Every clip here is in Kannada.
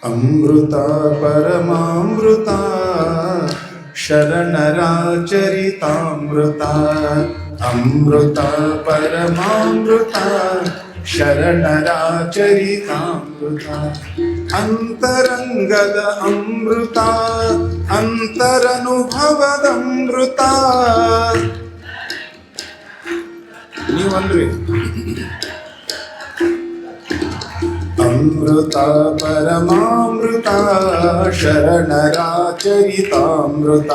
ಅಮೃತ ಪರಮಾಮೃತ ಶರಣರ ಚರಿತಾಮೃತ. ಅಮೃತ ಪರಮಾಮೃತ ಶರಣರ ಚರಿತಾಮೃತ. ಅಂತರಂಗದ ಅಮೃತ ಅಂತರನುಭವದಮೃತ. ನೀವಲ್ರಿ? ಅಮೃತ ಪರಮಾಮೃತ ಶರಣರ ಚರಿತಾಮೃತ.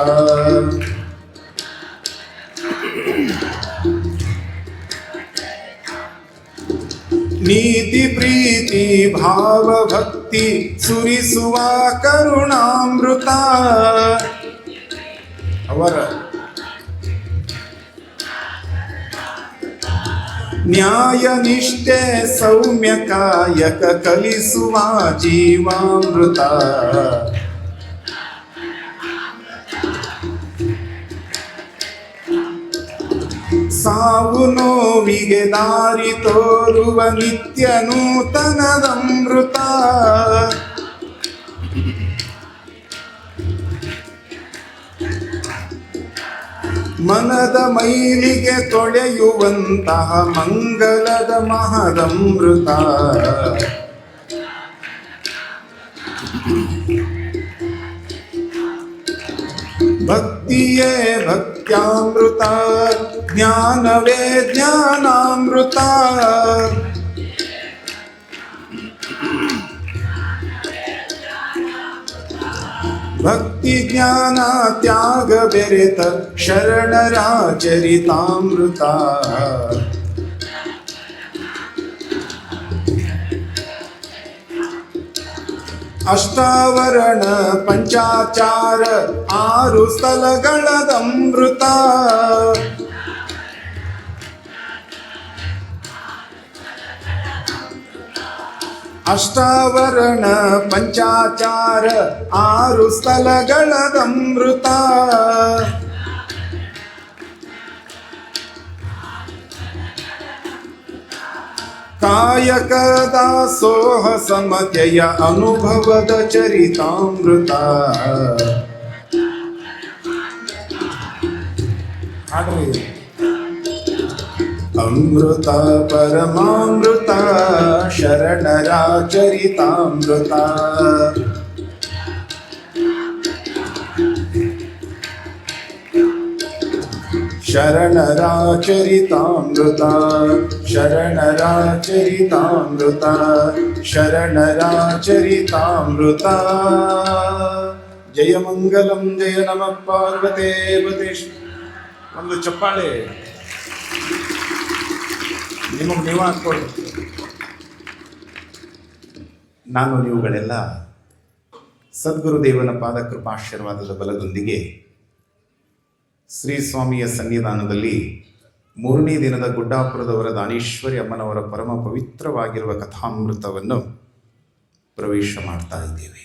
ನೀತಿ ಪ್ರೀತಿ ಭಾವ ಭಕ್ತಿ ಸುರಿಸುವ ಕರುಣಾಮೃತ. ಅವರ ನ್ಯಾಯ ನಿಷ್ಠೆ ಸೌಮ್ಯ ಕಾಯಕ ಕಲಿಸುವ ಜೀವಾಮೃತ. ಸಾವು ನೋವಿಗೆ ದಾರಿ ತೋರುವ ನಿತ್ಯ ನೂತನದಮೃತ. ಮನದ ಮೈಲಿಗೆ ತೊಳೆಯುವಂತಹ ಮಂಗಲದ ಮಹದಮೃತ. ಭಕ್ತಿಯೇ ಭಕ್ತ್ಯಾಮೃತ ಜ್ಞಾನವೇ ಜ್ಞಾನಾಮೃತ. ಭಕ್ತಿ ಜ್ಞಾನ ತ್ಯಾಗ ಬೆರೆತ ಶರಣರ ಚರಿತಾಮೃತ. ಅಷ್ಟಾವರಣ ಪಂಚಾಚಾರ 6 ಸ್ಥಳಗಳದಮೃತ. ಅಷ್ಟಾವರಣ ಪಂಚಾಚಾರ 6 ಸ್ಥಳಗಳದಮೃತ. ಕಾಯಕ ದಾಸೋಹ ಸಮತೆಯ ಅನುಭವದ ಚರಿತಾಮೃತ. ಅಮೃತ ಪರಮಾಮೃತ ಶರಣರ ಚರಿತಾಮೃತ. ಶರಣರ ಚರಿತಾಮೃತ. ಶರಣರ ಚರಿತಾಮೃತ. ಶರಣರ ಚರಿತಾಮೃತ. ಜಯ ಮಂಗಲಂ ಜಯ ನಮಃ ಪಾರ್ವತೇ ಪತೇಶ್. ಒಂದು ಚಪ್ಪಾಳೆ ನಿಮಗೆ ನೀವು ಹಾಕ್ಕೊಳ್ಳಿ. ನಾನು ನೀವುಗಳೆಲ್ಲ ಸದ್ಗುರುದೇವನ ಪಾದಕೃಪಾಶೀರ್ವಾದದ ಬಲದೊಂದಿಗೆ ಶ್ರೀ ಸ್ವಾಮಿಯ ಸನ್ನಿಧಾನದಲ್ಲಿ 3ನೇ ದಿನದ ಗುಡ್ಡಾಪುರದವರ ದಾನೇಶ್ವರಿ ಅಮ್ಮನವರ ಪರಮ ಪವಿತ್ರವಾಗಿರುವ ಕಥಾಮೃತವನ್ನು ಪ್ರವೇಶ ಮಾಡ್ತಾ ಇದ್ದೇವೆ.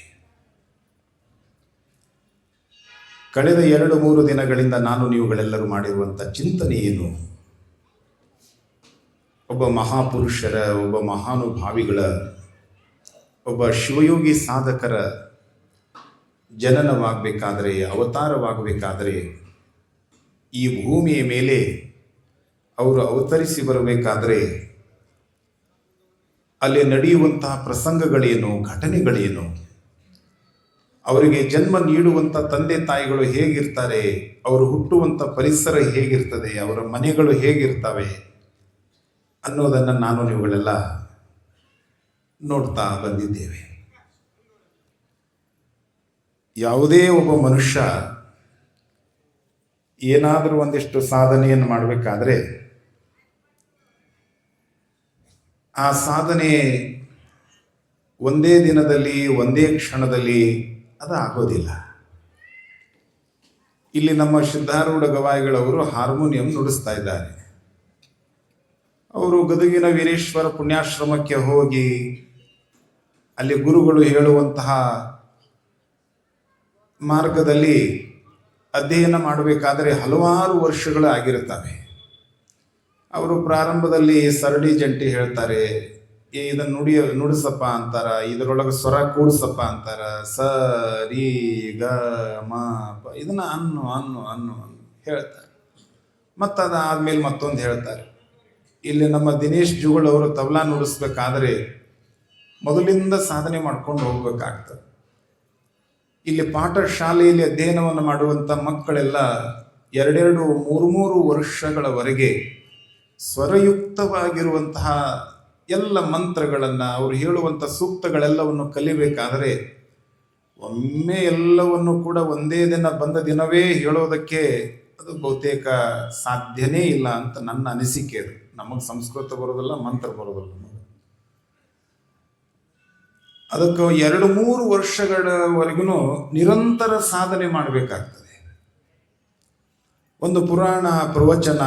ಕಳೆದ 2-3 ದಿನಗಳಿಂದ ನಾನು ನೀವುಗಳೆಲ್ಲರೂ ಮಾಡಿರುವಂಥ ಚಿಂತನೆ ಏನು? ಒಬ್ಬ ಮಹಾಪುರುಷರ, ಒಬ್ಬ ಮಹಾನುಭಾವಿಗಳ, ಒಬ್ಬ ಶಿವಯೋಗಿ ಸಾಧಕರ ಜನನವಾಗಬೇಕಾದರೆ, ಅವತಾರವಾಗಬೇಕಾದರೆ, ಈ ಭೂಮಿಯ ಮೇಲೆ ಅವರು ಅವತರಿಸಿ ಬರಬೇಕಾದರೆ ಅಲ್ಲಿ ನಡೆಯುವಂತಹ ಪ್ರಸಂಗಗಳೇನು, ಘಟನೆಗಳೇನು, ಅವರಿಗೆ ಜನ್ಮ ನೀಡುವಂಥ ತಂದೆ ತಾಯಿಗಳು ಹೇಗಿರ್ತಾರೆ, ಅವರು ಹುಟ್ಟುವಂಥ ಪರಿಸರ ಹೇಗಿರ್ತದೆ, ಅವರ ಮನೆಗಳು ಹೇಗಿರ್ತವೆ ಅನ್ನೋದನ್ನು ನಾನು ನೀವುಗಳೆಲ್ಲ ನೋಡ್ತಾ ಬಂದಿದ್ದೇವೆ. ಯಾವುದೇ ಒಬ್ಬ ಮನುಷ್ಯ ಏನಾದರೂ ಒಂದಿಷ್ಟು ಸಾಧನೆಯನ್ನು ಮಾಡಬೇಕಾದ್ರೆ ಆ ಸಾಧನೆ ಒಂದೇ ದಿನದಲ್ಲಿ, ಒಂದೇ ಕ್ಷಣದಲ್ಲಿ ಅದು ಆಗೋದಿಲ್ಲ. ಇಲ್ಲಿ ನಮ್ಮ ಸಿದ್ಧಾರೂಢ ಗವಾಯಿಗಳವರು ಹಾರ್ಮೋನಿಯಂ ನುಡಿಸ್ತಾ ಇದ್ದಾರೆ. ಅವರು ಗದಗಿನ ವೀರೇಶ್ವರ ಪುಣ್ಯಾಶ್ರಮಕ್ಕೆ ಹೋಗಿ ಅಲ್ಲಿ ಗುರುಗಳು ಹೇಳುವಂತಹ ಮಾರ್ಗದಲ್ಲಿ ಅಧ್ಯಯನ ಮಾಡಬೇಕಾದರೆ ಹಲವಾರು ವರ್ಷಗಳು ಆಗಿರುತ್ತವೆ. ಅವರು ಪ್ರಾರಂಭದಲ್ಲಿ ಸರಳಿ ಜಂಟಿ ಹೇಳ್ತಾರೆ, ಇದನ್ನು ನುಡಿಸಪ್ಪ ಅಂತಾರ, ಇದರೊಳಗೆ ಸ್ವರ ಕೂಡಿಸಪ್ಪ ಅಂತಾರ, ಸ ರೀ ಗ ಮ ಪ, ಇದನ್ನ ಅನ್ನು ಅನ್ನು ಅನ್ನು ಅನ್ನು ಹೇಳ್ತಾರೆ. ಮತ್ತು ಅದಾದ್ಮೇಲೆ ಮತ್ತೊಂದು ಹೇಳ್ತಾರೆ. ಇಲ್ಲಿ ನಮ್ಮ ದಿನೇಶ್ ಜುಗಳ್ ಅವರು ತಬಲಾ ನುಡಿಸ್ಬೇಕಾದ್ರೆ ಮೊದಲಿಂದ ಸಾಧನೆ ಮಾಡ್ಕೊಂಡು ಹೋಗ್ಬೇಕಾಗ್ತದೆ. ಇಲ್ಲಿ ಪಾಠಶಾಲೆಯಲ್ಲಿ ಅಧ್ಯಯನವನ್ನು ಮಾಡುವಂಥ ಮಕ್ಕಳೆಲ್ಲ 2-2, 3-3 ವರ್ಷಗಳವರೆಗೆ ಸ್ವರಯುಕ್ತವಾಗಿರುವಂತಹ ಎಲ್ಲ ಮಂತ್ರಗಳನ್ನು, ಅವರು ಹೇಳುವಂಥ ಸೂಕ್ತಗಳೆಲ್ಲವನ್ನು ಕಲಿಬೇಕಾದರೆ ಒಮ್ಮೆ ಎಲ್ಲವನ್ನು ಕೂಡ ಒಂದೇ ದಿನ ಬಂದ ದಿನವೇ ಹೇಳೋದಕ್ಕೆ ಅದು ಬಹುತೇಕ ಸಾಧ್ಯನೇ ಇಲ್ಲ ಅಂತ ನನ್ನ ಅನಿಸಿಕೆ. ಅದು ನಮಗೆ ಸಂಸ್ಕೃತ ಬರೋದಿಲ್ಲ, ಮಂತ್ರ ಬರೋದಿಲ್ಲ. ಅದಕ್ಕೆ 2-3 ವರ್ಷಗಳವರೆಗೂ ನಿರಂತರ ಸಾಧನೆ ಮಾಡಬೇಕಾಗ್ತದೆ. ಒಂದು ಪುರಾಣ ಪ್ರವಚನ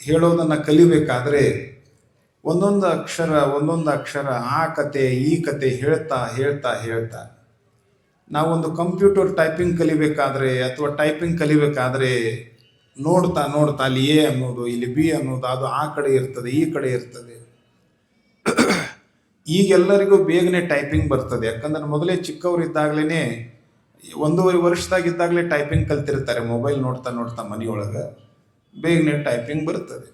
ಹೇಳೋದನ್ನು ಕಲಿಬೇಕಾದ್ರೆ ಒಂದೊಂದು ಅಕ್ಷರ ಆ ಕತೆ ಈ ಕತೆ ಹೇಳ್ತಾ ಹೇಳ್ತಾ ಹೇಳ್ತಾ, ನಾವೊಂದು ಕಂಪ್ಯೂಟರ್ ಟೈಪಿಂಗ್ ಕಲಿಬೇಕಾದ್ರೆ ಅಥವಾ ಟೈಪಿಂಗ್ ಕಲಿಬೇಕಾದ್ರೆ ನೋಡ್ತಾ ನೋಡ್ತಾ ಅಲ್ಲಿ ಎ ಅನ್ನೋದು, ಇಲ್ಲಿ ಬಿ ಅನ್ನೋದು, ಅದು ಆ ಕಡೆ ಇರ್ತದೆ ಈ ಕಡೆ ಇರ್ತದೆ. ಈಗೆಲ್ಲರಿಗೂ ಬೇಗನೆ ಟೈಪಿಂಗ್ ಬರ್ತದೆ. ಯಾಕಂದ್ರೆ ಮೊದಲೇ ಚಿಕ್ಕವರಿದ್ದಾಗಲೇ 1.5 ವರ್ಷದಾಗಿದ್ದಾಗಲೇ ಟೈಪಿಂಗ್ ಕಲ್ತಿರ್ತಾರೆ. ಮೊಬೈಲ್ ನೋಡ್ತಾ ನೋಡ್ತಾ ಮನೆಯೊಳಗೆ ಬೇಗನೆ ಟೈಪಿಂಗ್ ಬರ್ತದೆ.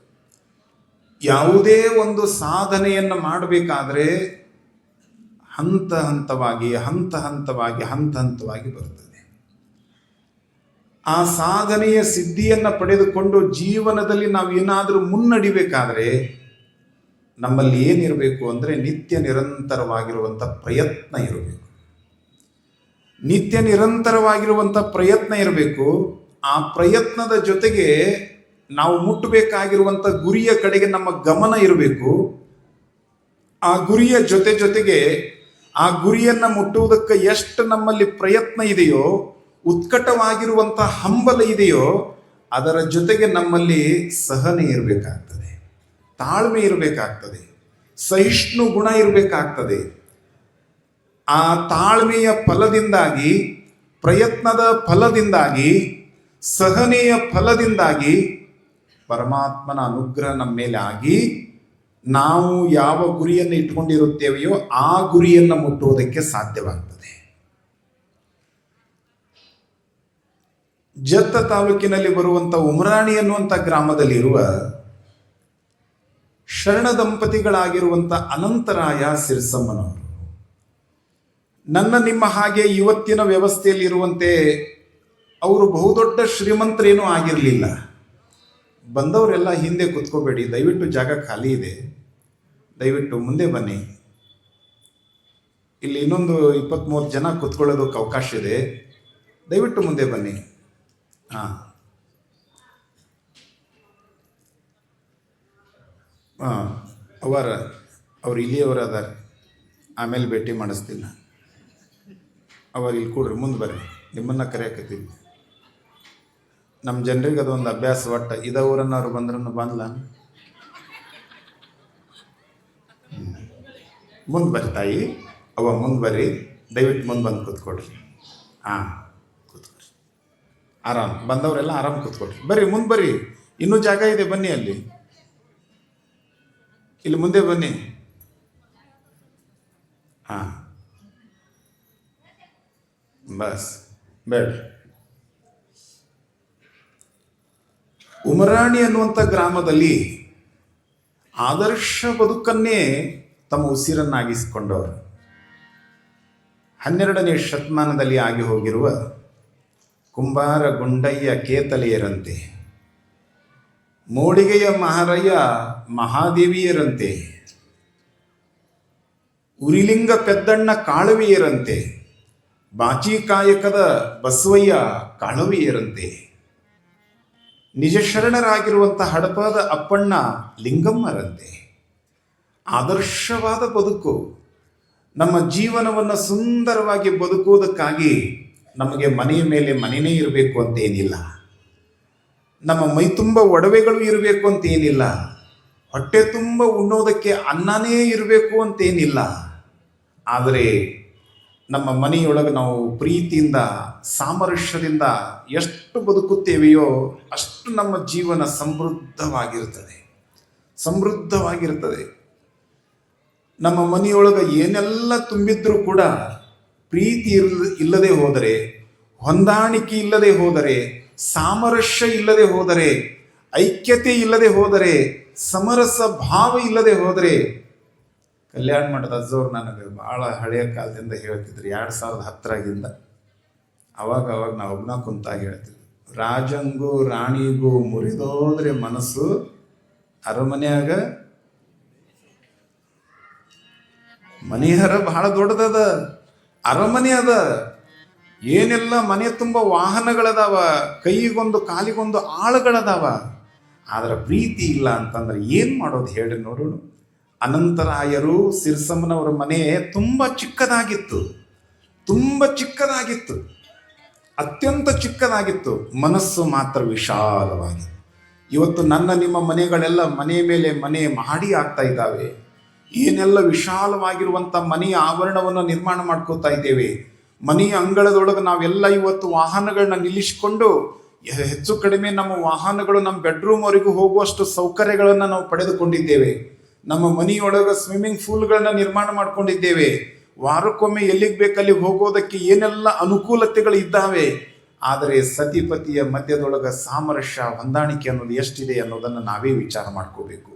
ಯಾವುದೇ ಒಂದು ಸಾಧನೆಯನ್ನು ಮಾಡಬೇಕಾದ್ರೆ ಹಂತ ಹಂತವಾಗಿ ಬರ್ತದೆ. ಆ ಸಾಧನೆಯ ಸಿದ್ಧಿಯನ್ನು ಪಡೆದುಕೊಂಡು ಜೀವನದಲ್ಲಿ ನಾವು ಏನಾದರೂ ಮುನ್ನಡಿಬೇಕಾದ್ರೆ ನಮ್ಮಲ್ಲಿ ಏನಿರಬೇಕು ಅಂದರೆ ನಿತ್ಯ ನಿರಂತರವಾಗಿರುವಂಥ ಪ್ರಯತ್ನ ಇರಬೇಕು. ನಿತ್ಯ ನಿರಂತರವಾಗಿರುವಂಥ ಪ್ರಯತ್ನ ಇರಬೇಕು. ಆ ಪ್ರಯತ್ನದ ಜೊತೆಗೆ ನಾವು ಮುಟ್ಟಬೇಕಾಗಿರುವಂಥ ಗುರಿಯ ಕಡೆಗೆ ನಮ್ಮ ಗಮನ ಇರಬೇಕು. ಆ ಗುರಿಯ ಜೊತೆಗೆ ಆ ಗುರಿಯನ್ನು ಮುಟ್ಟುವುದಕ್ಕೆ ಎಷ್ಟು ನಮ್ಮಲ್ಲಿ ಪ್ರಯತ್ನ ಇದೆಯೋ, ಉತ್ಕಟವಾಗಿರುವಂಥ ಹಂಬಲ ಇದೆಯೋ, ಅದರ ಜೊತೆಗೆ ನಮ್ಮಲ್ಲಿ ಸಹನೆ ಇರಬೇಕಾಗ್ತದೆ, ತಾಳ್ಮೆ ಇರಬೇಕಾಗ್ತದೆ, ಸಹಿಷ್ಣು ಗುಣ ಇರಬೇಕಾಗ್ತದೆ. ಆ ತಾಳ್ಮೆಯ ಫಲದಿಂದಾಗಿ, ಪ್ರಯತ್ನದ ಫಲದಿಂದಾಗಿ, ಸಹನೆಯ ಫಲದಿಂದಾಗಿ ಪರಮಾತ್ಮನ ಅನುಗ್ರಹ ನಮ್ಮ ಮೇಲೆ ಆಗಿ ನಾವು ಯಾವ ಗುರಿಯನ್ನು ಇಟ್ಕೊಂಡಿರುತ್ತೇವೆಯೋ ಆ ಗುರಿಯನ್ನು ಮುಟ್ಟುವುದಕ್ಕೆ ಸಾಧ್ಯವಾಗ್ತದೆ. ಜತ್ತ ತಾಲೂಕಿನಲ್ಲಿ ಬರುವಂಥ ಉಮರಾಣಿ ಅನ್ನುವಂಥ ಗ್ರಾಮದಲ್ಲಿರುವ ಶರಣ ದಂಪತಿಗಳಾಗಿರುವಂಥ ಅನಂತರಾಯ ಸಿರ್ಸಮ್ಮನವರು ನನ್ನ ನಿಮ್ಮ ಹಾಗೆ ಇವತ್ತಿನ ವ್ಯವಸ್ಥೆಯಲ್ಲಿರುವಂತೆ ಅವರು ಬಹುದೊಡ್ಡ ಶ್ರೀಮಂತರೇನೂ ಆಗಿರಲಿಲ್ಲ. ಬಂದವರೆಲ್ಲ ಹಿಂದೆ ಕುತ್ಕೋಬೇಡಿ, ದಯವಿಟ್ಟು ಜಾಗ ಖಾಲಿ ಇದೆ, ದಯವಿಟ್ಟು ಮುಂದೆ ಬನ್ನಿ. ಇಲ್ಲಿ ಇನ್ನೊಂದು 20-30 ಜನ ಕುತ್ಕೊಳ್ಳೋದಕ್ಕೆ ಅವಕಾಶ ಇದೆ, ದಯವಿಟ್ಟು ಮುಂದೆ ಬನ್ನಿ. ಅವ್ರು ಇಲ್ಲಿಯವರು ಅದಾರೆ, ಆಮೇಲೆ ಭೇಟಿ ಮಾಡಿಸ್ತೀನಿ. ಅವರು ಇಲ್ಲಿ ಕೂಡ್ರಿ, ಮುಂದೆ ಬರ್ರಿ, ನಿಮ್ಮನ್ನು ಕರೆಯಕತ್ತೀವಿ. ನಮ್ಮ ಜನರಿಗೆ ಅದೊಂದು ಅಭ್ಯಾಸ, ಒಟ್ಟು ಇದವರನ್ನು ಅವ್ರು ಬಂದ್ರೂ ಬಂದ್ಲ. ಮುಂದೆ ಬರ್ರಿ ತಾಯಿ, ಮುಂದೆ ಬರ್ರಿ, ದಯವಿಟ್ಟು ಮುಂದೆ ಬಂದು ಕೂತ್ಕೊಡ್ರಿ. ಕೂತ್ಕೊಡ್ರಿ, ಆರಾಮ್. ಬಂದವರೆಲ್ಲ ಆರಾಮ್ ಕೂತ್ಕೊಡ್ರಿ. ಬರ್ರಿ, ಮುಂದೆ ಬರ್ರಿ, ಇನ್ನೂ ಜಾಗ ಇದೆ, ಬನ್ನಿ. ಇಲ್ಲಿ ಮುಂದೆ ಬನ್ನಿ. ಬಸ್ ಬೇಡ್ರಿ. ಉಮರಾಣಿ ಅನ್ನುವಂಥ ಗ್ರಾಮದಲ್ಲಿ ಆದರ್ಶ ಬದುಕನ್ನೇ ತಮ್ಮ ಉಸಿರನ್ನಾಗಿಸಿಕೊಂಡವರು 12ನೇ ಶತಮಾನದಲ್ಲಿ ಆಗಿ ಹೋಗಿರುವ ಕುಂಬಾರ ಗುಂಡಯ್ಯ ಕೇತಲೆಯರಂತೆ, ಮೋಡಿಗೆಯ ಮಹಾರಯ್ಯ ಮಹಾದೇವಿಯರಂತೆ, ಉರಿಲಿಂಗ ಪೆದ್ದಣ್ಣ ಕಾಳವಿಯರಂತೆ, ಬಾಚಿಕಾಯಕದ ಬಸವಯ್ಯ ಕಾಳವಿಯರಂತೆ, ನಿಜ ಶರಣರಾಗಿರುವಂಥ ಹಡಪದ ಅಪ್ಪಣ್ಣ ಲಿಂಗಮ್ಮರಂತೆ ಆದರ್ಶವಾದ ಬದುಕು. ನಮ್ಮ ಜೀವನವನ್ನು ಸುಂದರವಾಗಿ ಬದುಕುವುದಕ್ಕಾಗಿ ನಮಗೆ ಮನೆಯ ಮೇಲೆ ಮನೆಯೇ ಇರಬೇಕು ಅಂತೇನಿಲ್ಲ, ನಮ್ಮ ಮೈ ತುಂಬ ಒಡವೆಗಳು ಇರಬೇಕು ಅಂತೇನಿಲ್ಲ, ಹೊಟ್ಟೆ ತುಂಬ ಉಣ್ಣೋದಕ್ಕೆ ಅನ್ನನೇ ಇರಬೇಕು ಅಂತೇನಿಲ್ಲ. ಆದರೆ ನಮ್ಮ ಮನೆಯೊಳಗೆ ನಾವು ಪ್ರೀತಿಯಿಂದ, ಸಾಮರಸ್ಯದಿಂದ ಎಷ್ಟು ಬದುಕುತ್ತೇವೆಯೋ ಅಷ್ಟು ನಮ್ಮ ಜೀವನ ಸಮೃದ್ಧವಾಗಿರ್ತದೆ. ನಮ್ಮ ಮನೆಯೊಳಗೆ ಏನೆಲ್ಲ ತುಂಬಿದ್ರೂ ಕೂಡ ಪ್ರೀತಿ ಇಲ್ಲದೆ ಹೋದರೆ, ಹೊಂದಾಣಿಕೆ ಇಲ್ಲದೆ ಹೋದರೆ, ಸಾಮರಸ್ಯ ಇಲ್ಲದೆ ಹೋದರೆ, ಐಕ್ಯತೆ ಇಲ್ಲದೆ ಹೋದರೆ, ಸಮರಸ ಭಾವ ಇಲ್ಲದೆ ಹೋದರೆ, ಕಲ್ಯಾಣ ಮಠದ ಅಜ್ಜವ್ರು ನನಗೆ ಭಾಳ ಹಳೆಯ ಕಾಲದಿಂದ ಹೇಳ್ತಿದ್ರು, 2010ರಾಗಿಂದ. ಅವಾಗ ನಾವು ಒಬ್ಬನ ಕುಂತಾಗ ಹೇಳ್ತಿದ್ವಿ, ರಾಜಂಗೂ ರಾಣಿಗೂ ಮುರಿದೋದ್ರೆ ಮನಸ್ಸು ಅರಮನೆಯಾಗ ಮನಿಹರ ಬಹಳ ದೊಡ್ಡದದ, ಅರಮನೆ ಅದ. ಏನೆಲ್ಲ ಮನೆ ತುಂಬ ವಾಹನಗಳದಾವ, ಕೈಗೊಂದು ಕಾಲಿಗೊಂದು ಆಳುಗಳದಾವ. ಆದ್ರೆ ಪ್ರೀತಿ ಇಲ್ಲ ಅಂತಂದ್ರೆ ಏನು ಮಾಡೋದು ಹೇಳ್ರಿ ನೋಡೋಣ. ಅನಂತರಾಯರು ಸಿರ್ಸಮ್ಮನವರ ಮನೆ ತುಂಬ ಚಿಕ್ಕದಾಗಿತ್ತು, ತುಂಬ ಚಿಕ್ಕದಾಗಿತ್ತು, ಅತ್ಯಂತ ಚಿಕ್ಕದಾಗಿತ್ತು. ಮನಸ್ಸು ಮಾತ್ರ ವಿಶಾಲವಾಗಿತ್ತು. ಇವತ್ತು ನನ್ನ ನಿಮ್ಮ ಮನೆಗಳೆಲ್ಲ ಮನೆ ಮೇಲೆ ಮನೆ ಮಾಡಿ ಆಗ್ತಾ ಇದ್ದಾವೆ. ಏನೆಲ್ಲ ವಿಶಾಲವಾಗಿರುವಂಥ ಮನೆಯ ಆವರಣವನ್ನು ನಿರ್ಮಾಣ ಮಾಡ್ಕೋತಾ ಇದ್ದೇವೆ. ಮನೆಯ ಅಂಗಳದೊಳಗೆ ನಾವೆಲ್ಲ ಇವತ್ತು ವಾಹನಗಳನ್ನ ನಿಲ್ಲಿಸಿಕೊಂಡು ಹೆಚ್ಚು ಕಡಿಮೆ ನಮ್ಮ ವಾಹನಗಳು ನಮ್ಮ ಬೆಡ್ರೂಮ್ವರೆಗೂ ಹೋಗುವಷ್ಟು ಸೌಕರ್ಯಗಳನ್ನು ನಾವು ಪಡೆದುಕೊಂಡಿದ್ದೇವೆ. ನಮ್ಮ ಮನೆಯೊಳಗೆ ಸ್ವಿಮ್ಮಿಂಗ್ ಪೂಲ್ಗಳನ್ನ ನಿರ್ಮಾಣ ಮಾಡ್ಕೊಂಡಿದ್ದೇವೆ. ವಾರಕ್ಕೊಮ್ಮೆ ಎಲ್ಲಿಗೆ ಬೇಕಲ್ಲಿಗೆ ಹೋಗೋದಕ್ಕೆ ಏನೆಲ್ಲ ಅನುಕೂಲತೆಗಳು ಇದ್ದಾವೆ. ಆದರೆ ಸತಿಪತಿಯ ಮಧ್ಯದೊಳಗೆ ಸಾಮರಸ್ಯ, ಹೊಂದಾಣಿಕೆ ಅನ್ನೋದು ಎಷ್ಟಿದೆ ಅನ್ನೋದನ್ನು ನಾವೇ ವಿಚಾರ ಮಾಡ್ಕೋಬೇಕು.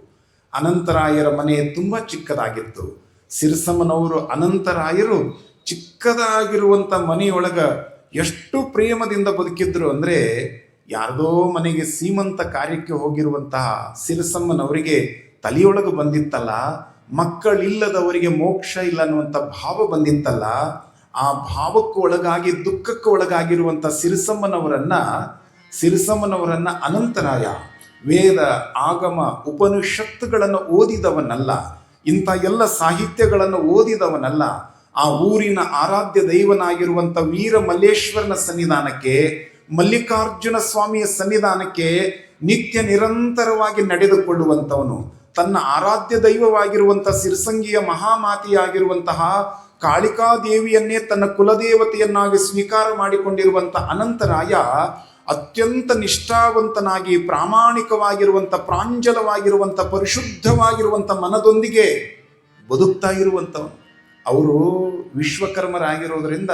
ಅನಂತರಾಯರ ಮನೆ ತುಂಬ ಚಿಕ್ಕದಾಗಿತ್ತು. ಸಿರ್ಸಮ್ಮನವರು ಅನಂತರಾಯರು ಚಿಕ್ಕದಾಗಿರುವಂಥ ಮನೆಯೊಳಗೆ ಎಷ್ಟು ಪ್ರೇಮದಿಂದ ಬದುಕಿದ್ರು ಅಂದರೆ, ಯಾರದೋ ಮನೆಗೆ ಸೀಮಂತ ಕಾರ್ಯಕ್ಕೆ ಹೋಗಿರುವಂತಹ ಸಿರ್ಸಮ್ಮನವರಿಗೆ ತಲೆಯೊಳಗೆ ಬಂದಿತ್ತಲ್ಲ, ಮಕ್ಕಳಿಲ್ಲದವರಿಗೆ ಮೋಕ್ಷ ಇಲ್ಲ ಅನ್ನುವಂಥ ಭಾವ ಬಂದಿತ್ತಲ್ಲ, ಆ ಭಾವಕ್ಕೆ ಒಳಗಾಗಿ ದುಃಖಕ್ಕೆ ಒಳಗಾಗಿರುವಂಥ ಸಿರಿಸಮ್ಮನವರನ್ನ ಅನಂತರಾಯ ವೇದ ಆಗಮ ಉಪನಿಷತ್ತುಗಳನ್ನು ಓದಿದವನಲ್ಲ, ಇಂಥ ಎಲ್ಲ ಸಾಹಿತ್ಯಗಳನ್ನು ಓದಿದವನಲ್ಲ. ಆ ಊರಿನ ಆರಾಧ್ಯ ದೈವನಾಗಿರುವಂಥ ವೀರ ಮಲ್ಲೇಶ್ವರನ ಸನ್ನಿಧಾನಕ್ಕೆ, ಮಲ್ಲಿಕಾರ್ಜುನ ಸ್ವಾಮಿಯ ಸನ್ನಿಧಾನಕ್ಕೆ ನಿತ್ಯ ನಿರಂತರವಾಗಿ ನಡೆದುಕೊಳ್ಳುವಂಥವನು. ತನ್ನ ಆರಾಧ್ಯ ದೈವವಾಗಿರುವಂಥ ಸಿರ್ಸಂಗಿಯ ಮಹಾಮಾತೆಯಾಗಿರುವಂತಹ ಕಾಳಿಕಾದೇವಿಯನ್ನೇ ತನ್ನ ಕುಲದೇವತೆಯನ್ನಾಗಿ ಸ್ವೀಕಾರ ಮಾಡಿಕೊಂಡಿರುವಂಥ ಅನಂತರಾಯ ಅತ್ಯಂತ ನಿಷ್ಠಾವಂತನಾಗಿ, ಪ್ರಾಮಾಣಿಕವಾಗಿರುವಂಥ, ಪ್ರಾಂಜಲವಾಗಿರುವಂಥ, ಪರಿಶುದ್ಧವಾಗಿರುವಂಥ ಮನದೊಂದಿಗೆ ಬದುಕ್ತಾ ಇರುವಂಥವನು. ಅವರು ವಿಶ್ವಕರ್ಮರಾಗಿರೋದ್ರಿಂದ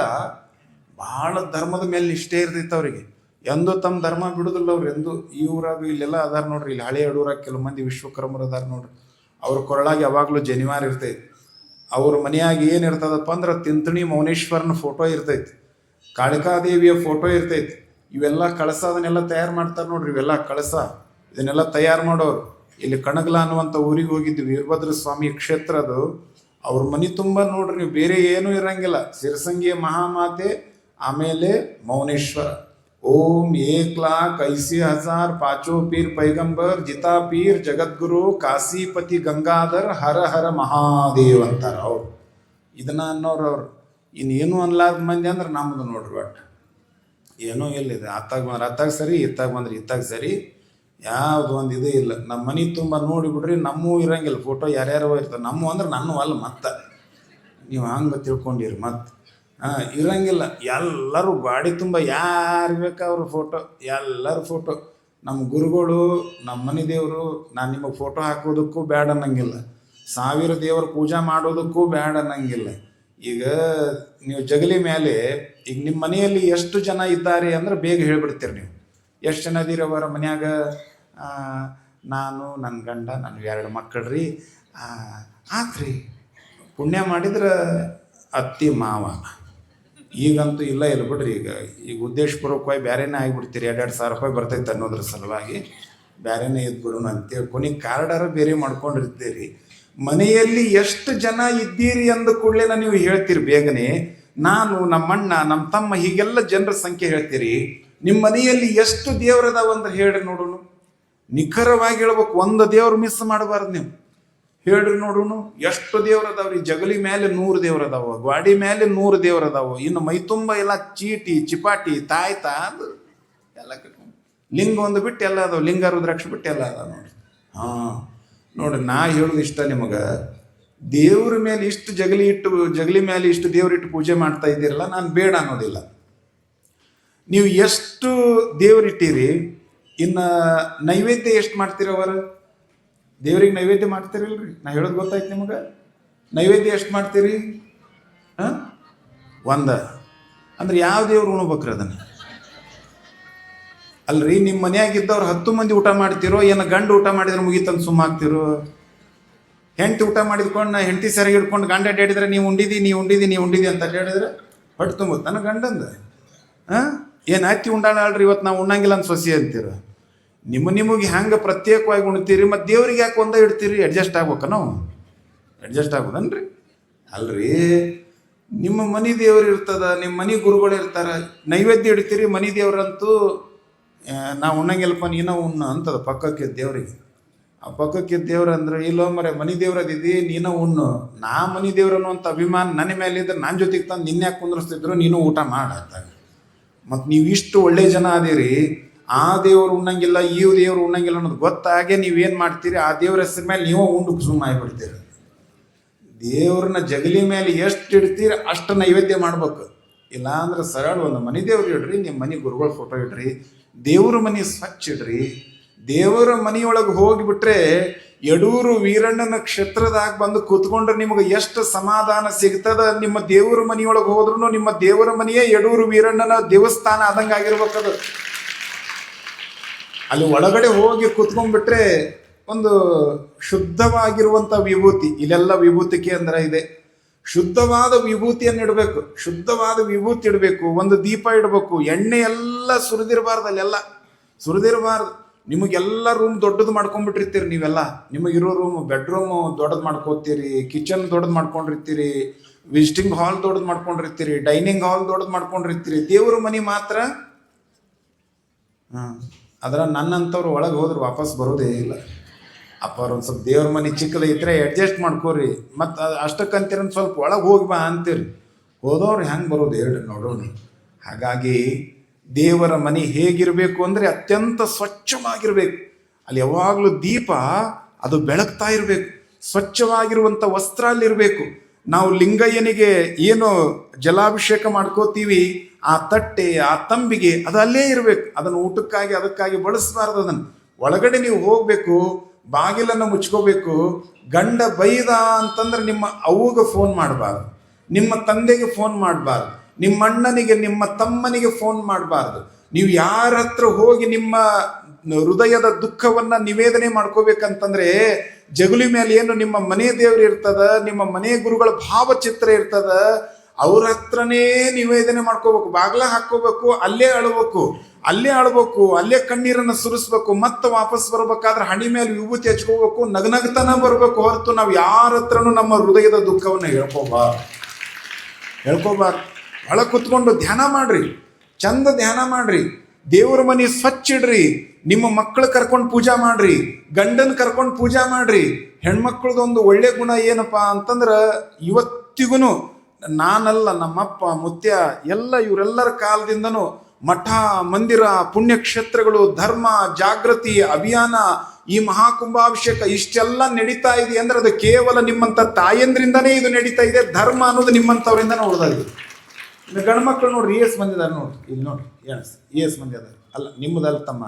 ಬಹಳ ಧರ್ಮದ ಮೇಲೆ ನಿಷ್ಠೆ ಇರ್ತೈತೆ ಅವರಿಗೆ. ಎಂದೂ ತಮ್ಮ ಧರ್ಮ ಬಿಡುದಿಲ್ಲ ಅವ್ರು ಎಂದು. ಈ ಊರಾಗ ಇಲ್ಲೆಲ್ಲ ಅದಾರ ನೋಡ್ರಿ, ಇಲ್ಲಿ ಹಳೆ ಅಡೂರಾಗ ಕೆಲವು ಮಂದಿ ವಿಶ್ವಕರ್ಮರು ಅದಾರ ನೋಡ್ರಿ. ಅವ್ರ ಕೊರಳಾಗಿ ಯಾವಾಗಲೂ ಜನಿವಾರ ಇರ್ತೈತಿ. ಅವ್ರ ಮನೆಯಾಗ ಏನು ಇರ್ತದಪ್ಪ ಅಂದ್ರೆ ತಿಂತಣಿ ಮೌನೇಶ್ವರನ ಫೋಟೋ ಇರ್ತೈತಿ, ಕಾಳಿಕಾದೇವಿಯ ಫೋಟೋ ಇರ್ತೈತಿ. ಇವೆಲ್ಲ ಕಳಸ ಅದನ್ನೆಲ್ಲ ತಯಾರು ಮಾಡ್ತಾರೆ ನೋಡ್ರಿ. ಇವೆಲ್ಲ ಕಳಸ ಇದನ್ನೆಲ್ಲ ತಯಾರು ಮಾಡೋರು. ಇಲ್ಲಿ ಕಣಗಲ ಅನ್ನುವಂಥ ಊರಿಗೆ ಹೋಗಿದ್ವಿ, ವೀರಭದ್ರ ಸ್ವಾಮಿ ಕ್ಷೇತ್ರ ಅದು. ಅವ್ರ ಮನೆ ತುಂಬ ನೋಡ್ರಿ ನೀವು, ಬೇರೆ ಏನೂ ಇರಂಗಿಲ್ಲ. ಸಿರಸಂಗಿಯ ಮಹಾಮಾತೆ, ಆಮೇಲೆ ಮೌನೇಶ್ವರ. ಓಂ 1,80,000 ಪಾಚೋ ಪೀರ್ ಪೈಗಂಬರ್ ಜಿತಾ ಪೀರ್ ಜಗದ್ಗುರು ಕಾಶಿಪತಿ ಗಂಗಾಧರ್ ಹರ ಹರ ಮಹಾದೇವ್ ಅಂತಾರ ಅವ್ರು. ಇದನ್ನ ಅನ್ನೋರು ಅವ್ರು. ಇನ್ನೇನು ಅನ್ಲಾದ ಮಂದಿ ಅಂದ್ರೆ ನಮ್ಮದು ನೋಡ್ರಿ. ಒಟ್ಟು ಏನೋ ಎಲ್ಲಿದೆ, ಅತ್ತಾಗ ಬಂದ್ರೆ ಅತ್ತಾಗ ಸರಿ, ಇತ್ತಾಗ ಬಂದ್ರೆ ಇತ್ತಾಗ ಸರಿ, ಯಾವುದು ಒಂದು ಇದೇ ಇಲ್ಲ. ನಮ್ಮ ಮನೆ ತುಂಬ ನೋಡಿಬಿಡ್ರಿ, ನಮ್ಮೂ ಇರಂಗಿಲ್ಲ ಫೋಟೋ, ಯಾರ್ಯಾರೋ ಇರ್ತಾರೆ. ನಮ್ಮ ಅಂದ್ರೆ ನನ್ನ ಅಲ್ಲ, ಮತ್ತೆ ನೀವು ಹಂಗೆ ತಿಳ್ಕೊಂಡಿರಿ. ಮತ್ತೆ ಇರಂಗಿಲ್ಲ. ಎಲ್ಲರೂ ಗಾಡಿ ತುಂಬ ಯಾರು ಬೇಕು ಅವ್ರ ಫೋಟೋ, ಎಲ್ಲರೂ ಫೋಟೋ. ನಮ್ಮ ಗುರುಗಳು, ನಮ್ಮ ಮನೆ ದೇವರು, ನಾನು ನಿಮಗೆ ಫೋಟೋ ಹಾಕೋದಕ್ಕೂ ಬ್ಯಾಡ ಅನ್ನಂಗಿಲ್ಲ, 1000 ದೇವರ ಪೂಜೆ ಮಾಡೋದಕ್ಕೂ ಬ್ಯಾಡ ಅನ್ನಂಗಿಲ್ಲ. ಈಗ ನೀವು ಜಗಲಿ ಮೇಲೆ ಈಗ ನಿಮ್ಮ ಮನೆಯಲ್ಲಿ ಎಷ್ಟು ಜನ ಇದ್ದಾರೆ ಅಂದ್ರೆ ಬೇಗ ಹೇಳ್ಬಿಡ್ತೀರಿ ನೀವು. ಎಷ್ಟು ಜನ ಇದೀರ ಅವರ ಮನ್ಯಾಗ? ನಾನು, ನನ್ನ ಗಂಡ, ನನ್ನ 2 ಮಕ್ಕಳ್ರಿ. ಆತ್ರಿ, ಪುಣ್ಯ ಮಾಡಿದ್ರೆ ಅತ್ತಿ ಮಾವ. ಈಗಂತೂ ಇಲ್ಲ ಬಿಡ್ರಿ. ಈಗ ಉದ್ದೇಶಪೂರ್ವಕವಾಗಿ ಬೇರೆನೇ ಆಗಿಬಿಡ್ತೀರಿ. 2,000 ರೂಪಾಯಿ ಬರ್ತೈತೆ ಅನ್ನೋದ್ರ ಸಲುವಾಗಿ ಬೇರೆನೇ ಇದ್ಬಿಡೋಣ ಅಂತೇಳಿ ಕೊನೆಗೆ ಕಾರ್ಡಾರ ಬೇರೆ ಮಾಡ್ಕೊಂಡಿರ್ತೀರಿ. ಮನೆಯಲ್ಲಿ ಎಷ್ಟು ಜನ ಇದ್ದೀರಿ ಅಂದ ಕೂಡಲೇ ನೀವು ಹೇಳ್ತೀರಿ ಬೇಗನೆ. ನಾನು, ನಮ್ಮಣ್ಣ, ನಮ್ಮ ತಮ್ಮ, ಹೀಗೆಲ್ಲ ಜನರ ಸಂಖ್ಯೆ ಹೇಳ್ತೀರಿ. ನಿಮ್ಮ ಮನೆಯಲ್ಲಿ ಎಷ್ಟು ದೇವ್ರದಾವ ಅಂದ್ರೆ ಹೇಳ್ರಿ ನೋಡೋಣ. ನಿಖರವಾಗಿ ಹೇಳ್ಬೇಕು, ಒಂದು ದೇವ್ರು ಮಿಸ್ ಮಾಡಬಾರ್ದು ನೀವು. ಹೇಳ್ರಿ ನೋಡೋಣ ಎಷ್ಟು ದೇವ್ರದಾವ್ರಿ. ಜಗಲಿ ಮೇಲೆ 100 ದೇವ್ರದಾವ, ಗಾಡಿ ಮೇಲೆ 100 ದೇವ್ರದಾವು. ಇನ್ನು ಮೈ ತುಂಬ ಎಲ್ಲ ಚೀಟಿ, ಚಿಪಾಟಿ, ತಾಯ್ತ ಅದು ಎಲ್ಲ ಕಟ್ಕೊಂಡು ಲಿಂಗ ಒಂದು ಬಿಟ್ಟು ಎಲ್ಲ ಅದಾವ. ಲಿಂಗ ರುದ್ರಾಕ್ಷ ಬಿಟ್ಟು ಎಲ್ಲ ಅದಾವ ನೋಡ್ರಿ. ನೋಡ್ರಿ, ನಾ ಹೇಳೋದು ಇಷ್ಟ ನಿಮಗೆ. ದೇವ್ರ ಮೇಲೆ ಇಷ್ಟು ಜಗಲಿ ಮೇಲೆ ಇಷ್ಟು ದೇವ್ರಿಟ್ಟು ಪೂಜೆ ಮಾಡ್ತಾ ಇದ್ದೀರಲ್ಲ, ನಾನು ಬೇಡ ಅನ್ನೋದಿಲ್ಲ. ನೀವು ಎಷ್ಟು ದೇವ್ರಿಟ್ಟಿರಿ, ಇನ್ನು ನೈವೇದ್ಯ ಎಷ್ಟು ಮಾಡ್ತೀರವರ? ದೇವ್ರಿಗೆ ನೈವೇದ್ಯ ಮಾಡ್ತೀರಿಲ್ರಿ? ನಾ ಹೇಳೋದು ಗೊತ್ತಾಯ್ತು ನಿಮಗೆ? ನೈವೇದ್ಯ ಎಷ್ಟು ಮಾಡ್ತೀರಿ? ಹಾಂ, ಒಂದ. ಅಂದ್ರೆ ಯಾವ ದೇವ್ರು ಉಣ್ಬೇಕ್ರಿ ಅದನ್ನು? ಅಲ್ರಿ, ನಿಮ್ಮ ಮನೆಯಾಗಿದ್ದವ್ರು 10 ಮಂದಿ ಊಟ ಮಾಡ್ತಿರೋ ಏನು ಗಂಡು ಊಟ ಮಾಡಿದ್ರೆ ಮುಗೀತಂದು ಸುಮ್ಮಾಗ್ತಿರೋ? ಹೆಂಡತಿ ಊಟ ಮಾಡಿದ್ಕೊಂಡು ಹೆಂಡತಿ ಸರಿಗೆ ಹಿಡ್ಕೊಂಡು ಗಂಡ ಅಡ್ಡಾಡಿದ್ರೆ ನೀವು ಉಂಡಿದಿ ಅಂತ ಅಡ್ಡಾಡಿದ್ರೆ ಹೊಟ್ಟೆ ತುಂಬುತ್ತೆ ನನ್ನ ಗಂಡಂದ. ಹಾಂ, ಏನು ಹತ್ತಿ ಉಂಡಾಳ್ರಿ ಇವತ್ತು ನಾವು ಉಣ್ಣಂಗಿಲ್ಲ ಅಂತ ಸೊಸಿ ಅಂತೀರ. ನಿಮಗೆ ಹೆಂಗೆ ಪ್ರತ್ಯೇಕವಾಗಿ ಉಣ್ತೀರಿ, ಮತ್ತು ದೇವ್ರಿಗೆ ಯಾಕೆ ಒಂದೇ ಇಡ್ತೀರಿ? ಅಡ್ಜಸ್ಟ್ ಆಗ್ಬೇಕ ನಾವು? ಅಡ್ಜಸ್ಟ್ ಆಗೋದನ್ರಿ? ಅಲ್ರಿ, ನಿಮ್ಮ ಮನೆ ದೇವ್ರು ಇರ್ತದ, ನಿಮ್ಮ ಮನೆ ಗುರುಗಳು ಇರ್ತಾರೆ, ನೈವೇದ್ಯ ಇಡ್ತೀರಿ. ಮನೆ ದೇವ್ರಂತೂ ನಾವು ಉಣ್ಣಂಗಿಲ್ಲಪ್ಪ ನೀನೋ ಉಣ್ಣ ಅಂತದ ಪಕ್ಕಕ್ಕೆ ದೇವ್ರಿಗೆ. ಆ ಪಕ್ಕಕ್ಕೆ ದೇವ್ರು ಅಂದ್ರೆ ಇಲ್ಲೋ ಮರೆ ಮನೆ ದೇವ್ರದಿದ್ದಿ ನೀನೋ ಉಣ್ಣು. ನಾ ಮನೆ ದೇವ್ರನ್ನು ಅಂತ ಅಭಿಮಾನ ನನ್ನ ಮೇಲೆ ಇದ್ರೆ ನನ್ನ ಜೊತೆಗೆ ತಂದು ನಿನ್ಯಾಕೆ ಕುಂದ್ರಿಸ್ತಿದ್ರು, ನೀನು ಊಟ ಮಾಡತ್ತ. ಮತ್ತು ನೀವು ಇಷ್ಟು ಒಳ್ಳೆ ಜನ ಅದೀರಿ, ಆ ದೇವ್ರು ಉಣ್ಣಂಗಿಲ್ಲ ಈ ದೇವ್ರು ಉಣ್ಣಂಗಿಲ್ಲ ಅನ್ನೋದು ಗೊತ್ತಾಗೆ ನೀವೇನು ಮಾಡ್ತೀರಿ, ಆ ದೇವ್ರ ಹೆಸರು ಮೇಲೆ ನೀವು ಉಂಡು ಸುಮ್ಮ ಆಗಿಬಿಡ್ತೀರಿ. ದೇವ್ರನ್ನ ಜಗಲಿ ಮೇಲೆ ಎಷ್ಟು ಇಡ್ತೀರಿ ಅಷ್ಟು ನೈವೇದ್ಯ ಮಾಡ್ಬೇಕು. ಇಲ್ಲ ಅಂದ್ರೆ ಸರಳ ಒಂದು ಮನೆ ದೇವ್ರು ಇಡ್ರಿ, ನಿಮ್ಮ ಮನೆ ಗುರುಗಳ ಫೋಟೋ ಇಡ್ರಿ, ದೇವ್ರ ಮನೆ ಸ್ವಚ್ಛ ಇಡ್ರಿ. ದೇವರ ಮನೆಯೊಳಗೆ ಹೋಗಿಬಿಟ್ರೆ ಯಡೂರು ವೀರಣ್ಣನ ಕ್ಷೇತ್ರದಾಗ ಬಂದು ಕೂತ್ಕೊಂಡ್ರೆ ನಿಮಗೆ ಎಷ್ಟು ಸಮಾಧಾನ ಸಿಗ್ತದ. ನಿಮ್ಮ ದೇವರ ಮನೆಯೊಳಗೆ ಹೋದ್ರೂ ನಿಮ್ಮ ದೇವರ ಮನೆಯೇ ಯಡೂರು ವೀರಣ್ಣನ ದೇವಸ್ಥಾನ ಆದಂಗೆ ಆಗಿರ್ಬೇಕದು. ಅಲ್ಲಿ ಒಳಗಡೆ ಹೋಗಿ ಕೂತ್ಕೊಂಡ್ಬಿಟ್ರೆ ಒಂದು ಶುದ್ಧವಾಗಿರುವಂಥ ವಿಭೂತಿ, ಇಲ್ಲೆಲ್ಲ ವಿಭೂತಿಕೆ ಅಂದ್ರೆ ಇದೆ. ಶುದ್ಧವಾದ ವಿಭೂತಿಯನ್ನು ಇಡಬೇಕು, ಶುದ್ಧವಾದ ವಿಭೂತಿ ಇಡಬೇಕು. ಒಂದು ದೀಪ ಇಡಬೇಕು. ಎಣ್ಣೆ ಎಲ್ಲ ಸುರಿದಿರಬಾರ್ದು, ಅಲ್ಲೆಲ್ಲ ಸುರಿದಿರಬಾರ್ದು. ನಿಮಗೆಲ್ಲ ರೂಮ್ ದೊಡ್ಡದು ಮಾಡ್ಕೊಂಡ್ಬಿಟ್ಟಿರ್ತೀರಿ ನೀವೆಲ್ಲ. ನಿಮಗಿರೋ ರೂಮ್, ಬೆಡ್ರೂಮು ದೊಡ್ಡದು ಮಾಡ್ಕೋತೀರಿ, ಕಿಚನ್ ದೊಡ್ಡದು ಮಾಡ್ಕೊಂಡಿರ್ತೀರಿ, ವಿಸಿಟಿಂಗ್ ಹಾಲ್ ದೊಡ್ಡದು ಮಾಡ್ಕೊಂಡಿರ್ತೀರಿ, ಡೈನಿಂಗ್ ಹಾಲ್ ದೊಡ್ಡದು ಮಾಡ್ಕೊಂಡಿರ್ತೀರಿ. ದೇವ್ರ ಮನೆ ಮಾತ್ರ ಅದರ ನನ್ನಂಥವ್ರು ಒಳಗೆ ಹೋದ್ರೆ ವಾಪಸ್ ಬರೋದೇ ಇಲ್ಲ. ಅಪ್ಪ ಅವ್ರು ಒಂದು ಸ್ವಲ್ಪ ದೇವ್ರ ಮನೆ ಚಿಕ್ಕದೈತ್ರೆ ಅಡ್ಜಸ್ಟ್ ಮಾಡ್ಕೋರಿ, ಮತ್ತು ಅಷ್ಟಕ್ಕಂತೀರ ಸ್ವಲ್ಪ ಒಳಗೆ ಹೋಗಿ ಬಾ ಅಂತೀರಿ. ಹೋದವ್ರು ಹೆಂಗೆ ಬರೋದು ಹೇಳ್ರಿ ನೋಡೋಣ. ಹಾಗಾಗಿ ದೇವರ ಮನೆ ಹೇಗಿರಬೇಕು ಅಂದರೆ ಅತ್ಯಂತ ಸ್ವಚ್ಛವಾಗಿರ್ಬೇಕು. ಅಲ್ಲಿ ಯಾವಾಗಲೂ ದೀಪ ಅದು ಬೆಳಗ್ತಾ ಇರಬೇಕು. ಸ್ವಚ್ಛವಾಗಿರುವಂಥ ವಸ್ತ್ರ ಅಲ್ಲಿರಬೇಕು. ನಾವು ಲಿಂಗಯ್ಯನಿಗೆ ಏನು ಜಲಾಭಿಷೇಕ ಮಾಡ್ಕೋತೀವಿ, ಆ ತಟ್ಟೆ ಆ ತಂಬಿಗೆ ಅದು ಅಲ್ಲೇ ಇರಬೇಕು. ಅದನ್ನು ಊಟಕ್ಕಾಗಿ ಅದಕ್ಕಾಗಿ ಬಳಸಬಾರ್ದು. ಅದನ್ನು ಒಳಗಡೆ ನೀವು ಹೋಗಬೇಕು, ಬಾಗಿಲನ್ನು ಮುಚ್ಕೋಬೇಕು. ಗಂಡ ಬೈದ ಅಂತಂದ್ರೆ ನಿಮ್ಮ ಅವ್ವಗೆ ಫೋನ್ ಮಾಡಬಾರ್ದು, ನಿಮ್ಮ ತಂದೆಗೆ ಫೋನ್ ಮಾಡಬಾರ್ದು, ನಿಮ್ಮ ಅಣ್ಣನಿಗೆ ನಿಮ್ಮ ತಮ್ಮನಿಗೆ ಫೋನ್ ಮಾಡಬಾರ್ದು. ನೀವು ಯಾರ ಹತ್ರ ಹೋಗಿ ನಿಮ್ಮ ಹೃದಯದ ದುಃಖವನ್ನು ನಿವೇದನೆ ಮಾಡ್ಕೋಬೇಕಂತಂದ್ರೆ ಜಗುಲಿ ಮೇಲೆ ಏನು ನಿಮ್ಮ ಮನೆ ದೇವರು ಇರ್ತದ, ನಿಮ್ಮ ಮನೆ ಗುರುಗಳ ಭಾವಚಿತ್ರ ಇರ್ತದ, ಅವ್ರ ಹತ್ರನೇ ನಿವೇದನೆ ಮಾಡ್ಕೋಬೇಕು. ಬಾಗ್ಲ ಹಾಕೋಬೇಕು, ಅಲ್ಲೇ ಅಳಬೇಕು, ಅಲ್ಲೇ ಕಣ್ಣೀರನ್ನು ಸುರಿಸ್ಬೇಕು. ಮತ್ತೆ ವಾಪಸ್ ಬರ್ಬೇಕಾದ್ರೆ ಹಣಿ ಮೇಲೆ ವಿಭೂತಿ ಹಚ್ಕೋಬೇಕು, ನಗನಗ್ತನ ಬರ್ಬೇಕು. ಹೊರತು ನಾವು ಯಾರ ಹತ್ರನೂ ನಮ್ಮ ಹೃದಯದ ದುಃಖವನ್ನು ಹೇಳ್ಕೋಬಾರ್ದು. ಒಳ ಕೂತ್ಕೊಂಡು ಧ್ಯಾನ ಮಾಡ್ರಿ, ಚಂದ ಧ್ಯಾನ ಮಾಡ್ರಿ, ದೇವ್ರ ಮನೆ ಸ್ವಚ್ಛ ಇಡ್ರಿ. ನಿಮ್ಮ ಮಕ್ಕಳು ಕರ್ಕೊಂಡು ಪೂಜಾ ಮಾಡ್ರಿ, ಗಂಡನ ಕರ್ಕೊಂಡು ಪೂಜಾ ಮಾಡ್ರಿ. ಹೆಣ್ಮಕ್ಳದೊಂದು ಒಳ್ಳೆ ಗುಣ ಏನಪ್ಪ ಅಂತಂದ್ರೆ, ಇವತ್ತಿಗೂ ನಾನಲ್ಲ, ನಮ್ಮಪ್ಪ ಮುತ್ಯ ಎಲ್ಲ ಇವರೆಲ್ಲರ ಕಾಲದಿಂದನೂ ಮಠ ಮಂದಿರ ಪುಣ್ಯಕ್ಷೇತ್ರಗಳು ಧರ್ಮ ಜಾಗೃತಿ ಅಭಿಯಾನ ಈ ಮಹಾಕುಂಭಾಭಿಷೇಕ ಇಷ್ಟೆಲ್ಲ ನಡೀತಾ ಇದೆ ಅಂದ್ರೆ ಅದು ಕೇವಲ ನಿಮ್ಮಂಥ ತಾಯಂದ್ರಿಂದನೇ ಇದು ನಡೀತಾ ಇದೆ. ಧರ್ಮ ಅನ್ನೋದು ನಿಮ್ಮಂಥವ್ರಿಂದನೇ ಉಳಿದಾಗಿದೆ. ಇನ್ನು ಗಂಡು ಮಕ್ಕಳು ನೋಡ್ರಿ ಎಸ್ ಮಂದಿ ಅದಾರ ನೋಡ್ರಿ, ಇಲ್ಲಿ ನೋಡ್ರಿ ಎಸ್ ಮಂದಿ ಅದಾರ. ಅಲ್ಲ ನಿಮ್ಮದಲ್ಲ ತಮ್ಮ,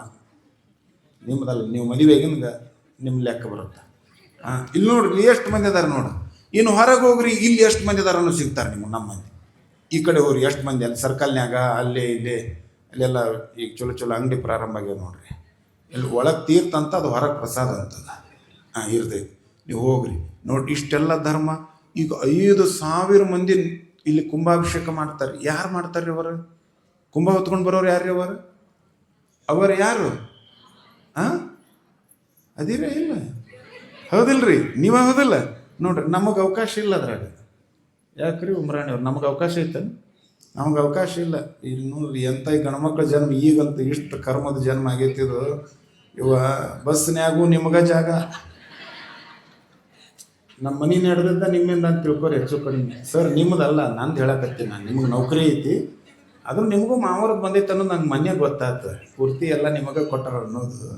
ನಿಮ್ಮದಲ್ಲ, ನೀವು ಮದುವೆಗಿಂದ ನಿಮ್ಮ ಲೆಕ್ಕ ಬರುತ್ತೆ. ಇಲ್ಲಿ ನೋಡ್ರಿ ಎಷ್ಟು ಮಂದಿ ಅದಾರ ನೋಡ್ರಿ. ಇನ್ನು ಹೊರಗೆ ಹೋಗ್ರಿ, ಇಲ್ಲಿ ಎಷ್ಟು ಮಂದಿ ಅದಾರನ್ನು ಸಿಗ್ತಾರೆ ನಿಮ್ಗೆ. ನಮ್ಮ ಮಂದಿ ಈ ಕಡೆ ಹೋಗ್ರಿ ಎಷ್ಟು ಮಂದಿ, ಅಲ್ಲಿ ಸರ್ಕಲ್ನ್ಯಾಗ ಅಲ್ಲೇ ಇಲ್ಲೇ ಅಲ್ಲೆಲ್ಲ ಈಗ ಚಲೋ ಅಂಗಡಿ ಪ್ರಾರಂಭ ಆಗ್ಯಾವ ನೋಡ್ರಿ. ಇಲ್ಲಿ ಒಳಗೆ ತೀರ್ಥ ಅಂತ, ಅದು ಹೊರಗೆ ಪ್ರಸಾದ ಅಂತದ ಇರ್ತೈತಿ. ನೀವು ಹೋಗ್ರಿ ನೋಡಿ, ಇಷ್ಟೆಲ್ಲ ಧರ್ಮ. ಈಗ 5,000 ಮಂದಿ ಇಲ್ಲಿ ಕುಂಭಾಭಿಷೇಕ ಮಾಡ್ತಾರೆ. ಯಾರು ಮಾಡ್ತಾರೆ ರೀ ಅವರು? ಕುಂಭ ಹೊತ್ಕೊಂಡು ಬರೋರು ಯಾರು ರೀ ಅವರು ಯಾರು? ಅದಿರೇ ಇಲ್ಲ, ಹೌದಿಲ್ರಿ? ನೀವೇ ಹೌದಿಲ್ಲ ನೋಡ್ರಿ. ನಮಗೆ ಅವಕಾಶ ಇಲ್ಲ ಅದ್ರಾಗ. ಯಾಕ್ರಿ ಉಮ್ರಾಣಿ ಅವ್ರು, ನಮಗೆ ಅವಕಾಶ ಐತೆ? ನಮಗೆ ಅವಕಾಶ ಇಲ್ಲ. ಈಗ ನೋಡ್ರಿ ಎಂಥ ಗಣಮಕ್ಳ ಜನ್ಮ, ಈಗಂತ ಇಷ್ಟು ಕರ್ಮದ ಜನ್ಮ ಆಗೈತಿದು. ಇವ ಬಸ್ನ್ಯಾಗೂ ನಿಮ್ಗೆ ಜಾಗ, ನಮ್ಮ ಮನೆ ನಡೆದಿದ್ದ ನಿಮ್ಮಿಂದ ಅಂತ ತಿಳ್ಕೊರಿ ಹೆಚ್ಚು ಕಡಿಮೆ. ಸರ್ ನಿಮ್ಮದಲ್ಲ, ನಂದು ಹೇಳಕತ್ತೀನಿ ನಾನು. ನಿಮಗೆ ನೌಕರಿ ಐತಿ, ಅದು ನಿಮಗೂ ಮಾವರದ್ದು ಬಂದೈತೆ ಅನ್ನೋದು ನಂಗೆ ಮನೆ ಗೊತ್ತಾಯ್ತು. ಪೂರ್ತಿ ಎಲ್ಲ ನಿಮಗೆ ಕೊಟ್ಟಾರ ಅನ್ನೋದು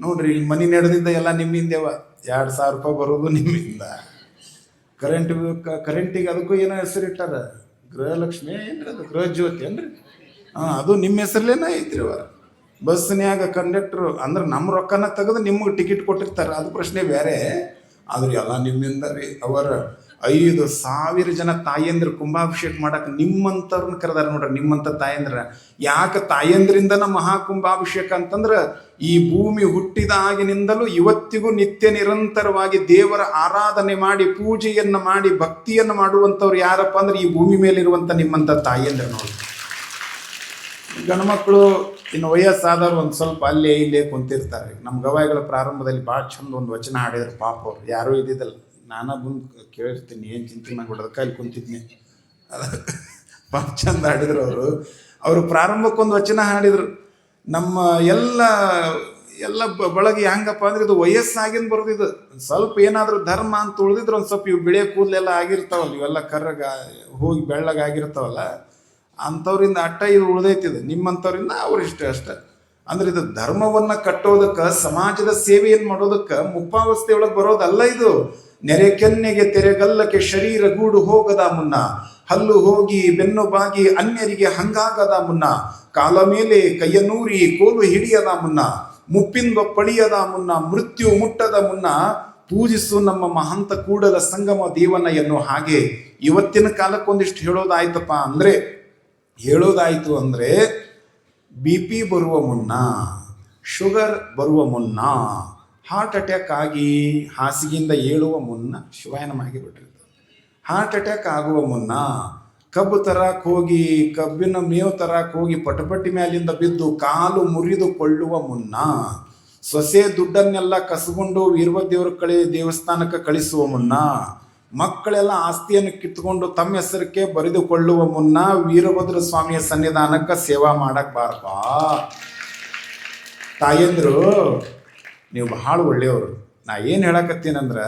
ನೋಡ್ರಿ. ಮನೆ ನಡೆದಿದ್ದ ಎಲ್ಲ ನಿಮ್ಮಿಂದೇವ. 2,000 ರೂಪಾಯಿ ಬರೋದು ನಿಮ್ಮಿಂದ. ಕರೆಂಟಿಗೆ ಅದಕ್ಕೂ ಏನೋ ಹೆಸರಿಟ್ಟಾರ, ಗೃಹಲಕ್ಷ್ಮಿ ಏನ್ರಿ, ಅದು ಗೃಹ ಜ್ಯೋತಿ ಏನ್ರಿ, ಅದು ನಿಮ್ಮ ಹೆಸರ್ಲೇನ ಐತ್ರಿ. ಅವ ಬಸ್ನ್ಯಾಗ ಕಂಡಕ್ಟ್ರು ಅಂದ್ರೆ ನಮ್ಮ ರೊಕ್ಕನ ತೆಗೆದು ನಿಮಗೆ ಟಿಕೆಟ್ ಕೊಟ್ಟಿರ್ತಾರೆ, ಅದು ಪ್ರಶ್ನೆ ಬೇರೆ. ಆದ್ರೆ ಎಲ್ಲ ನಿಮ್ಮಿಂದ ರೀ. ಅವರ 5,000 ಜನ ತಾಯಂದ್ರ ಕುಂಭಾಭಿಷೇಕ ಮಾಡಕ್ಕೆ ನಿಮ್ಮಂಥವ್ರನ್ನ ಕರೆದಾರ ನೋಡ್ರಿ. ನಿಮ್ಮಂಥ ತಾಯಂದ್ರ ಯಾಕೆ ತಾಯಂದ್ರಿಂದನ ಮಹಾಕುಂಭಾಭಿಷೇಕ ಅಂತಂದ್ರೆ ಈ ಭೂಮಿ ಹುಟ್ಟಿದಾಗಿನಿಂದಲೂ ಇವತ್ತಿಗೂ ನಿತ್ಯ ನಿರಂತರವಾಗಿ ದೇವರ ಆರಾಧನೆ ಮಾಡಿ ಪೂಜೆಯನ್ನು ಮಾಡಿ ಭಕ್ತಿಯನ್ನು ಮಾಡುವಂಥವ್ರು ಯಾರಪ್ಪ ಅಂದ್ರೆ ಈ ಭೂಮಿ ಮೇಲಿರುವಂಥ ನಿಮ್ಮಂಥ ತಾಯಂದ್ರ ನೋಡಿ. ಗಂಡ್ಮಕ್ಳು ಇನ್ನು ವಯಸ್ಸಾದವ್ರು ಒಂದು ಸ್ವಲ್ಪ ಅಲ್ಲೇ ಇಲ್ಲೇ ಕುಂತಿರ್ತಾರೆ. ನಮ್ಮ ಗವಾಯಿಗಳ ಪ್ರಾರಂಭದಲ್ಲಿ ಭಾಳ ಚಂದ ಒಂದು ವಚನ ಹಾಡಿದ್ರು ಪಾಪ ಅವ್ರು, ಯಾರೂ ಇದ್ದಿದ್ದಲ್ಲ. ನಾನು ಬಂದು ಕೇಳಿರ್ತೀನಿ, ಏನು ಚಿಂತೆ ಮಾಡಿಬಿಡೋದಕ್ಕೆ ಅಲ್ಲಿ ಕುಂತಿದ್ನಿ. ಪಾಪ ಚಂದ ಹಾಡಿದ್ರು ಅವರು ಪ್ರಾರಂಭಕ್ಕೊಂದು ವಚನ ಹಾಡಿದ್ರು. ನಮ್ಮ ಎಲ್ಲ ಬಳಗೆ ಹೆಂಗಪ್ಪ ಅಂದ್ರೆ ಇದು ವಯಸ್ಸಾಗಿಂದ ಬರೋದಿದು. ಸ್ವಲ್ಪ ಏನಾದರೂ ಧರ್ಮ ಅಂತ ಉಳಿದಿದ್ರು ಒಂದು ಸ್ವಲ್ಪ ಇವು ಬಿಳೆ ಕೂದಲೆಲ್ಲ ಆಗಿರ್ತಾವಲ್ಲ, ಇವೆಲ್ಲ ಕರ್ರಗ ಹೋಗಿ ಬೆಳ್ಳಗಾಗಿರ್ತಾವಲ್ಲ, ಅಂಥವ್ರಿಂದ ಅಟ್ಟ ಇದು ಉಳ್ದೈತಿದೆ. ನಿಮ್ಮಂಥವ್ರಿಂದ ಅವ್ರು ಇಷ್ಟ ಅಷ್ಟ. ಅಂದ್ರೆ ಇದು ಧರ್ಮವನ್ನ ಕಟ್ಟೋದಕ್ಕೆ, ಸಮಾಜದ ಸೇವೆಯನ್ನು ಮಾಡೋದಕ್ಕೆ ಮುಪ್ಪಾವಸ್ಥೆಯೊಳಗೆ ಬರೋದಲ್ಲ ಇದು. ನೆರೆಕೆನ್ನೆಗೆ ತೆರೆಗಲ್ಲಕ್ಕೆ ಶರೀರ ಗೂಡು ಹೋಗದ ಮುನ್ನ, ಹಲ್ಲು ಹೋಗಿ ಬೆನ್ನು ಬಾಗಿ ಅನ್ಯರಿಗೆ ಹಂಗಾಗದ ಮುನ್ನ, ಕಾಲ ಮೇಲೆ ಕೈಯನೂರಿ ಕೋಲು ಹಿಡಿಯದ ಮುನ್ನ, ಮುಪ್ಪಿಂದೊಪ್ಪಳಿಯದ ಮುನ್ನ, ಮೃತ್ಯು ಮುಟ್ಟದ ಮುನ್ನ, ಪೂಜಿಸು ನಮ್ಮ ಮಹಂತ ಕೂಡಲ ಸಂಗಮ ದೇವನ ಎನ್ನುವ ಹಾಗೆ ಇವತ್ತಿನ ಕಾಲಕ್ಕೊಂದಿಷ್ಟು ಹೇಳೋದಾಯಿತು ಅಂದರೆ BP ಬರುವ ಮುನ್ನ, ಶುಗರ್ ಬರುವ ಮುನ್ನ, ಹಾರ್ಟ್ ಅಟ್ಯಾಕ್ ಆಗಿ ಹಾಸಿಗೆಯಿಂದ ಏಳುವ ಮುನ್ನ ಶಿವಾಯನಮಾಗಿಬಿಟ್ಟಿರ್ತಾರೆ. ಹಾರ್ಟ್ ಅಟ್ಯಾಕ್ ಆಗುವ ಮುನ್ನ ಕಬ್ಬು ತರಕ್ಕೆ ಹೋಗಿ, ಕಬ್ಬಿನ ಮೇವು ತರಕ್ಕೆ ಹೋಗಿ ಪಟಪಟಿ ಮ್ಯಾಲಿಂದ ಬಿದ್ದು ಕಾಲು ಮುರಿದುಕೊಳ್ಳುವ ಮುನ್ನ, ಸೊಸೆ ದುಡ್ಡನ್ನೆಲ್ಲ ಕಸಗೊಂಡು ವೀರಭದ್ರೇವ್ರ ದೇವಸ್ಥಾನಕ್ಕೆ ಕಳಿಸುವ ಮುನ್ನ, ಮಕ್ಕಳೆಲ್ಲ ಆಸ್ತಿಯನ್ನು ಕಿತ್ಕೊಂಡು ತಮ್ಮ ಹೆಸರಕ್ಕೆ ಬರೆದುಕೊಳ್ಳುವ ಮುನ್ನ ವೀರಭದ್ರ ಸ್ವಾಮಿಯ ಸನ್ನಿಧಾನಕ್ಕೆ ಸೇವಾ ಮಾಡಕ್ ಬಾರಪ್ಪ. ತಾಯಂದ್ರು ನೀವು ಬಹಳ ಒಳ್ಳೆಯವರು. ನಾ ಏನು ಹೇಳಕತ್ತೀನಂದ್ರೆ,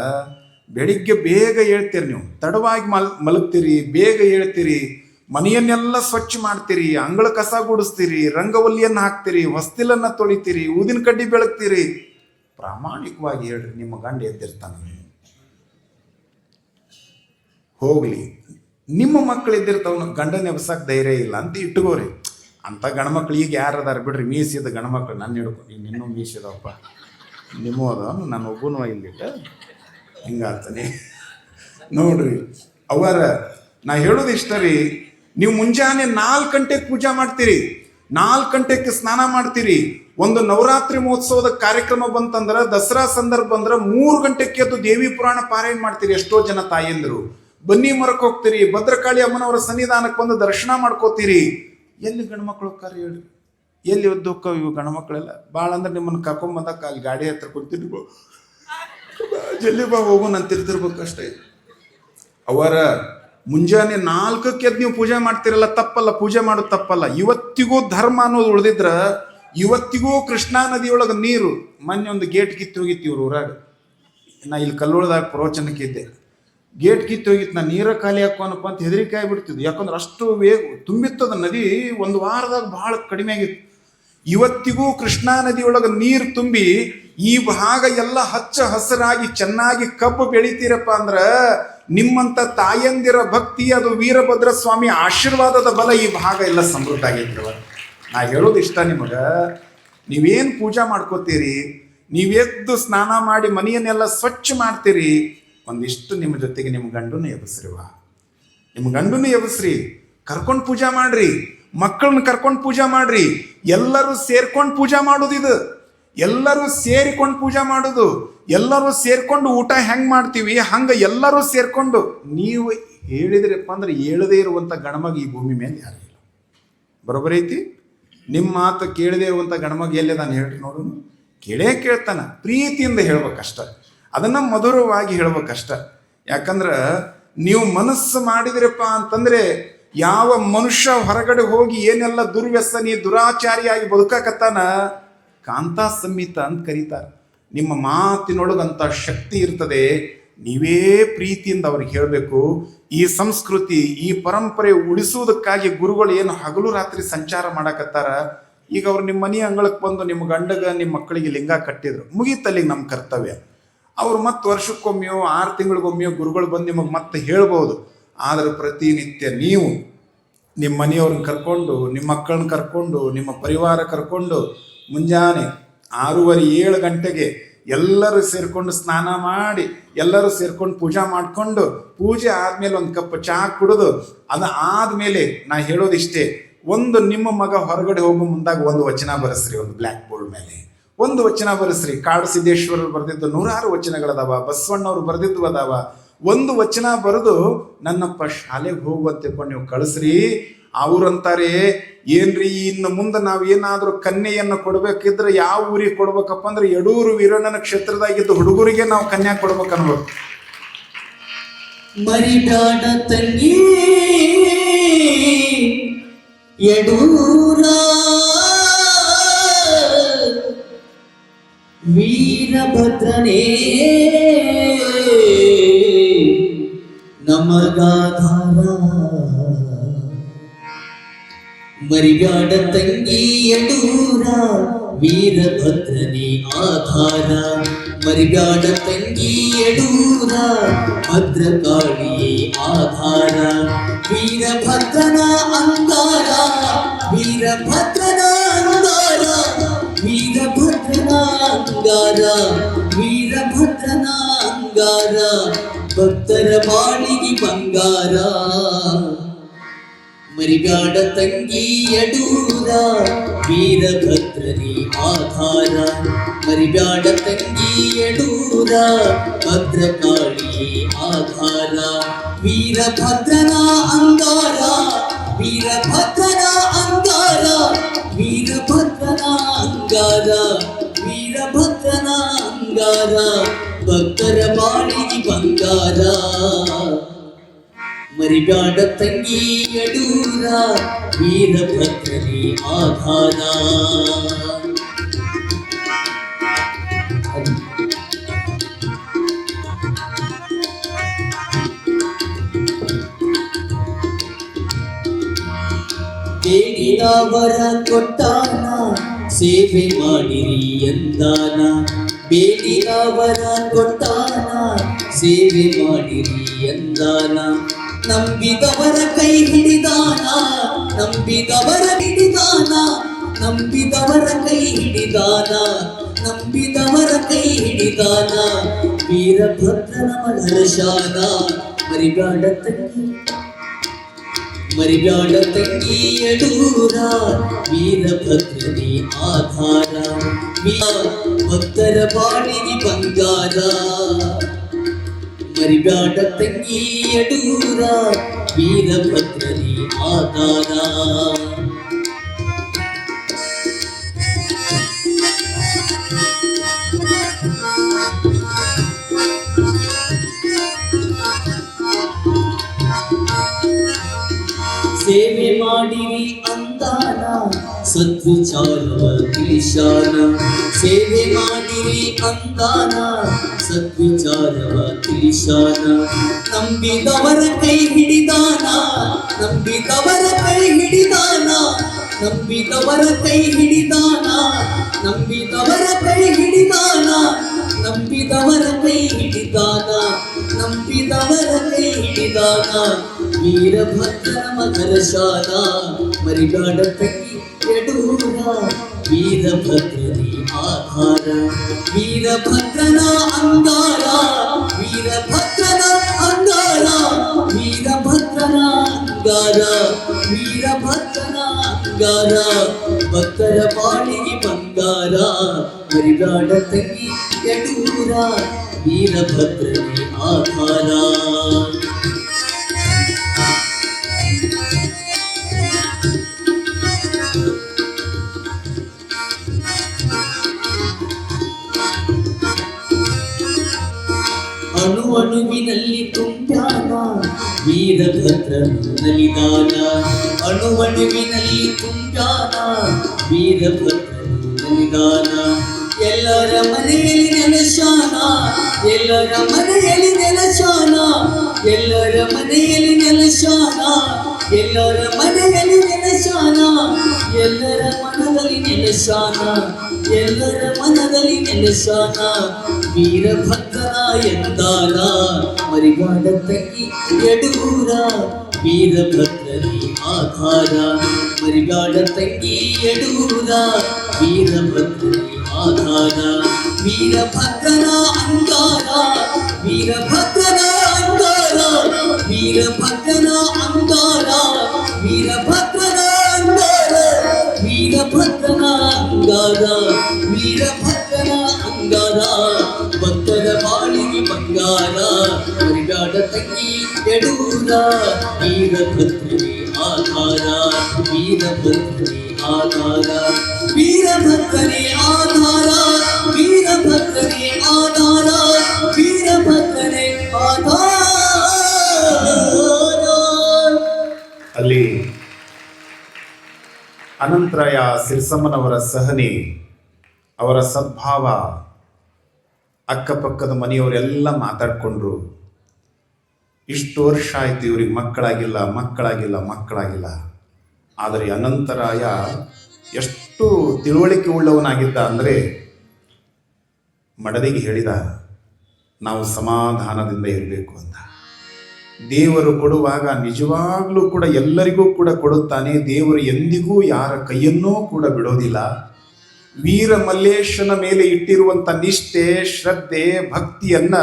ಬೆಳಿಗ್ಗೆ ಬೇಗ ಹೇಳ್ತೀರಿ, ನೀವು ತಡವಾಗಿ ಮಲಗ್ತೀರಿ, ಬೇಗ ಹೇಳ್ತೀರಿ, ಮನೆಯನ್ನೆಲ್ಲ ಸ್ವಚ್ಛ ಮಾಡ್ತೀರಿ, ಅಂಗಳ ಕಸ ಗುಡಿಸ್ತೀರಿ, ರಂಗವಲ್ಲಿಯನ್ನು ಹಾಕ್ತೀರಿ, ಹೊಸ್ತಿಲನ್ನು ತೊಳಿತೀರಿ, ಊದಿನ ಕಡ್ಡಿ ಬೆಳಗ್ತೀರಿ. ಪ್ರಾಮಾಣಿಕವಾಗಿ ಹೇಳ್ರಿ, ನಿಮ್ಮ ಗಂಡ ಎದ್ದಿರ್ತಾನೆ. ಹೋಗ್ಲಿ, ನಿಮ್ಮ ಮಕ್ಕಳು ಇದ್ದಿರ್ತಾವ, ಗಂಡನ ಎಬ್ಸಕ್ಕೆ ಧೈರ್ಯ ಇಲ್ಲ ಅಂತ ಇಟ್ಕೋರಿ. ಅಂಥ ಗಂಡ್ಮಕ್ಳು ಈಗ ಯಾರದಾರ ಬಿಡ್ರಿ, ಮೀಸಿದ ಗಂಡ್ಮಕ್ಳು. ನನ್ನ ಹಿಡ್ಕೊ, ಇನ್ನೂ ಮೀಸಿದವಪ್ಪ, ನಿಮ್ಮೂ ಅದ, ನಾನು ಒಬ್ಬನೂ ಇಲ್ಲಿಟ್ಟ ಹಿಂಗಾಗ್ತಾನೆ ನೋಡ್ರಿ. ಅವರ ನಾ ಹೇಳೋದು ಇಷ್ಟ ರೀ, ನೀವು ಮುಂಜಾನೆ 4 ಗಂಟೆಗೆ ಪೂಜೆ ಮಾಡ್ತೀರಿ, 4 ಗಂಟೆಗೆ ಸ್ನಾನ ಮಾಡ್ತೀರಿ. ಒಂದು ನವರಾತ್ರಿ ಮಹೋತ್ಸವದ ಕಾರ್ಯಕ್ರಮ ಬಂತಂದ್ರೆ, ದಸರಾ ಸಂದರ್ಭ ಬಂದ್ರೆ 3 ಗಂಟೆಗೆ ಎದ್ದು ದೇವಿ ಪುರಾಣ ಪಾರಾಯಣ ಮಾಡ್ತೀರಿ. ಎಷ್ಟೋ ಜನ ತಾಯಂದರು ಬನ್ನಿ ಮರಕ್ಕೆ ಹೋಗ್ತೀರಿ, ಭದ್ರಕಾಳಿ ಅಮ್ಮನವರ ಸನ್ನಿಧಾನಕ್ಕೆ ಬಂದು ದರ್ಶನ ಮಾಡ್ಕೋತೀರಿ. ಎಲ್ಲಿ ಗಂಡ್ಮಕ್ಳು ಹೋಗ್ತಾರೆ ಹೇಳ್ರಿ? ಎಲ್ಲಿ ಹೋಗ್ತಾವ ಇವು ಗಂಡ್ಮಕ್ಳೆಲ್ಲ? ಭಾಳ ಅಂದ್ರೆ ನಿಮ್ಮನ್ನು ಕರ್ಕೊಂಬಂದಕ್ಕೆ ಅಲ್ಲಿ ಗಾಡಿ ಹತ್ರ ಕುಂತಿರ್ಬೋ, ಜಲ್ದಿ ಬಾ ಹೋಗೋಣ ಅಂತಿರ್ತಿರ್ಬೇಕಷ್ಟೇ. ಅವರ ಮುಂಜಾನೆ 4ಕ್ಕೆ ಎದ್ದು ನೀವು ಪೂಜೆ ಮಾಡ್ತಿರಲ್ಲ, ತಪ್ಪಲ್ಲ, ಪೂಜೆ ಮಾಡೋದು ತಪ್ಪಲ್ಲ. ಇವತ್ತಿಗೂ ಧರ್ಮ ಅನ್ನೋದು ಉಳಿದಿದ್ರ, ಇವತ್ತಿಗೂ ಕೃಷ್ಣಾ ನದಿಯೊಳಗೆ ನೀರು. ಮೊನ್ನೆ ಒಂದು ಗೇಟ್ ಕಿತ್ತು ಹೋಗಿತ್ತು ಇವ್ರ ಊರಾಗ. ನಾ ಇಲ್ಲಿ ಕಲ್ಲೋಳದಾಗ ಪ್ರವಚನಕ್ಕೆ ಇದ್ದೆ. ಗೇಟ್ ಕಿತ್ತು ಹೋಗಿತ್ತು. ನಾ ನೀರ ಖಾಲಿ ಹಾಕೋನಪ್ಪ ಅಂತ ಹೆದರಿಕೆ ಆಗಿಬಿಡ್ತಿದ್ವಿ. ಯಾಕಂದ್ರೆ ಅಷ್ಟು ತುಂಬಿತ್ತದ ನದಿ, ಒಂದು ವಾರದಾಗ ಭಾಳ ಕಡಿಮೆ ಆಗಿತ್ತು. ಇವತ್ತಿಗೂ ಕೃಷ್ಣಾ ನದಿಯೊಳಗೆ ನೀರು ತುಂಬಿ ಈ ಭಾಗ ಎಲ್ಲ ಹಚ್ಚ ಹಸಿರಾಗಿ ಚೆನ್ನಾಗಿ ಕಬ್ಬು ಬೆಳಿತೀರಪ್ಪ ಅಂದ್ರೆ ನಿಮ್ಮಂಥ ತಾಯಂದಿರ ಭಕ್ತಿ, ಅದು ವೀರಭದ್ರ ಸ್ವಾಮಿ ಆಶೀರ್ವಾದದ ಬಲ ಈ ಭಾಗ ಎಲ್ಲ ಸಮೃದ್ಧ ಆಗಿರ್ತವ. ನಾ ಹೇಳೋದು ಇಷ್ಟ ನಿಮಗೆ, ನೀವೇನು ಪೂಜಾ ಮಾಡ್ಕೋತೀರಿ, ನೀವೆದ್ದು ಸ್ನಾನ ಮಾಡಿ ಮನೆಯನ್ನೆಲ್ಲ ಸ್ವಚ್ಛ ಮಾಡ್ತೀರಿ, ಒಂದಿಷ್ಟು ನಿಮ್ಮ ಜೊತೆಗೆ ನಿಮ್ಮ ಗಂಡನ ಎಬ್ಸ್ರಿವಾ, ನಿಮ್ಮ ಗಂಡನ ಎಬ್ಸ್ರಿ, ಕರ್ಕೊಂಡು ಪೂಜಾ ಮಾಡ್ರಿ, ಮಕ್ಕಳನ್ನ ಕರ್ಕೊಂಡು ಪೂಜಾ ಮಾಡ್ರಿ. ಎಲ್ಲರೂ ಸೇರ್ಕೊಂಡು ಪೂಜಾ ಮಾಡೋದು ಇದು, ಎಲ್ಲರೂ ಸೇರಿಕೊಂಡು ಪೂಜಾ ಮಾಡೋದು. ಎಲ್ಲರೂ ಸೇರ್ಕೊಂಡು ಊಟ ಹೆಂಗೆ ಮಾಡ್ತೀವಿ ಹಂಗೆ ಎಲ್ಲರೂ ಸೇರ್ಕೊಂಡು. ನೀವು ಹೇಳಿದ್ರಪ್ಪ ಅಂದ್ರೆ ಹೇಳದೇ ಇರುವಂಥ ಗಣಮಗ ಈ ಭೂಮಿ ಮೇಲೆ ಯಾರಿಲ್ಲ. ಬರೋಬ್ಬರಿ ಐತಿ? ನಿಮ್ಮ ಮಾತು ಕೇಳದೇ ಇರುವಂಥ ಗಣಮಗ ಎಲ್ಲೇ ನಾನು ಹೇಳ್ರಿ ನೋಡು, ಕೇಳ್ತಾನ. ಪ್ರೀತಿಯಿಂದ ಹೇಳ್ಬೇಕಷ್ಟ, ಅದನ್ನು ಮಧುರವಾಗಿ ಹೇಳ್ಬೇಕಷ್ಟ. ಯಾಕಂದ್ರೆ ನೀವು ಮನಸ್ಸು ಮಾಡಿದ್ರಪ್ಪ ಅಂತಂದ್ರೆ, ಯಾವ ಮನುಷ್ಯ ಹೊರಗಡೆ ಹೋಗಿ ಏನೆಲ್ಲ ದುರ್ವ್ಯಸನಿ ದುರಾಚಾರಿಯಾಗಿ ಬದುಕಕತ್ತಾನ, ಕಾಂತಾ ಸಂಹಿತ ಅಂತ ಕರೀತಾರೆ. ನಿಮ್ಮ ಮಾತಿನೊಳಗಂಥ ಶಕ್ತಿ ಇರ್ತದೆ. ನೀವೇ ಪ್ರೀತಿಯಿಂದ ಅವ್ರಿಗೆ ಹೇಳಬೇಕು. ಈ ಸಂಸ್ಕೃತಿ, ಈ ಪರಂಪರೆ ಉಳಿಸುವುದಕ್ಕಾಗಿ ಗುರುಗಳು ಏನು ಹಗಲು ರಾತ್ರಿ ಸಂಚಾರ ಮಾಡಕತ್ತಾರ. ಈಗ ಅವ್ರು ನಿಮ್ಮ ಮನೆ ಅಂಗಳಕ್ಕೆ ಬಂದು ನಿಮ್ಮ ಗಂಡಗ ನಿಮ್ಮ ಮಕ್ಕಳಿಗೆ ಲಿಂಗ ಕಟ್ಟಿದ್ರು, ಮುಗೀತಲ್ಲಿಗೆ ನಮ್ಮ ಕರ್ತವ್ಯ. ಅವ್ರು ಮತ್ತೆ ವರ್ಷಕ್ಕೊಮ್ಮೆಯೋ 6 ತಿಂಗಳಿಗೊಮ್ಮೆಯೋ ಗುರುಗಳು ಬಂದು ನಿಮಗೆ ಮತ್ತೆ ಹೇಳ್ಬೋದು. ಆದರೆ ಪ್ರತಿನಿತ್ಯ ನೀವು ನಿಮ್ಮ ಮನೆಯವ್ರನ್ನ ಕರ್ಕೊಂಡು, ನಿಮ್ಮ ಮಕ್ಕಳನ್ನ ಕರ್ಕೊಂಡು, ನಿಮ್ಮ ಪರಿವಾರ ಕರ್ಕೊಂಡು ಮುಂಜಾನೆ 6:30 7 ಗಂಟೆಗೆ ಎಲ್ಲರೂ ಸೇರ್ಕೊಂಡು ಸ್ನಾನ ಮಾಡಿ ಎಲ್ಲರೂ ಸೇರ್ಕೊಂಡು ಪೂಜಾ ಮಾಡಿಕೊಂಡು ಪೂಜೆ ಆದಮೇಲೆ ಒಂದು ಕಪ್ ಚಹಾ ಕುಡಿದು ಅದು ಆದಮೇಲೆ ನಾ ಹೇಳೋದಿಷ್ಟೇ, ಒಂದು ನಿಮ್ಮ ಮಗ ಹೊರಗಡೆ ಹೋಗೋ ಮುಂದಾಗ ಒಂದು ವಚನ ಬರೆಸ್ರಿ, ಒಂದು ಬ್ಲ್ಯಾಕ್ ಬೋರ್ಡ್ ಮೇಲೆ ಒಂದು ವಚನ ಬರೆಸ್ರಿ. ಕಾಡು ಸಿದ್ದೇಶ್ವರರು ಬರೆದಿದ್ದು 100 ವಚನಗಳದಾವ, ಬಸವಣ್ಣವ್ರು ಬರೆದಿದ್ದು ಅದಾವ. ಒಂದು ವಚನ ಬರೆದು ನನ್ನಪ್ಪ ಶಾಲೆಗೆ ಹೋಗುವಂತೆ ನೀವು ಕಳಿಸ್ರಿ. ಅವ್ರಂತಾರೆ, ಏನ್ರಿ ಇನ್ನು ಮುಂದೆ ನಾವು ಏನಾದರೂ ಕನ್ಯೆಯನ್ನು ಕೊಡ್ಬೇಕಿದ್ರೆ ಯಾವ ಊರಿಗೆ ಕೊಡ್ಬೇಕಪ್ಪ ಅಂದ್ರೆ ಯಡೂರು ವೀರಣ್ಣನ ಕ್ಷೇತ್ರದಾಗಿದ್ದು ಹುಡುಗರಿಗೆ ನಾವು ಕನ್ಯಾ ಕೊಡ್ಬೇಕು ಅನ್ಬೇಕು. ಮರಿಬೇಡ ತಂಗಿ ಯಡೂರ ವೀರಭದ್ರನೇ ನಮಗಾಧಾರ. ಮರಿಬೇಡ ತಂಗಿ ಯಡೂರ ವೀರಭದ್ರನೇ ಆಧಾರ. ಮರಿಬೇಡ ತಂಗಿ ಯಡೂರ ಭದ್ರಕಾಳಿಯೇ ಆಧಾರ. ವೀರಭದ್ರನ ಅಂಗಾರ, ವೀರಭದ್ರನ ಅಂಗಾರ, ವೀರಭದ್ರನ ಅಂಗಾರ, ವೀರಭದ್ರನ ಅಂಗಾರ. ಭಕ್ತರ ಬಾಳಿಗೆ ಬಂಗಾರ. ಮರಿಬೇಡ ತಂಗಿ ಯಡೂರ ವೀರಭದ್ರನೇ ಆಧಾರ. ಮರಿಬೇಡ ತಂಗಿ ಯಡೂರ ಭದ್ರಕಾಳಿಯೇ ಆಧಾರ. ವೀರಭದ್ರನ ಅಂಗಾರ, ವೀರಭದ್ರನ ಅಂಗಾರ, ವೀರಭದ್ರನ ಅಂಗಾರ, ವೀರಭದ್ರನ ಅಂಗಾರ. ಭಕ್ತರ ಬಾಳಿಗೆ ಬಂಗಾರ. ಮರಿಬೇಡ ತಂಗಿ ಯಡೂರ ವೀರಭದ್ರನೇ ಆಧಾರ. ಬೇಡಿದವರ ಕೊಟ್ಟಾನ ಸೇವೆ ಮಾಡಿರಿ ಎಂದಾನ. ಬೇಡಿದವರ ಕೊಟ್ಟಾನ ಸೇವೆ ಮಾಡಿರಿ ಎಂದಾನ. ನಂಬಿದವರ ಕೈ ಹಿಡಿದಾನ, ನಂಬಿದವರ ಹಿಡಿದಾನ, ನಂಬಿದವರ ಕೈ ಹಿಡಿದಾನ, ನಂಬಿದವರ ಕೈ ಹಿಡಿದಾನ. ವೀರಭದ್ರನ ಮನರಶಾನ. ಮರಿಬೇಡ ತಂಗಿ, ಮರಿಬೇಡ ತಂಗಿ ಯಡೂರ ವೀರಭದ್ರನೇ ಆಧಾರ. ಭಕ್ತರ ಬಾಳಿಗೆ ಬಂಗಾರ. ಮರಿಬೇಡ ತಂಗಿ ಯಡೂರ ವೀರಭದ್ರನೇ ಆಧಾರ. ಸೇವೆ ಮಾಡಿರಿ ಅಂದಾನ ಸದ್ವಿಚಾರವ ತಿಳಿಶಾನ. ಸೇವೆ ಮಾಡಿರಿ ಅಂದಾನ ಸದ್ವಿಚಾರವ ತಿಳಿಶಾನ. ನಂಬಿದವರ ಕೈ ಹಿಡಿದಾನ, ನಂಬಿದವರ ಕೈ ಹಿಡಿದಾನ, ನಂಬಿದವರ ಕೈ ಹಿಡಿದಾನ, ನಂಬಿದವರ ಕೈ ಹಿಡಿದಾನ, ನಂಬಿದವರ ಕೈ ಹಿಡಿದಾನ, ನಂಬಿದವರ ಕೈ ಹಿಡಿದಾನ. ವೀರಭದ್ರನ ಮನರಶಾನ. ಮರಿಬೇಡ ತಂಗಿ ಯಡೂರ ವೀರಭದ್ರನೇ ಆಧಾರ. ವೀರಭದ್ರನ ಅಂಗಾರ, ವೀರಭದ್ರನ ಅಂಗಾರ, ವೀರಭದ್ರನ ಅಂಗಾರ, ವೀರಭದ್ರನ ಅಂಗಾರ. ಭಕ್ತರ ಬಾಳಿಗೆ ಬಂಗಾರ. ಮರಿಬೇಡ ತಂಗಿ ಯಡೂರ ವೀರಭದ್ರನೇ ಆಧಾರ. ಅಣು ಅಣುವಿನಲ್ಲಿ ತುಂಬ್ಯಾನ ವೀರಭದ್ರನು ನಲಿದಾನ. ಅಣು ಅಣುವಿನಲ್ಲಿ ತುಂಬ್ಯಾನ ವೀರಭದ್ರನು ನಲಿದಾನ. ಎಲ್ಲರ ಮನೆಯಲ್ಲಿ ನೆಲೆಸಾನ, ಎಲ್ಲರ ಮನೆಯಲ್ಲಿ ನೆಲೆಸಾನ, ಎಲ್ಲರ ಮನೆಯಲ್ಲಿ ನೆಲೆಸಾನ, ಎಲ್ಲರ ಮನೆಯಲ್ಲಿ ನೆಲೆಸಾನ, ಎಲ್ಲರ ಮನದಲ್ಲಿ ನೆಲೆಸಾನ, ಎಲ್ಲರ ಮನದಲ್ಲಿ ನೆಲೆಸಾನ. ವೀರಭದ್ರನ ಎಂದಾನ. ಮರಿಬೇಡ ತಂಗಿ ಯಡೂರ ವೀರಭದ್ರನೇ ಆಧಾರ. ಮರಿಬೇಡ ತಂಗಿ ಯಡೂರ ವೀರಭದ್ರನೇ ಆಧಾರ. ವೀರಭದ್ರನ ಅಂಗಾರ, ವೀರಭದ್ರನ ಅಂಗಾರ, ವೀರಭದ್ರನ ಅಂಗಾರ, ವೀರಭದ್ರನ ಅಂಗಾರ, ವೀರಭದ್ರನ ಅಂಗಾರ, ವೀರಭದ್ರನ ಅಂಗಾರ, ಭಕ್ತರ ಬಾಳಿಗೆ ಬಂಗಾರ, ಹರಿಗಾಡ ತಂಗಿ ಎಡೂರ, ವೀರಭದ್ರನೇ ಆಧಾರ, ವೀರಭದ್ರನೇ ಆಧಾರ, ವೀರಭದ್ರನೇ ಆಧಾರ, ವೀರಭದ್ರನೇ ಆಧಾರ, ವೀರಭದ್ರನೇ ಆಧಾರ. ಅಲ್ಲಿ ಅನಂತರಾಯ ಸಿರಿಸಮ್ಮನವರ ಸಹನೆ, ಅವರ ಸದ್ಭಾವ, ಅಕ್ಕಪಕ್ಕದ ಮನೆಯವರೆಲ್ಲ ಮಾತಾಡ್ಕೊಂಡ್ರು. ಇಷ್ಟು ವರ್ಷ ಆಯ್ತು ಇವ್ರಿಗೆ ಮಕ್ಕಳಾಗಿಲ್ಲ, ಮಕ್ಕಳಾಗಿಲ್ಲ, ಮಕ್ಕಳಾಗಿಲ್ಲ. ಆದರೆ ಅನಂತರಾಯ ಎಷ್ಟು ತಿಳುವಳಿಕೆ ಉಳ್ಳವನಾಗಿದ್ದ ಅಂದರೆ ಮಡದಿಗೆ ಹೇಳಿದ, ನಾವು ಸಮಾಧಾನದಿಂದ ಇರಬೇಕು ಅಂತ. ದೇವರು ಕೊಡುವಾಗ ನಿಜವಾಗ್ಲೂ ಕೂಡ ಎಲ್ಲರಿಗೂ ಕೂಡ ಕೊಡುತ್ತಾನೆ. ದೇವರು ಎಂದಿಗೂ ಯಾರ ಕೈಯನ್ನೂ ಕೂಡ ಬಿಡೋದಿಲ್ಲ. ವೀರ ಮಲ್ಲೇಶನ ಮೇಲೆ ಇಟ್ಟಿರುವಂಥ ನಿಷ್ಠೆ, ಶ್ರದ್ಧೆ, ಭಕ್ತಿಯನ್ನ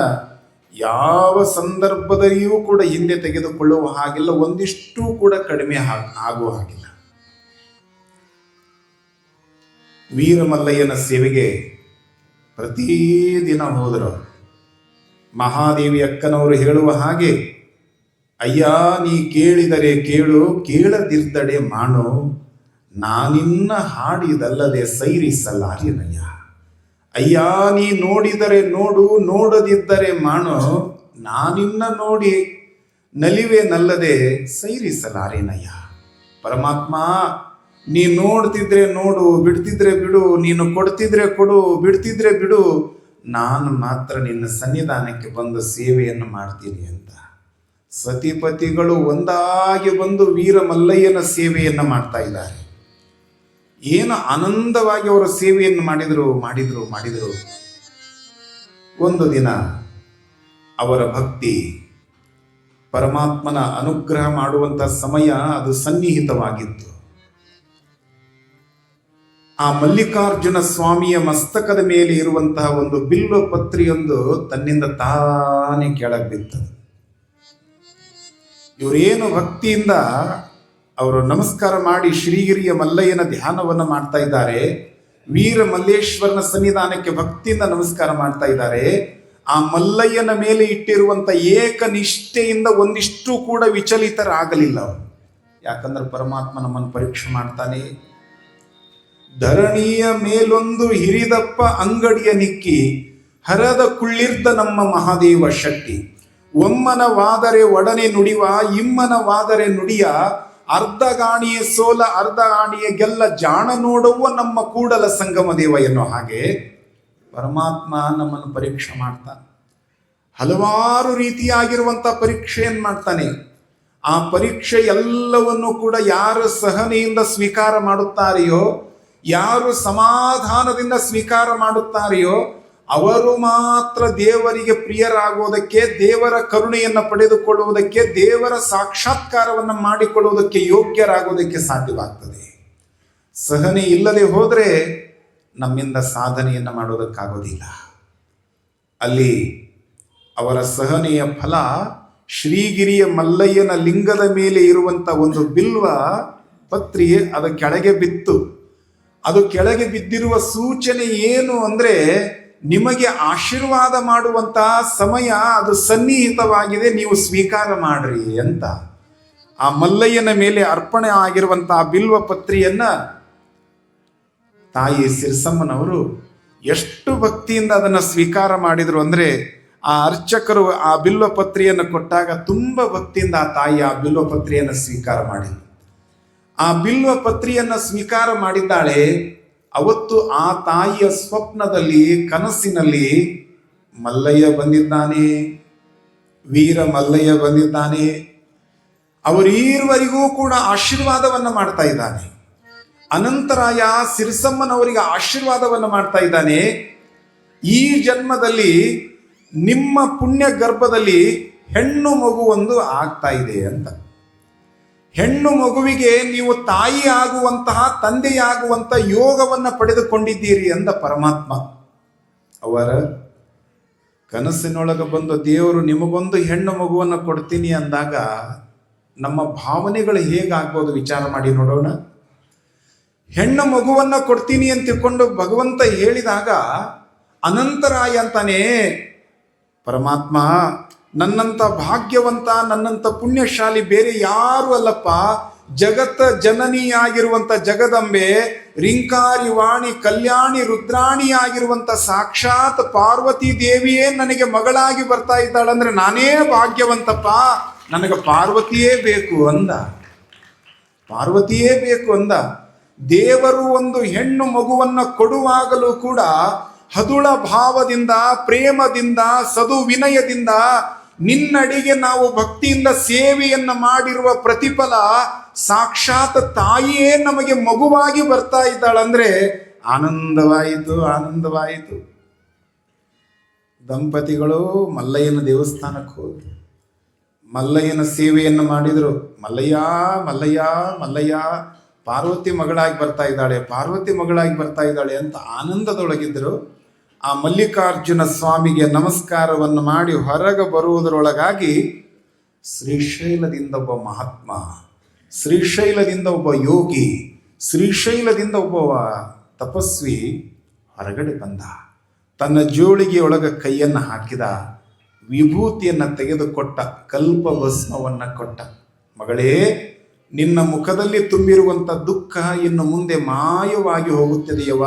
ಯಾವ ಸಂದರ್ಭದಲ್ಲಿಯೂ ಕೂಡ ಹಿಂದೆ ತೆಗೆದುಕೊಳ್ಳುವ ಹಾಗಿಲ್ಲ, ಒಂದಿಷ್ಟು ಕೂಡ ಕಡಿಮೆ ಆಗುವ ಹಾಗಿಲ್ಲ. ವೀರಮಲ್ಲಯ್ಯನ ಸೇವೆಗೆ ಪ್ರತಿದಿನ ಹೋದರು. ಮಹಾದೇವಿ ಅಕ್ಕನವರು ಹೇಳುವ ಹಾಗೆ, ಅಯ್ಯ ನೀ ಕೇಳಿದರೆ ಕೇಳು, ಕೇಳದಿರ್ದಡೆ ಮಾಡು, ನಾನಿನ್ನ ಹಾಡಿದಲ್ಲದೆ ಸೈರಿಸಲಾರ್ಯನಯ್ಯ. ಅಯ್ಯ ನೀ ನೋಡಿದರೆ ನೋಡು, ನೋಡದಿದ್ದರೆ ಮಾಡು, ನಾನಿನ್ನ ನೋಡಿ ನಲಿವೆನಲ್ಲದೆ ಸೈರಿಸಲಾರೇನಯ್ಯ. ಪರಮಾತ್ಮ, ನೀ ನೋಡ್ತಿದ್ರೆ ನೋಡು, ಬಿಡ್ತಿದ್ರೆ ಬಿಡು, ನೀನು ಕೊಡ್ತಿದ್ರೆ ಕೊಡು, ಬಿಡ್ತಿದ್ರೆ ಬಿಡು, ನಾನು ಮಾತ್ರ ನಿನ್ನ ಸನ್ನಿಧಾನಕ್ಕೆ ಬಂದು ಸೇವೆಯನ್ನು ಮಾಡ್ತೀನಿ ಅಂತ ಸತಿಪತಿಗಳು ಒಂದಾಗಿ ಬಂದು ವೀರಮಲ್ಲಯ್ಯನ ಸೇವೆಯನ್ನು ಮಾಡ್ತಾ ಇದ್ದಾರೆ. ಏನು ಆನಂದವಾಗಿ ಅವರ ಸೇವೆಯನ್ನು ಮಾಡಿದರು. ಒಂದು ದಿನ ಅವರ ಭಕ್ತಿ, ಪರಮಾತ್ಮನ ಅನುಗ್ರಹ ಮಾಡುವಂಥ ಸಮಯ ಅದು ಸನ್ನಿಹಿತವಾಗಿತ್ತು. ಆ ಮಲ್ಲಿಕಾರ್ಜುನ ಸ್ವಾಮಿಯ ಮಸ್ತಕದ ಮೇಲೆ ಇರುವಂತಹ ಒಂದು ಬಿಲ್ವ ಪತ್ರಿಯೊಂದು ತನ್ನಿಂದ ತಾನೇ ಕೆಳಗೆ ಬಿತ್ತದು. ಇವರೇನು ಭಕ್ತಿಯಿಂದ ಅವರು ನಮಸ್ಕಾರ ಮಾಡಿ ಶ್ರೀಗಿರಿಯ ಮಲ್ಲಯ್ಯನ ಧ್ಯಾನವನ್ನು ಮಾಡ್ತಾ ಇದ್ದಾರೆ. ವೀರ ಮಲ್ಲೇಶ್ವರನ ಸನ್ನಿಧಾನಕ್ಕೆ ಭಕ್ತಿಯಿಂದ ನಮಸ್ಕಾರ ಮಾಡ್ತಾ ಇದ್ದಾರೆ. ಆ ಮಲ್ಲಯ್ಯನ ಮೇಲೆ ಇಟ್ಟಿರುವಂಥ ಏಕನಿಷ್ಠೆಯಿಂದ ಒಂದಿಷ್ಟು ಕೂಡ ವಿಚಲಿತರಾಗಲಿಲ್ಲ ಅವರು. ಯಾಕಂದ್ರೆ ಪರಮಾತ್ಮ ನಮ್ಮನ್ನು ಪರೀಕ್ಷೆ ಮಾಡ್ತಾನೆ. ಧರಣಿಯ ಮೇಲೊಂದು ಹಿರಿದಪ್ಪ ಅಂಗಡಿಯ ನಿಕ್ಕಿ, ಹರದ ಕುಳ್ಳಿರ್ದ ನಮ್ಮ ಮಹಾದೇವ ಶಕ್ತಿ. ಒಮ್ಮನವಾದರೆ ಒಡನೆ ನುಡಿವ, ಇಮ್ಮನವಾದರೆ ನುಡಿಯ, ಅರ್ಧಗಾಣಿಯ ಸೋಲ ಅರ್ಧಗಾಣಿಯ ಗೆಲ್ಲ, ಜಾಣ ನೋಡುವ ನಮ್ಮ ಕೂಡಲ ಸಂಗಮ ದೇವ ಎನ್ನೋ ಹಾಗೆ ಪರಮಾತ್ಮ ನಮ್ಮನ್ನು ಪರೀಕ್ಷೆ ಮಾಡ್ತಾನೆ. ಹಲವಾರು ರೀತಿಯಾಗಿರುವಂಥ ಪರೀಕ್ಷೆಯನ್ನು ಮಾಡ್ತಾನೆ. ಆ ಪರೀಕ್ಷೆ ಎಲ್ಲವನ್ನು ಕೂಡ ಯಾರು ಸಹನೆಯಿಂದ ಸ್ವೀಕಾರ ಮಾಡುತ್ತಾರೆಯೋ, ಯಾರು ಸಮಾಧಾನದಿಂದ ಸ್ವೀಕಾರ ಮಾಡುತ್ತಾರೆಯೋ, ಅವರು ಮಾತ್ರ ದೇವರಿಗೆ ಪ್ರಿಯರಾಗುವುದಕ್ಕೆ, ದೇವರ ಕರುಣೆಯನ್ನು ಪಡೆದುಕೊಳ್ಳುವುದಕ್ಕೆ, ದೇವರ ಸಾಕ್ಷಾತ್ಕಾರವನ್ನು ಮಾಡಿಕೊಳ್ಳುವುದಕ್ಕೆ ಯೋಗ್ಯರಾಗುವುದಕ್ಕೆ ಸಾಧ್ಯವಾಗ್ತದೆ. ಸಹನೆ ಇಲ್ಲದೆ ಹೋದರೆ ನಮ್ಮಿಂದ ಸಾಧನೆಯನ್ನು ಮಾಡೋದಕ್ಕಾಗೋದಿಲ್ಲ. ಅಲ್ಲಿ ಅವರ ಸಹನೆಯ ಫಲ ಶ್ರೀಗಿರಿಯ ಮಲ್ಲಯ್ಯನ ಲಿಂಗದ ಮೇಲೆ ಇರುವಂಥ ಒಂದು ಬಿಲ್ವ ಪತ್ರಿ ಅದು ಕೆಳಗೆ ಬಿತ್ತು. ಅದು ಕೆಳಗೆ ಬಿದ್ದಿರುವ ಸೂಚನೆ ಏನು ಅಂದರೆ, ನಿಮಗೆ ಆಶೀರ್ವಾದ ಮಾಡುವಂತಹ ಸಮಯ ಅದು ಸನ್ನಿಹಿತವಾಗಿದೆ, ನೀವು ಸ್ವೀಕಾರ ಮಾಡ್ರಿ ಅಂತ. ಆ ಮಲ್ಲಯ್ಯನ ಮೇಲೆ ಅರ್ಪಣೆ ಆಗಿರುವಂತಹ ಬಿಲ್ವ ಪತ್ರಿಯನ್ನ ತಾಯಿ ಸಿರಿಸಮ್ಮನವರು ಎಷ್ಟು ಭಕ್ತಿಯಿಂದ ಅದನ್ನು ಸ್ವೀಕಾರ ಮಾಡಿದರು ಅಂದರೆ, ಆ ಅರ್ಚಕರು ಆ ಬಿಲ್ವ ಪತ್ರಿಯನ್ನು ಕೊಟ್ಟಾಗ ತುಂಬ ಭಕ್ತಿಯಿಂದ ಆ ತಾಯಿ ಆ ಬಿಲ್ವ ಪತ್ರಿಯನ್ನು ಸ್ವೀಕಾರ ಮಾಡಿದರು. ಆ ಬಿಲ್ವ ಪತ್ರಿಯನ್ನು ಸ್ವೀಕಾರ ಮಾಡಿದ್ದಾಳೆ. ಅವತ್ತು ಆ ತಾಯಿಯ ಸ್ವಪ್ನದಲ್ಲಿ, ಕನಸಿನಲ್ಲಿ ಮಲ್ಲಯ್ಯ ಬಂದಿದ್ದಾನೆ, ವೀರ ಮಲ್ಲಯ್ಯ ಬಂದಿದ್ದಾನೆ. ಅವರೀರ್ವರಿಗೂ ಕೂಡ ಆಶೀರ್ವಾದವನ್ನು ಮಾಡ್ತಾ ಇದ್ದಾನೆ. ಅನಂತರಾಯ ಸಿರಿಸಮ್ಮನವರಿಗೆ ಆಶೀರ್ವಾದವನ್ನು ಮಾಡ್ತಾ ಇದ್ದಾನೆ. ಈ ಜನ್ಮದಲ್ಲಿ ನಿಮ್ಮ ಪುಣ್ಯ ಗರ್ಭದಲ್ಲಿ ಹೆಣ್ಣು ಮಗುವೊಂದು ಆಗ್ತಾ ಇದೆ ಅಂತ. ಹೆಣ್ಣು ಮಗುವಿಗೆ ನೀವು ತಾಯಿ ಆಗುವಂತಹ, ತಂದೆಯಾಗುವಂಥ ಯೋಗವನ್ನು ಪಡೆದುಕೊಂಡಿದ್ದೀರಿ ಅಂದ ಪರಮಾತ್ಮ. ಅವರ ಕನಸಿನೊಳಗೆ ಬಂದು ದೇವರು ನಿಮಗೊಂದು ಹೆಣ್ಣು ಮಗುವನ್ನು ಕೊಡ್ತೀನಿ ಅಂದಾಗ ನಮ್ಮ ಭಾವನೆಗಳು ಹೇಗಾಗ್ಬೋದು ವಿಚಾರ ಮಾಡಿ ನೋಡೋಣ. ಹೆಣ್ಣು ಮಗುವನ್ನು ಕೊಡ್ತೀನಿ ಅಂತ ತಿಳ್ಕೊಂಡು ಭಗವಂತ ಹೇಳಿದಾಗ ಅನಂತರಾಯ ಅಂತಾನೆ ಪರಮಾತ್ಮ, ನನ್ನಂಥ ಭಾಗ್ಯವಂತ, ನನ್ನಂಥ ಪುಣ್ಯಶಾಲಿ ಬೇರೆ ಯಾರು ಅಲ್ಲಪ್ಪ. ಜಗತ್ತ ಜನನಿಯಾಗಿರುವಂಥ ಜಗದಂಬೆ, ರಿಂಕಾರಿ ವಾಣಿ ಕಲ್ಯಾಣಿ ರುದ್ರಾಣಿ ಆಗಿರುವಂಥ ಸಾಕ್ಷಾತ್ ಪಾರ್ವತಿ ದೇವಿಯೇ ನನಗೆ ಮಗಳಾಗಿ ಬರ್ತಾ ಇದ್ದಾಳಂದ್ರೆ ನಾನೇ ಭಾಗ್ಯವಂತಪ್ಪ, ನನಗೆ ಪಾರ್ವತಿಯೇ ಬೇಕು ಅಂದ. ಪಾರ್ವತಿಯೇ ಬೇಕು ಅಂದ. ದೇವರು ಒಂದು ಹೆಣ್ಣು ಮಗುವನ್ನು ಕೊಡುವಾಗಲೂ ಕೂಡ ಹದುಳ ಭಾವದಿಂದ, ಪ್ರೇಮದಿಂದ, ಸದು ವಿನಯದಿಂದ ನಿನ್ನಡಿಗೆ ನಾವು ಭಕ್ತಿಯಿಂದ ಸೇವೆಯನ್ನು ಮಾಡಿರುವ ಪ್ರತಿಫಲ ಸಾಕ್ಷಾತ್ ತಾಯಿಯೇ ನಮಗೆ ಮಗುವಾಗಿ ಬರ್ತಾ ಇದ್ದಾಳಂದ್ರೆ ಆನಂದವಾಯಿತು, ಆನಂದವಾಯಿತು. ದಂಪತಿಗಳು ಮಲ್ಲಯ್ಯನ ದೇವಸ್ಥಾನಕ್ಕೆ ಹೋದ್ರು, ಮಲ್ಲಯ್ಯನ ಸೇವೆಯನ್ನು ಮಾಡಿದರು. ಮಲ್ಲಯ್ಯ ಮಲ್ಲಯ್ಯ ಮಲ್ಲಯ್ಯ, ಪಾರ್ವತಿ ಮಗಳಾಗಿ ಬರ್ತಾ ಇದ್ದಾಳೆ, ಪಾರ್ವತಿ ಮಗಳಾಗಿ ಬರ್ತಾ ಇದ್ದಾಳೆ ಅಂತ ಆನಂದದೊಳಗಿದ್ದರು. ಆ ಮಲ್ಲಿಕಾರ್ಜುನ ಸ್ವಾಮಿಗೆ ನಮಸ್ಕಾರವನ್ನು ಮಾಡಿ ಹೊರಗೆ ಬರುವುದರೊಳಗಾಗಿ ಶ್ರೀಶೈಲದಿಂದ ಒಬ್ಬ ಮಹಾತ್ಮ, ಶ್ರೀಶೈಲದಿಂದ ಒಬ್ಬ ಯೋಗಿ, ಶ್ರೀಶೈಲದಿಂದ ಒಬ್ಬ ತಪಸ್ವಿ ಹೊರಗಡೆ ಬಂದ. ತನ್ನ ಜೋಳಿಗೆಯೊಳಗೆ ಕೈಯನ್ನು ಹಾಕಿದ, ವಿಭೂತಿಯನ್ನು ತೆಗೆದುಕೊಟ್ಟ, ಕಲ್ಪಭಸ್ಮವನ್ನು ಕೊಟ್ಟ. ಮಗಳೇ, ನಿನ್ನ ಮುಖದಲ್ಲಿ ತುಂಬಿರುವಂಥ ದುಃಖ ಇನ್ನು ಮುಂದೆ ಮಾಯವಾಗಿ ಹೋಗುತ್ತದೆಯವ.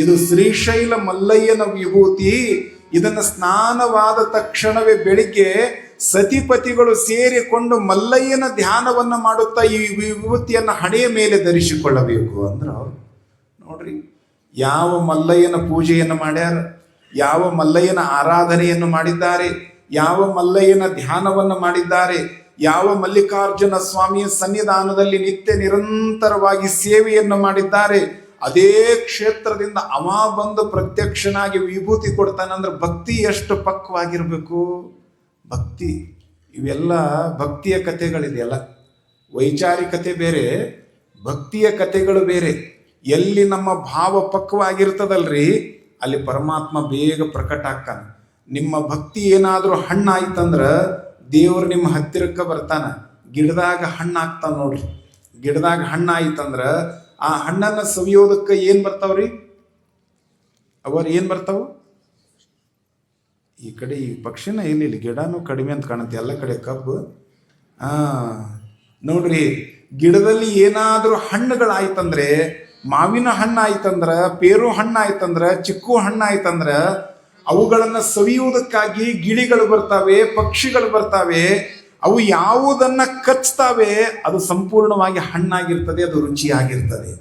ಇದು ಶ್ರೀಶೈಲ ಮಲ್ಲಯ್ಯನ ವಿಭೂತಿ. ಇದನ್ನು ಸ್ನಾನವಾದ ತಕ್ಷಣವೇ ಬೆಳಿಗ್ಗೆ ಸತಿಪತಿಗಳು ಸೇರಿಕೊಂಡು ಮಲ್ಲಯ್ಯನ ಧ್ಯಾನವನ್ನು ಮಾಡುತ್ತಾ ಈ ವಿಭೂತಿಯನ್ನು ಹಣೆಯ ಮೇಲೆ ಧರಿಸಿಕೊಳ್ಳಬೇಕು ಅಂದ್ರ. ನೋಡ್ರಿ, ಯಾವ ಮಲ್ಲಯ್ಯನ ಪೂಜೆಯನ್ನು ಮಾಡ್ಯಾರ, ಯಾವ ಮಲ್ಲಯ್ಯನ ಆರಾಧನೆಯನ್ನು ಮಾಡಿದ್ದಾರೆ, ಯಾವ ಮಲ್ಲಯ್ಯನ ಧ್ಯಾನವನ್ನು ಮಾಡಿದ್ದಾರೆ, ಯಾವ ಮಲ್ಲಿಕಾರ್ಜುನ ಸ್ವಾಮಿಯ ಸನ್ನಿಧಾನದಲ್ಲಿ ನಿತ್ಯ ನಿರಂತರವಾಗಿ ಸೇವೆಯನ್ನು ಮಾಡಿದ್ದಾರೆ, ಅದೇ ಕ್ಷೇತ್ರದಿಂದ ಅವ ಬಂದು ಪ್ರತ್ಯಕ್ಷನಾಗಿ ವಿಭೂತಿ ಕೊಡ್ತಾನಂದ್ರೆ ಭಕ್ತಿ ಎಷ್ಟು ಪಕ್ವಾಗಿರಬೇಕು. ಭಕ್ತಿ, ಇವೆಲ್ಲ ಭಕ್ತಿಯ ಕಥೆಗಳಿದೆಯಲ್ಲ. ವೈಚಾರಿಕತೆ ಬೇರೆ, ಭಕ್ತಿಯ ಕಥೆಗಳು ಬೇರೆ. ಎಲ್ಲಿ ನಮ್ಮ ಭಾವ ಪಕ್ವಾಗಿರ್ತದಲ್ರಿ, ಅಲ್ಲಿ ಪರಮಾತ್ಮ ಬೇಗ ಪ್ರಕಟ ಆಗ್ತಾನೆ. ನಿಮ್ಮ ಭಕ್ತಿ ಏನಾದರೂ ಹಣ್ಣಾಯ್ತಂದ್ರೆ ದೇವರು ನಿಮ್ಮ ಹತ್ತಿರಕ್ಕೆ ಬರ್ತಾನ. ಗಿಡದಾಗ ಹಣ್ಣು ಆಗ್ತಾನ ನೋಡ್ರಿ. ಗಿಡದಾಗ ಹಣ್ಣು ಆಯ್ತಂದ್ರೆ ಆ ಹಣ್ಣನ್ನು ಸವಿಯೋದಕ್ಕೆ ಏನು ಬರ್ತಾವ್ರಿ? ಅವರು ಏನು ಬರ್ತಾವ? ಈ ಕಡೆ ಈ ಪಕ್ಷಿನ ಇಲ್ಲಿ ಗಿಡನೂ ಕಡಿಮೆ ಅಂತ ಕಾಣುತ್ತೆ, ಎಲ್ಲ ಕಡೆ ಕಬ್ಬು. ನೋಡ್ರಿ, ಗಿಡದಲ್ಲಿ ಏನಾದರೂ ಹಣ್ಣುಗಳಾಯ್ತಂದ್ರೆ, ಮಾವಿನ ಹಣ್ಣು ಆಯ್ತಂದ್ರೆ, ಪೇರು ಹಣ್ಣು ಆಯ್ತಂದ್ರೆ, ಚಿಕ್ಕು ಹಣ್ಣು ಆಯ್ತಂದ್ರೆ ಅವುಗಳನ್ನು ಸವಿಯುವುದಕ್ಕಾಗಿ ಗಿಳಿಗಳು ಬರ್ತಾವೆ, ಪಕ್ಷಿಗಳು ಬರ್ತಾವೆ. ಅವು ಯಾವುದನ್ನು ಕಚ್ತಾವೆ ಅದು ಸಂಪೂರ್ಣವಾಗಿ ಹಣ್ಣಾಗಿರ್ತದೆ, ಅದು ರುಚಿಯಾಗಿರ್ತದೆ.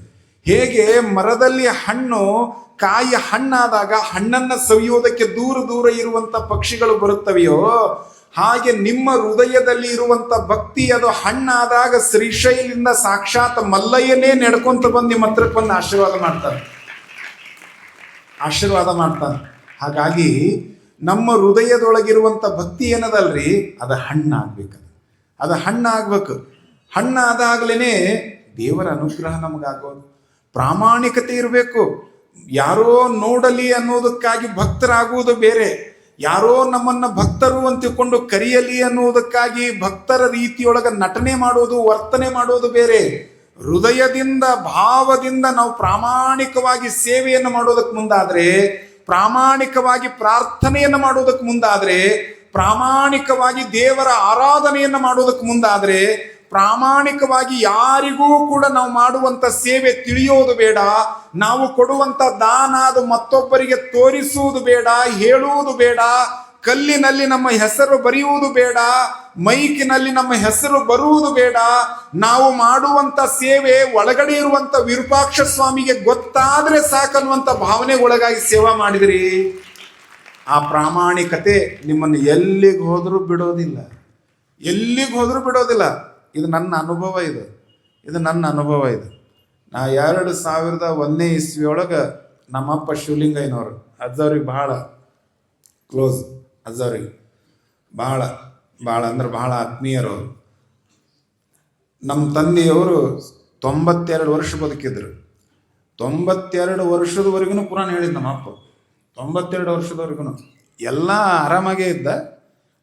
ಹೇಗೆ ಮರದಲ್ಲಿ ಹಣ್ಣು ಕಾಯಿ ಹಣ್ಣಾದಾಗ ಹಣ್ಣನ್ನು ಸವಿಯುವುದಕ್ಕೆ ದೂರ ದೂರ ಇರುವಂಥ ಪಕ್ಷಿಗಳು ಬರುತ್ತವೆಯೋ, ಹಾಗೆ ನಿಮ್ಮ ಹೃದಯದಲ್ಲಿ ಇರುವಂಥ ಭಕ್ತಿ ಅದು ಹಣ್ಣಾದಾಗ ಶ್ರೀಶೈಲಿಂದ ಸಾಕ್ಷಾತ್ ಮಲ್ಲಯ್ಯನೇ ನಡ್ಕೊಂತ ಬಂದು ನಿಮ್ಮ ಹತ್ರಕ್ಕೆ ಬಂದು ಆಶೀರ್ವಾದ ಮಾಡ್ತಾನೆ. ಹಾಗಾಗಿ ನಮ್ಮ ಹೃದಯದೊಳಗಿರುವಂಥ ಭಕ್ತಿ ಏನದಲ್ರಿ, ಅದು ಹಣ್ಣಾಗ್ಬೇಕು. ಅದು ಹಣ್ಣಾಗ್ಬೇಕು. ಹಣ್ಣಾದಾಗ್ಲೇ ದೇವರ ಅನುಗ್ರಹ ನಮಗಾಗೋದು. ಪ್ರಾಮಾಣಿಕತೆ ಇರಬೇಕು. ಯಾರೋ ನೋಡಲಿ ಅನ್ನೋದಕ್ಕಾಗಿ ಭಕ್ತರಾಗುವುದು ಬೇರೆ, ಯಾರೋ ನಮ್ಮನ್ನು ಭಕ್ತರು ಅಂತ ತಿಳ್ಕೊಂಡು ಕರೆಯಲಿ ಅನ್ನುವುದಕ್ಕಾಗಿ ಭಕ್ತರ ರೀತಿಯೊಳಗೆ ನಟನೆ ಮಾಡೋದು, ವರ್ತನೆ ಮಾಡೋದು ಬೇರೆ. ಹೃದಯದಿಂದ ಭಾವದಿಂದ ನಾವು ಪ್ರಾಮಾಣಿಕವಾಗಿ ಸೇವೆಯನ್ನು ಮಾಡೋದಕ್ಕೆ ಮುಂದಾದರೆ, ಪ್ರಾಮಾಣಿಕವಾಗಿ ಪ್ರಾರ್ಥನೆಯನ್ನು ಮಾಡೋದಕ್ಕೆ ಮುಂದಾದರೆ, ಪ್ರಾಮಾಣಿಕವಾಗಿ ದೇವರ ಆರಾಧನೆಯನ್ನು ಮಾಡೋದಕ್ಕೆ ಮುಂದಾದರೆ, ಪ್ರಾಮಾಣಿಕವಾಗಿ ಯಾರಿಗೂ ಕೂಡ ನಾವು ಮಾಡುವಂಥ ಸೇವೆ ತಿಳಿಯೋದು ಬೇಡ, ನಾವು ಕೊಡುವಂಥ ದಾನ ಅದು ಮತ್ತೊಬ್ಬರಿಗೆ ತೋರಿಸುವುದು ಬೇಡ, ಹೇಳುವುದು ಬೇಡ, ಕಲ್ಲಿನಲ್ಲಿ ನಮ್ಮ ಹೆಸರು ಬರೆಯುವುದು ಬೇಡ, ಮೈಕಿನಲ್ಲಿ ನಮ್ಮ ಹೆಸರು ಬರುವುದು ಬೇಡ. ನಾವು ಮಾಡುವಂಥ ಸೇವೆ ಒಳಗಡೆ ಇರುವಂಥ ವಿರೂಪಾಕ್ಷ ಸ್ವಾಮಿಗೆ ಗೊತ್ತಾದರೆ ಸಾಕನ್ನುವಂಥ ಭಾವನೆ ಒಳಗಾಗಿ ಸೇವಾ ಮಾಡಿದ್ರಿ, ಆ ಪ್ರಾಮಾಣಿಕತೆ ನಿಮ್ಮನ್ನು ಎಲ್ಲಿಗೆ ಹೋದರೂ ಬಿಡೋದಿಲ್ಲ, ಎಲ್ಲಿಗೆ ಹೋದರೂ ಬಿಡೋದಿಲ್ಲ. ಇದು ನನ್ನ ಅನುಭವ, ಇದು ನನ್ನ ಅನುಭವ. ನಾ 2001ನೇ ಇಸ್ವಿಯೊಳಗೆ ನಮ್ಮಪ್ಪ ಶಿವಲಿಂಗಯ್ಯನವರು ಅಜ್ಜವ್ರಿಗೆ ಭಾಳ ಕ್ಲೋಸ್, ಅಜ್ಜವ್ರಿಗೆ ಭಾಳ ಅಂದ್ರೆ ಭಾಳ ಆತ್ಮೀಯರವರು. ನಮ್ಮ ತಂದೆಯವರು 92 ವರ್ಷ ಬದುಕಿದ್ರು. 92 ವರ್ಷದವರೆಗೂ ಪುರಾಣ ಹೇಳಿದ್ ನಮ್ಮಪ್ಪ. 92 ವರ್ಷದವರೆಗೂ ಎಲ್ಲ ಆರಾಮಾಗೇ ಇದ್ದ.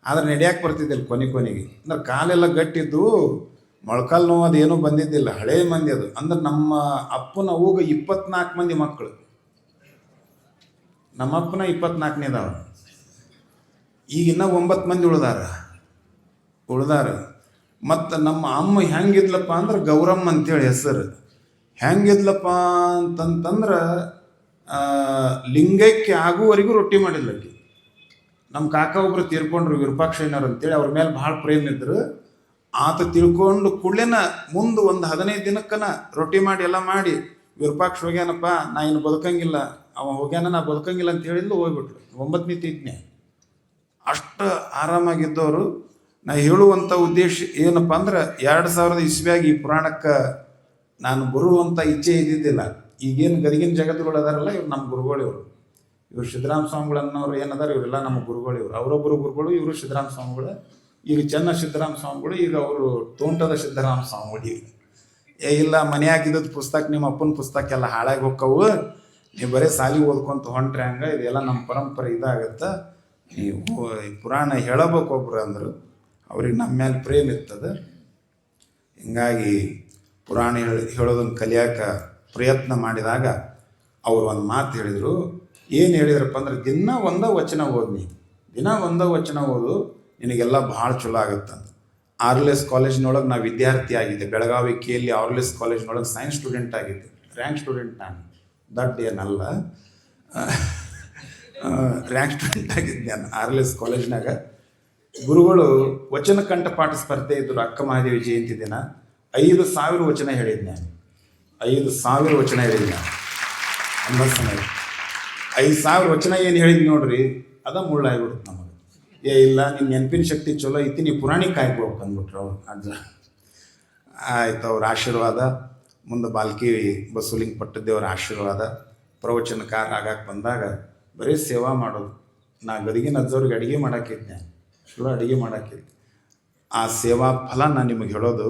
ಆದ್ರೆ ನಡೆಯಕ್ಕೆ ಬರ್ತಿದ್ದಿಲ್ಲ ಕೊನೆಗೆ. ಅಂದ್ರೆ ಕಾಲೆಲ್ಲ ಗಟ್ಟಿದ್ದು, ಮೊಳಕಾಲು ನೋವು ಅದೇನೂ ಬಂದಿದ್ದಿಲ್ಲ. ಹಳೇ ಮಂದಿ ಅದು. ಅಂದ್ರೆ ನಮ್ಮ ಅಪ್ಪನ ಅವ್ಗ 24 ಮಂದಿ ಮಕ್ಕಳು. ನಮ್ಮ ಅಪ್ಪನ 24ನೇ ಅದಾವ. ಈಗ ಇನ್ನೂ 9 ಮಂದಿ ಉಳ್ದಾರ. ಮತ್ತು ನಮ್ಮ ಅಮ್ಮ ಹೆಂಗಿದ್ಲಪ್ಪ ಅಂದ್ರೆ ಗೌರಮ್ಮ ಅಂತೇಳಿ ಹೆಸರು. ಹೆಂಗಿದ್ಲಪ್ಪ ಅಂತಂತಂದ್ರೆ ಲಿಂಗೈಕ್ಯ ಆಗುವವರೆಗೂ ರೊಟ್ಟಿ ಮಾಡಿಲ್ಲ ಆಕಿ. ನಮ್ಮ ಕಾಕ ಒಬ್ರು ತೀರ್ಕೊಂಡ್ರು, ವಿರೂಪಾಕ್ಷಯ್ಯನವ್ರು ಅಂತೇಳಿ. ಅವ್ರ ಮೇಲೆ ಭಾಳ ಪ್ರೇಮ ಇದ್ರು. ಆತ ತಿಳ್ಕೊಂಡು ಕೂಡಲೇನ ಮುಂದೆ ಒಂದು 15 ದಿನಕ್ಕನ ರೊಟ್ಟಿ ಮಾಡಿ ಎಲ್ಲ ಮಾಡಿ, ವಿರೂಪಾಕ್ಷ ಹೋಗ್ಯಾನಪ್ಪ, ನಾ ಇನ್ನು ಬದುಕಂಗಿಲ್ಲ, ಅವ ಹೋಗ್ಯಾನ, ನಾ ಬದುಕಂಗಿಲ್ಲ ಅಂತ ಹೇಳಿದ್ದು ಹೋಗ್ಬಿಟ್ರು. 9ನೇ ತಿದ್ನೆ. ಅಷ್ಟು ಆರಾಮಾಗಿದ್ದವರು. ನಾ ಹೇಳುವಂಥ ಉದ್ದೇಶ ಏನಪ್ಪ ಅಂದ್ರೆ 2000 ಇಸ್ವಿಯಾಗಿ ಈ ಪುರಾಣಕ್ಕೆ ನಾನು ಬರುವಂಥ ಇಚ್ಛೆ ಇದ್ದಿದ್ದಿಲ್ಲ. ಈಗೇನು ಗದಗಿನ ಜಗತ್ತುಗಳು ಅದಾರಲ್ಲ, ಇವ್ರು ನಮ್ಮ ಗುರುಗಳು. ಇವರು ಸಿದ್ದರಾಮ ಸ್ವಾಮಿಗಳು ಅನ್ನೋರು ಏನದಾರ, ಇವರೆಲ್ಲ ನಮ್ಮ ಗುರುಗಳು. ಅವರೊಬ್ಬರು ಗುರುಗಳು, ಇವರು ಸಿದ್ದರಾಮ ಸ್ವಾಮಿಗಳು. ಈಗ ಚೆನ್ನ ಸಿದ್ದರಾಮ ಸ್ವಾಮಿಗಳು, ಈಗ ಅವರು ತೋಂಟದ ಸಿದ್ದರಾಮ ಸ್ವಾಮಿಗಳು. ಈಗ ಇಲ್ಲ ಮನೆಯಾಗಿದ್ದದ್ದು ಪುಸ್ತಕ, ನಿಮ್ಮ ಅಪ್ಪನ ಪುಸ್ತಕ ಎಲ್ಲ ಹಾಳಾಗಿ ಹೋಕ್ಕವು, ನೀವು ಬರೀ ಸಾಲಿ ಓದ್ಕೊಂತ ಹೊಂಟ್ರೆ ಹಂಗೆ, ಇದೆಲ್ಲ ನಮ್ಮ ಪರಂಪರೆ ಇದಾಗತ್ತೆ, ನೀವು ಪುರಾಣ ಹೇಳಬೇಕು ಒಬ್ರು ಅಂದರು. ಅವ್ರಿಗೆ ನಮ್ಮ ಮೇಲೆ ಪ್ರೇಮ ಇರ್ತದೆ. ಹಿಂಗಾಗಿ ಪುರಾಣ ಹೇಳೋದನ್ನು ಕಲಿಯೋಕೆ ಪ್ರಯತ್ನ ಮಾಡಿದಾಗ ಅವರು ಒಂದು ಮಾತು ಹೇಳಿದರು. ಏನು ಹೇಳಿದ್ರಪ್ಪ ಅಂದ್ರೆ, ದಿನ ಒಂದೇ ವಚನ ಓದು, ನಿನಗೆಲ್ಲ ಭಾಳ ಚಲೋ ಆಗುತ್ತಂತ. ಆರ್ಲೆಸ್ ಕಾಲೇಜಿನೊಳಗೆ ನಾವು ವಿದ್ಯಾರ್ಥಿ ಆಗಿದ್ದೆ. ಬೆಳಗಾವಿ KL ಆರ್ಲೆಸ್ ಕಾಲೇಜಿನೊಳಗೆ ಸೈನ್ಸ್ ಸ್ಟೂಡೆಂಟ್ ಆಗಿದ್ದೆ. ರ್ಯಾಂಕ್ ಸ್ಟೂಡೆಂಟ್ ನಾನು, ದಟ್ ಏನಲ್ಲ, ರ್ಯಾಂಕ್ ಸ್ಟೂಡೆಂಟ್ ಆಗಿದ್ದೆ ನಾನು ಆರ್ಲೆಸ್ ಕಾಲೇಜ್ನಾಗ. ಗುರುಗಳು ವಚನ ಕಂಠಪಾಠ ಸ್ಪರ್ಧೆ ಇದ್ದರು. ಅಕ್ಕ ಮಹಾದೇವಿ ಜಯಂತಿ ದಿನ 5,000 ವಚನ ಹೇಳಿದ್ದೆ ನಾನು. 5,000 ವಚನ ಹೇಳಿದ್ದೆ ನಾನು. ಅಂಬತ್ ಸಮಯ 5,000 ವಚನ ಏನು ಹೇಳಿದ್ ನೋಡ್ರಿ, ಅದ ಮುಳ್ಳಾಗ್ಬಿಡುತ್ತೆ ನಮಗೆ. ಇಲ್ಲ ನಿನ್ನ ನೆನಪಿನ ಶಕ್ತಿ ಚಲೋ ಐತಿ, ನೀವು ಪುರಾಣಿಕ ಆಗ್ಬೇಕು ಅಂದ್ಬಿಟ್ರು ಅವ್ರು ಅಜ್ಜ. ಆಯ್ತು, ಅವ್ರ ಆಶೀರ್ವಾದ. ಮುಂದೆ ಬಾಲ್ಕಿ ಬಸವಲಿಂಗ ಪಟ್ಟದೇವ್ರ ಆಶೀರ್ವಾದ. ಪ್ರವಚನಕಾರ ಆಗಕ್ಕೆ ಬಂದಾಗ ಬರೀ ಸೇವಾ ಮಾಡೋದು. ನಾ ಗದಗಿನ ಅಜ್ಜವ್ರಿಗೆ ಅಡುಗೆ ಮಾಡೋಕ್ಕಿದ್ದೆ, ಚಲೋ ಅಡುಗೆ ಮಾಡೋಕ್ಕಿದ್ದೆ. ಆ ಸೇವಾ ಫಲ ನಾನು ನಿಮಗೆ ಹೇಳೋದು,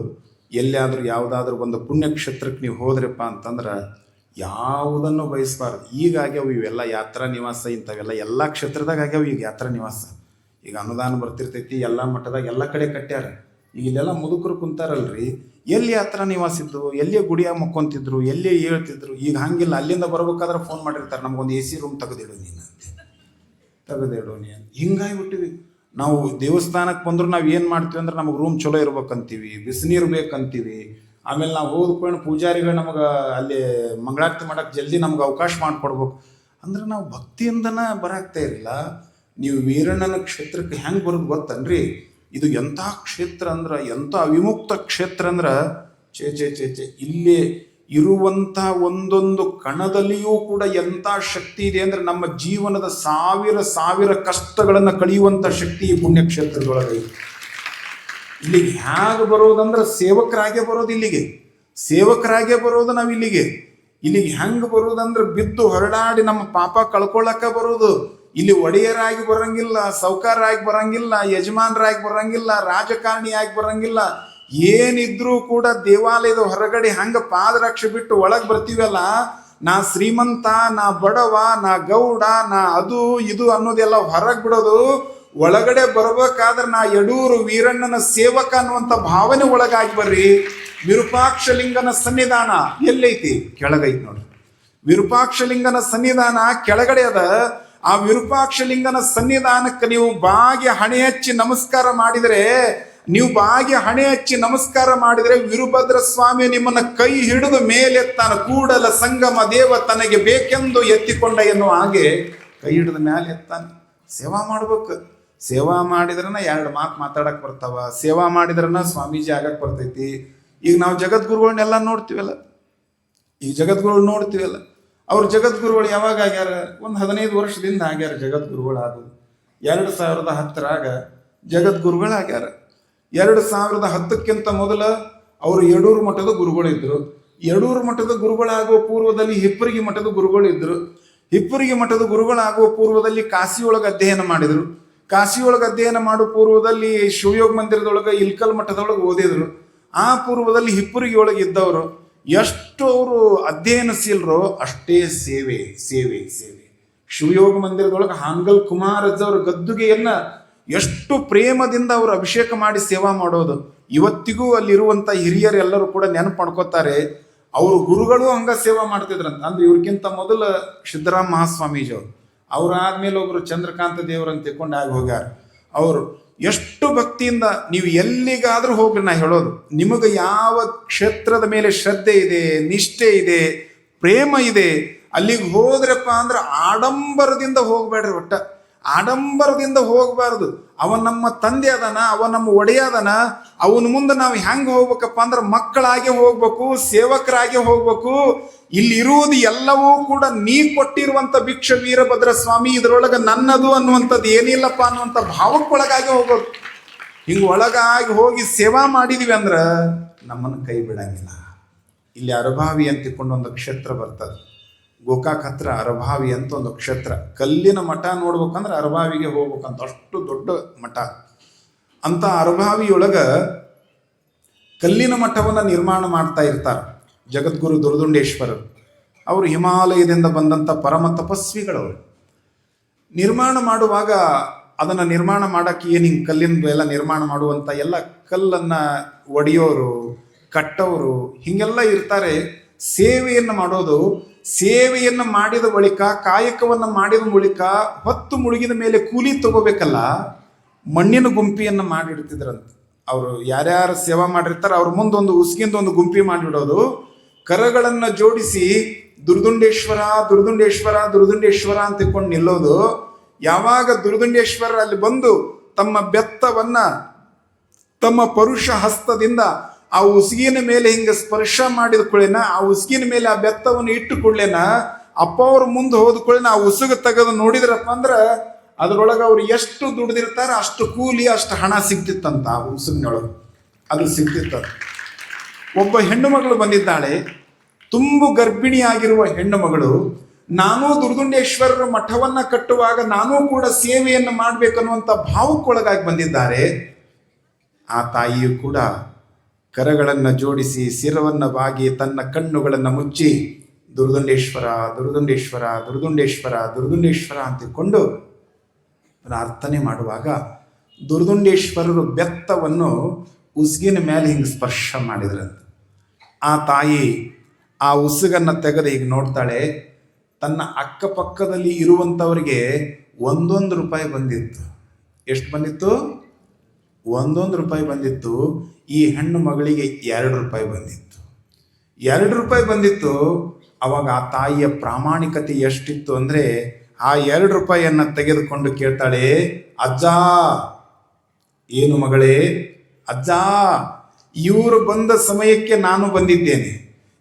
ಎಲ್ಲಿಯಾದರೂ ಯಾವುದಾದ್ರೂ ಒಂದು ಪುಣ್ಯಕ್ಷೇತ್ರಕ್ಕೆ ನೀವು ಹೋದ್ರಪ್ಪ ಅಂತಂದ್ರೆ ಯಾವುದನ್ನು ಬಯಸಬಾರ್ದು. ಈಗ ಆಗ್ಯಾವ ಇವೆಲ್ಲ ಯಾತ್ರಾ ನಿವಾಸ, ಇಂಥವೆಲ್ಲ ಎಲ್ಲ ಕ್ಷೇತ್ರದಾಗ ಆಗ್ಯಾವ ಈಗ ಯಾತ್ರಾ ನಿವಾಸ. ಈಗ ಅನುದಾನ ಬರ್ತಿರ್ತೈತಿ, ಎಲ್ಲ ಮಟ್ಟದಾಗ ಎಲ್ಲ ಕಡೆ ಕಟ್ಟ್ಯಾರ. ಈಗ ಇಲ್ಲೆಲ್ಲ ಮುದುಕರು ಕುಂತಾರಲ್ರಿ, ಎಲ್ಲಿ ಯಾತ್ರಾ ನಿವಾಸ ಇದ್ದು, ಎಲ್ಲಿ ಗುಡಿಯಾಗ ಮಕ್ಕೊಂತಿದ್ರು, ಎಲ್ಲಿ ಹೇಳ್ತಿದ್ರು. ಈಗ ಹಂಗಿಲ್ಲ, ಅಲ್ಲಿಂದ ಬರ್ಬೇಕಾದ್ರೆ ಫೋನ್ ಮಾಡಿರ್ತಾರೆ, ನಮಗೊಂದು AC ರೂಮ್ ತೆಗೆದಿಡು ನೀನು ಹಿಂಗಾಗಿಬಿಟ್ಟಿವಿ ನಾವು. ದೇವಸ್ಥಾನಕ್ಕೆ ಬಂದ್ರು ನಾವು ಏನು ಮಾಡ್ತೀವಿ ಅಂದ್ರೆ, ನಮಗೆ ರೂಮ್ ಚಲೋ ಇರ್ಬೇಕಂತೀವಿ, ಬಿಸಿನೀರು ಬೇಕಂತೀವಿ. ಆಮೇಲೆ ನಾವು ಹೋದ್ಕೊಂಡು ಪೂಜಾರಿಗಳು ನಮಗೆ ಅಲ್ಲಿ ಮಂಗಳಾರತಿ ಮಾಡೋಕ್ಕೆ ಜಲ್ದಿ ನಮ್ಗೆ ಅವಕಾಶ ಮಾಡಿಕೊಡ್ಬೇಕು ಅಂದ್ರೆ ನಾವು ಭಕ್ತಿಯಿಂದನೇ ಬರಾಕ್ತಾ ಇರಲಿಲ್ಲ. ನೀವು ವೀರಣ್ಣನ ಕ್ಷೇತ್ರಕ್ಕೆ ಹೆಂಗೆ ಬರೋದು ಗೊತ್ತನ್ರಿ? ಇದು ಎಂಥ ಕ್ಷೇತ್ರ ಅಂದ್ರೆ, ಎಂಥ ಅವಿಮುಕ್ತ ಕ್ಷೇತ್ರ ಅಂದ್ರೆ, ಚೇ ಇಲ್ಲೇ ಇರುವಂಥ ಒಂದೊಂದು ಕಣದಲ್ಲಿಯೂ ಕೂಡ ಎಂಥ ಶಕ್ತಿ ಇದೆ ಅಂದರೆ, ನಮ್ಮ ಜೀವನದ ಸಾವಿರ ಕಷ್ಟಗಳನ್ನು ಕಳೆಯುವಂಥ ಶಕ್ತಿ ಈ ಪುಣ್ಯಕ್ಷೇತ್ರದೊಳಗೆ. ಇಲ್ಲಿಗೆ ಹೇಗೆ ಬರೋದಂದ್ರೆ ಸೇವಕರಾಗೇ ಬರೋದು. ಸೇವಕರಾಗೇ ಬರೋದು ನಾವು ಇಲ್ಲಿಗೆ ಹೆಂಗೆ ಬರೋದಂದ್ರೆ, ಬಿದ್ದು ಹೊರಡಾಡಿ ನಮ್ಮ ಪಾಪ ಕಳ್ಕೊಳ್ಳಕ್ಕ ಬರೋದು. ಇಲ್ಲಿ ಒಡೆಯರಾಗಿ ಬರಂಗಿಲ್ಲ, ಸೌಕಾರಾಗಿ ಬರಂಗಿಲ್ಲ, ಯಜಮಾನರಾಗಿ ಬರಂಗಿಲ್ಲ, ರಾಜಕಾರಣಿಯಾಗಿ ಬರಂಗಿಲ್ಲ. ಏನಿದ್ರೂ ಕೂಡ ದೇವಾಲಯದ ಹೊರಗಡೆ ಹಂಗೆ ಪಾದರಕ್ಷೆ ಬಿಟ್ಟು ಒಳಗೆ ಬರ್ತೀವಲ್ಲ, ನಾ ಶ್ರೀಮಂತ, ನಾ ಬಡವ, ನಾ ಗೌಡ, ನಾ ಅದು ಇದು ಅನ್ನೋದೆಲ್ಲ ಹೊರಗೆ ಬಿಡೋದು. ಒಳಗಡೆ ಬರ್ಬೇಕಾದ್ರೆ ನಾ ಯಡೂರು ವೀರಣ್ಣನ ಸೇವಕ ಅನ್ನುವಂಥ ಭಾವನೆ ಒಳಗಾಗಿ ಬರ್ರಿ. ವಿರೂಪಾಕ್ಷಲಿಂಗನ ಸನ್ನಿಧಾನ ಎಲ್ಲೈತಿ? ಕೆಳಗೈತಿ ನೋಡ್ರಿ. ವಿರೂಪಾಕ್ಷಲಿಂಗನ ಸನ್ನಿಧಾನ ಕೆಳಗಡೆ ಅದ. ಆ ವಿರೂಪಾಕ್ಷಲಿಂಗನ ಸನ್ನಿಧಾನಕ್ಕೆ ನೀವು ಬಾಗಿ ಹಣೆ ಹಚ್ಚಿ ನಮಸ್ಕಾರ ಮಾಡಿದರೆ, ವೀರಭದ್ರ ಸ್ವಾಮಿ ನಿಮ್ಮನ್ನ ಕೈ ಹಿಡಿದು ಮೇಲೆತ್ತಾನ. ಕೂಡಲ ಸಂಗಮ ದೇವ ತನಗೆ ಬೇಕೆಂದು ಎತ್ತಿಕೊಂಡ ಎನ್ನುವ ಹಾಗೆ ಕೈ ಹಿಡಿದ ಮೇಲೆ ಎತ್ತಾನೆ. ಸೇವಾ ಮಾಡ್ಬೇಕು. ಸೇವಾ ಮಾಡಿದ್ರನ 2 ಮಾತು ಮಾತಾಡಕ್ ಬರ್ತಾವ. ಸೇವಾ ಮಾಡಿದ್ರನ ಸ್ವಾಮೀಜಿ ಆಗಕ್ಕೆ ಬರ್ತೈತಿ. ಈಗ ನಾವು ಜಗದ್ಗುರುಗಳನ್ನೆಲ್ಲ ನೋಡ್ತೀವಲ್ಲ, ಅವ್ರು ಜಗದ್ಗುರುಗಳು ಯಾವಾಗ ಆಗ್ಯಾರ? ಒಂದು 15 ವರ್ಷದಿಂದ ಆಗ್ಯಾರ ಜಗದ್ಗುರುಗಳಾಗೋದು. 2010ರಾಗ ಜಗದ್ಗುರುಗಳಾಗ್ಯಾರ. 2010ಕ್ಕಿಂತ ಮೊದಲ ಅವರು ಯಡೂರು ಮಠದ ಗುರುಗಳಿದ್ರು. ಯಡೂರು ಮಠದ ಗುರುಗಳಾಗುವ ಪೂರ್ವದಲ್ಲಿ ಹಿಪ್ಪರಿಗೆ ಮಠದ ಗುರುಗಳಿದ್ರು. ಹಿಪ್ಪರಿಗೆ ಮಠದ ಗುರುಗಳಾಗುವ ಪೂರ್ವದಲ್ಲಿ ಕಾಶಿಯೊಳಗೆ ಅಧ್ಯಯನ ಮಾಡಿದರು. ಕಾಶಿಯೊಳಗೆ ಅಧ್ಯಯನ ಮಾಡೋ ಪೂರ್ವದಲ್ಲಿ ಶಿವಯೋಗ ಮಂದಿರದೊಳಗೆ ಇಲ್ಕಲ್ ಮಠದೊಳಗೆ ಓದಿದ್ರು. ಆ ಪೂರ್ವದಲ್ಲಿ ಹಿಪ್ಪರಿಗೆ ಒಳಗೆ ಇದ್ದವರು. ಎಷ್ಟು ಅವರು ಅಧ್ಯಯನಶೀಲರೋ ಅಷ್ಟೇ ಸೇವೆ. ಶಿವಯೋಗ ಮಂದಿರದೊಳಗೆ ಹಾನಗಲ್ ಕುಮಾರಜ್ಜ ಅವ್ರ ಗದ್ದುಗೆಯನ್ನ ಎಷ್ಟು ಪ್ರೇಮದಿಂದ ಅವರು ಅಭಿಷೇಕ ಮಾಡಿ ಸೇವಾ ಮಾಡೋದು. ಇವತ್ತಿಗೂ ಅಲ್ಲಿರುವಂಥ ಹಿರಿಯರೆಲ್ಲರೂ ಕೂಡ ನೆನಪು ಮಾಡ್ಕೋತಾರೆ. ಅವರು ಗುರುಗಳು ಹಂಗ ಸೇವಾ ಮಾಡ್ತಿದ್ರಂತ. ಅಂದ್ರೆ ಇವ್ರಿಗಿಂತ ಮೊದಲು ಸಿದ್ದರಾಮ ಮಹಾಸ್ವಾಮೀಜಿ ಅವ್ರು ಆದ್ಮೇಲೆ ಒಬ್ರು ಚಂದ್ರಕಾಂತ ದೇವರಂತ ತಿಳ್ಕೊಂಡು ಆಗಿ ಹೋಗ್ಯಾರ. ಅವರು ಎಷ್ಟು ಭಕ್ತಿಯಿಂದ, ನೀವು ಎಲ್ಲಿಗಾದ್ರೂ ಹೋಗ್ರಿ, ನಾ ಹೇಳೋದು, ನಿಮಗೆ ಯಾವ ಕ್ಷೇತ್ರದ ಮೇಲೆ ಶ್ರದ್ಧೆ ಇದೆ, ನಿಷ್ಠೆ ಇದೆ, ಪ್ರೇಮ ಇದೆ, ಅಲ್ಲಿಗೆ ಹೋದ್ರಪ್ಪ ಅಂದ್ರೆ ಆಡಂಬರದಿಂದ ಹೋಗ್ಬೇಡ್ರಿ. ಒಟ್ಟ ಆಡಂಬರದಿಂದ ಹೋಗಬಾರ್ದು. ಅವ ನಮ್ಮ ತಂದೆ ಅದಾನ, ಅವ ನಮ್ಮ ಒಡೆಯ ಅದಾನ. ಅವನ ಮುಂದೆ ನಾವು ಹೆಂಗೆ ಹೋಗ್ಬೇಕಪ್ಪ ಅಂದ್ರೆ ಮಕ್ಕಳಾಗೆ ಹೋಗ್ಬೇಕು, ಸೇವಕರಾಗೆ ಹೋಗ್ಬೇಕು. ಇಲ್ಲಿರುವುದು ಎಲ್ಲವೂ ಕೂಡ ನೀ ಕೊಟ್ಟಿರುವಂತ ಭಿಕ್ಷ ವೀರಭದ್ರ ಸ್ವಾಮಿ, ಇದರೊಳಗೆ ನನ್ನದು ಅನ್ನುವಂಥದ್ದು ಏನಿಲ್ಲಪ್ಪ ಅನ್ನುವಂಥ ಭಾವಕ್ಕೊಳಗಾಗಿ ಹೋಗೋದು. ಹಿಂಗೆ ಒಳಗಾಗಿ ಹೋಗಿ ಸೇವಾ ಮಾಡಿದ್ವಿ ಅಂದ್ರೆ ನಮ್ಮನ್ನು ಕೈ ಬಿಡಂಗಿಲ್ಲ. ಇಲ್ಲಿ ಅರಭಾವಿ ಅಂತ ತಿಳ್ಕೊಂಡು ಒಂದು ಕ್ಷೇತ್ರ ಬರ್ತದೆ, ಗೋಕಾಕ್ ಹತ್ರ ಅರಭಾವಿ ಅಂತ ಒಂದು ಕ್ಷೇತ್ರ. ಕಲ್ಲಿನ ಮಠ ನೋಡ್ಬೇಕಂದ್ರೆ ಅರಭಾವಿಗೆ ಹೋಗ್ಬೇಕಂತ, ಅಷ್ಟು ದೊಡ್ಡ ಮಠ. ಅಂತ ಅರಭಾವಿಯೊಳಗ ಕಲ್ಲಿನ ಮಠವನ್ನು ನಿರ್ಮಾಣ ಮಾಡ್ತಾ ಇರ್ತಾರೆ ಜಗದ್ಗುರು ದುರ್ದುಂಡೇಶ್ವರರು. ಅವರು ಹಿಮಾಲಯದಿಂದ ಬಂದಂಥ ಪರಮ ತಪಸ್ವಿಗಳವರು. ನಿರ್ಮಾಣ ಮಾಡುವಾಗ ಅದನ್ನು ನಿರ್ಮಾಣ ಮಾಡೋಕ್ಕೆ ಏನು ಹಿಂಗೆ ಕಲ್ಲಿನ ಎಲ್ಲ ನಿರ್ಮಾಣ ಮಾಡುವಂಥ ಎಲ್ಲ ಕಲ್ಲನ್ನು ಒಡೆಯೋರು, ಕಟ್ಟೋರು ಹೀಗೆಲ್ಲ ಇರ್ತಾರೆ. ಸೇವೆಯನ್ನು ಮಾಡೋದು, ಸೇವೆಯನ್ನು ಮಾಡಿದ ಬಳಿಕ, ಕಾಯಕವನ್ನು ಮಾಡಿದ ಬಳಿಕ ಹೊತ್ತು ಮುಳುಗಿದ ಮೇಲೆ ಕೂಲಿ ತಗೋಬೇಕಲ್ಲ, ಮಣ್ಣಿನ ಗುಂಪಿಯನ್ನು ಮಾಡಿಡ್ತಿದ್ರಂತ. ಅವರು ಯಾರ್ಯಾರು ಸೇವಾ ಮಾಡಿರ್ತಾರೆ ಅವ್ರ ಮುಂದೊಂದು ಉಸ್ಗಿಂದ ಒಂದು ಗುಂಪಿ ಮಾಡಿಬಿಡೋದು, ಕರಗಳನ್ನು ಜೋಡಿಸಿ ದುರ್ದುಂಡೇಶ್ವರ ದುರ್ದುಂಡೇಶ್ವರ ದುರ್ದುಂಡೇಶ್ವರ ಅಂತ ತಿಳ್ಕೊಂಡು ನಿಲ್ಲೋದು. ಯಾವಾಗ ದುರ್ದುಂಡೇಶ್ವರ ಅಲ್ಲಿ ಬಂದು ತಮ್ಮ ಬೆತ್ತವನ್ನ ತಮ್ಮ ಪರುಷ ಹಸ್ತದಿಂದ ಆ ಉಸುಗಿನ ಮೇಲೆ ಹಿಂಗೆ ಸ್ಪರ್ಶ ಮಾಡಿದ ಕೂಡಲೇನ, ಆ ಉಸುಗಿನ ಮೇಲೆ ಆ ಬೆತ್ತವನ್ನು ಇಟ್ಟು ಕೂಡಲೇನ, ಅಪ್ಪ ಅವ್ರ ಮುಂದೆ ಹೋದ ಕೂಡಲೇನ ಆ ಉಸುಗು ತೆಗೆದು ನೋಡಿದ್ರಪ್ಪ ಅಂದ್ರೆ ಅದ್ರೊಳಗೆ ಅವ್ರು ಎಷ್ಟು ದುಡ್ದಿರ್ತಾರೆ ಅಷ್ಟು ಕೂಲಿ, ಅಷ್ಟು ಹಣ ಸಿಗ್ತಿತ್ತಂತ. ಆ ಉಸುಗಿನೊಳಗೆ ಅದು ಸಿಗ್ತಿತ್ತ. ಒಬ್ಬ ಹೆಣ್ಣು ಮಗಳು ಬಂದಿದ್ದಾಳೆ, ತುಂಬು ಗರ್ಭಿಣಿಯಾಗಿರುವ ಹೆಣ್ಣು ಮಗಳು. ನಾನೂ ದುರ್ದುಂಡೇಶ್ವರರ ಮಠವನ್ನ ಕಟ್ಟುವಾಗ ನಾನೂ ಕೂಡ ಸೇವೆಯನ್ನು ಮಾಡಬೇಕನ್ನುವಂಥ ಭಾವಕ್ಕೊಳಗಾಗಿ ಬಂದಿದ್ದಾರೆ. ಆ ತಾಯಿಯು ಕೂಡ ಕರಗಳನ್ನು ಜೋಡಿಸಿ ಶಿರವನ್ನು ಬಾಗಿ ತನ್ನ ಕಣ್ಣುಗಳನ್ನು ಮುಚ್ಚಿ ದುರ್ದುಂಡೇಶ್ವರ ದುರ್ದುಂಡೇಶ್ವರ ದುರ್ದುಂಡೇಶ್ವರ ದುರ್ದುಂಡೇಶ್ವರ ಅಂತಿಕೊಂಡು ಪ್ರಾರ್ಥನೆ ಮಾಡುವಾಗ ದುರ್ದುಂಡೇಶ್ವರರು ಬೆತ್ತವನ್ನು ಉಸುಗಿನ ಮೇಲೆ ಹಿಂಗೆ ಸ್ಪರ್ಶ ಮಾಡಿದ್ರಂತೆ. ಆ ತಾಯಿ ಆ ಉಸುಗನ್ನು ತೆಗೆದು ಈಗ ನೋಡ್ತಾಳೆ. ತನ್ನ ಅಕ್ಕಪಕ್ಕದಲ್ಲಿ ಇರುವಂಥವ್ರಿಗೆ 1 ರೂಪಾಯಿ ಬಂದಿತ್ತು. ಎಷ್ಟು ಬಂದಿತ್ತು? 1 ರೂಪಾಯಿ ಬಂದಿತ್ತು. ಈ ಹೆಣ್ಣು ಮಗಳಿಗೆ 2 ರೂಪಾಯಿ ಬಂದಿತ್ತು. 2 ರೂಪಾಯಿ ಬಂದಿತ್ತು. ಅವಾಗ ಆ ತಾಯಿಯ ಪ್ರಾಮಾಣಿಕತೆ ಎಷ್ಟಿತ್ತು ಅಂದರೆ, ಆ 2 ರೂಪಾಯಿಯನ್ನು ತೆಗೆದುಕೊಂಡು ಕೇಳ್ತಾಳೆ, ಅಜ್ಜ. ಏನು ಮಗಳೇ? ಅಜ್ಜ, ಇವರು ಬಂದ ಸಮಯಕ್ಕೆ ನಾನು ಬಂದಿದ್ದೇನೆ.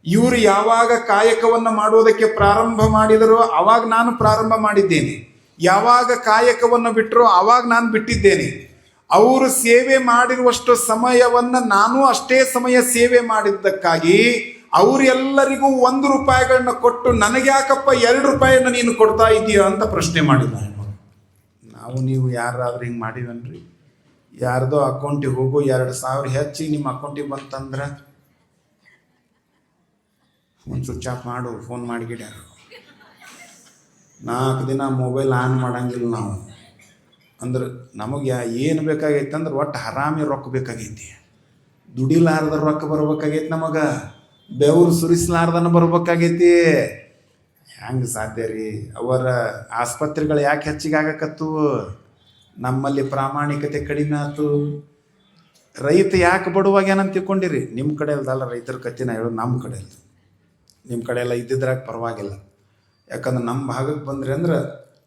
ಇವರು ಯಾವಾಗ ಕಾಯಕವನ್ನು ಮಾಡುವುದಕ್ಕೆ ಪ್ರಾರಂಭ ಮಾಡಿದರೋ ಆವಾಗ ನಾನು ಪ್ರಾರಂಭ ಮಾಡಿದ್ದೇನೆ. ಯಾವಾಗ ಕಾಯಕವನ್ನು ಬಿಟ್ಟರೋ ಆವಾಗ ನಾನು ಬಿಟ್ಟಿದ್ದೇನೆ. ಅವರು ಸೇವೆ ಮಾಡಿರುವಷ್ಟು ಸಮಯವನ್ನು ನಾನು ಅಷ್ಟೇ ಸಮಯ ಸೇವೆ ಮಾಡಿದ್ದಕ್ಕಾಗಿ ಅವರೆಲ್ಲರಿಗೂ 1 ರೂಪಾಯಿಗಳನ್ನ ಕೊಟ್ಟು ನನಗೆ ಯಾಕಪ್ಪ 2 ರೂಪಾಯಿಯನ್ನು ನೀನು ಕೊಡ್ತಾ ಇದೀಯ ಅಂತ ಪ್ರಶ್ನೆ ಮಾಡಿದ. ನಾವು ನೀವು ಯಾರಾದ್ರೂ ಹಿಂಗೆ ಮಾಡಿವನ್ರಿ? ಯಾರ್ದೋ ಅಕೌಂಟಿಗೆ ಹೋಗು 2,000 ಹೆಚ್ಚಿ ನಿಮ್ಮ ಅಕೌಂಟಿಗೆ ಬಂತಂದ್ರೆ ಫೋನ್ ಸ್ವಿಚ್ ಆಫ್ ಮಾಡು, ಫೋನ್ ಮಾಡಿಗಿಡ್ಯಾರ. 4 ದಿನ ಮೊಬೈಲ್ ಆನ್ ಮಾಡಂಗಿಲ್ಲ ನಾವು. ಅಂದ್ರೆ ನಮಗೆ ಏನು ಬೇಕಾಗೈತೆ ಅಂದ್ರೆ ಒಟ್ಟು ಹರಾಮಿ ರೊಕ್ಕ ಬೇಕಾಗೈತಿ. ದುಡಿಲಾರ್ದ ರೊಕ್ಕ ಬರ್ಬೇಕಾಗೈತಿ, ನಮಗೆ ಬೆವರು ಸುರಿಸಲಾರ್ದನ ಬರ್ಬೇಕಾಗೈತಿ. ಹೆಂಗೆ ಸಾಧ್ಯ ರೀ? ಅವರ ಆಸ್ಪತ್ರೆಗಳು ಯಾಕೆ ಹೆಚ್ಚಿಗೆ ಆಗಕತ್ತು? ನಮ್ಮಲ್ಲಿ ಪ್ರಾಮಾಣಿಕತೆ ಕಡಿಮೆ ಆಯ್ತು. ರೈತ ಯಾಕೆ ಬಡುವಾಗ ಏನಂತ ತಿಳ್ಕೊಂಡಿರಿ? ನಿಮ್ಮ ಕಡೆ ಇಲ್ದಲ್ಲ ರೈತರ ಕತ್ತಿನ ಹೇಳೋದು, ನಮ್ಮ ಕಡೆ ಇಲ್ಲ. ನಿಮ್ಮ ಕಡೆ ಎಲ್ಲ ಇದ್ದಿದ್ರಾಗ ಪರವಾಗಿಲ್ಲ. ಯಾಕಂದ್ರೆ ನಮ್ಮ ಭಾಗಕ್ಕೆ ಬಂದ್ರಿ ಅಂದ್ರೆ,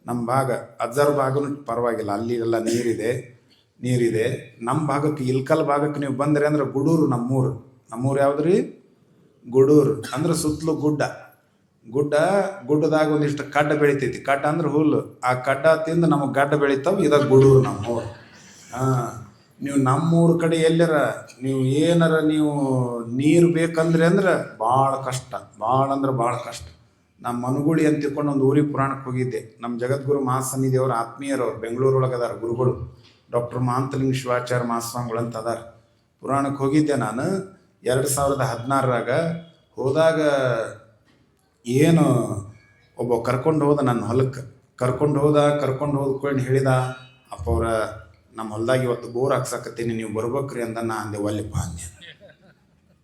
ನಮ್ಮ ಭಾಗ ಅಜ್ಜರ ಭಾಗನೂ ಪರವಾಗಿಲ್ಲ, ಅಲ್ಲಿ ಎಲ್ಲ ನೀರಿದೆ. ನಮ್ಮ ಭಾಗಕ್ಕೆ ಇಲ್ಕಲ್ ಭಾಗಕ್ಕೆ ನೀವು ಬಂದ್ರಿ ಅಂದ್ರೆ ಗುಡೂರು ನಮ್ಮೂರು ಯಾವ್ದು ರೀ? ಗುಡೂರು. ಅಂದ್ರೆ ಸುತ್ತಲೂ ಗುಡ್ಡದಾಗ ಒಂದಿಷ್ಟು ಕಡ್ಡ ಬೆಳಿತೈತಿ. ಕಡ್ಡ ಅಂದ್ರೆ ಹುಲ್ಲು. ಆ ಕಡ್ಡ ತಿಂದು ನಮಗೆ ಗಡ್ಡ ಬೆಳಿತಾವೆ. ಇದ ಗುಡೂರು ನಮ್ಮೂರು. ನೀವು ನಮ್ಮೂರ ಕಡೆ ಎಲ್ಲರ ನೀವು ಏನಾರ ನೀವು ನೀರು ಬೇಕಂದ್ರೆ ಅಂದ್ರೆ ಭಾಳ ಕಷ್ಟ, ಭಾಳ ಅಂದ್ರೆ ಭಾಳ ಕಷ್ಟ. ನಮ್ಮ ಮನುಗುಳಿ ಅಂತ ತಿಳ್ಕೊಂಡು ಒಂದು ಊರಿಗೆ ಪುರಾಣಕ್ಕೆ ಹೋಗಿದ್ದೆ. ನಮ್ಮ ಜಗದ್ಗುರು ಮಹಾಸನ್ನಿಧಿಯವರು ಆತ್ಮೀಯರವ್ರು ಬೆಂಗಳೂರೊಳಗೆ ಅದಾರ ಗುರುಗಳು. ಡಾಕ್ಟರ್ ಮಹಾಂತಲಿಂಗ ಶಿವಾಚಾರ್ಯ ಮಹಾಸ್ವಾಮಿಗಳು ಅಂತ ಅದಾರ. ಪುರಾಣಕ್ಕೆ ಹೋಗಿದ್ದೆ ನಾನು 2016ರಾಗ. ಹೋದಾಗ ಏನು ಒಬ್ಬ ಕರ್ಕೊಂಡು ಹೋದ ನನ್ನ ಹೊಲಕ್ಕೆ. ಕರ್ಕೊಂಡು ಹೋದ್ಕೊಂಡು ಹೇಳಿದ, ಅಪ್ಪ ಅವ್ರ ನಮ್ಮ ಹೊಲ್ದಾಗ ಇವತ್ತು ಬೋರ್ ಹಾಕ್ಸಾಕತ್ತೀನಿ, ನೀವು ಬರ್ಬೇಕ್ರಿ ಅಂದ. ನಾ ಅಂದೆ ಒಲ್ಲೆಪ್ಪ ಅಂದೆ.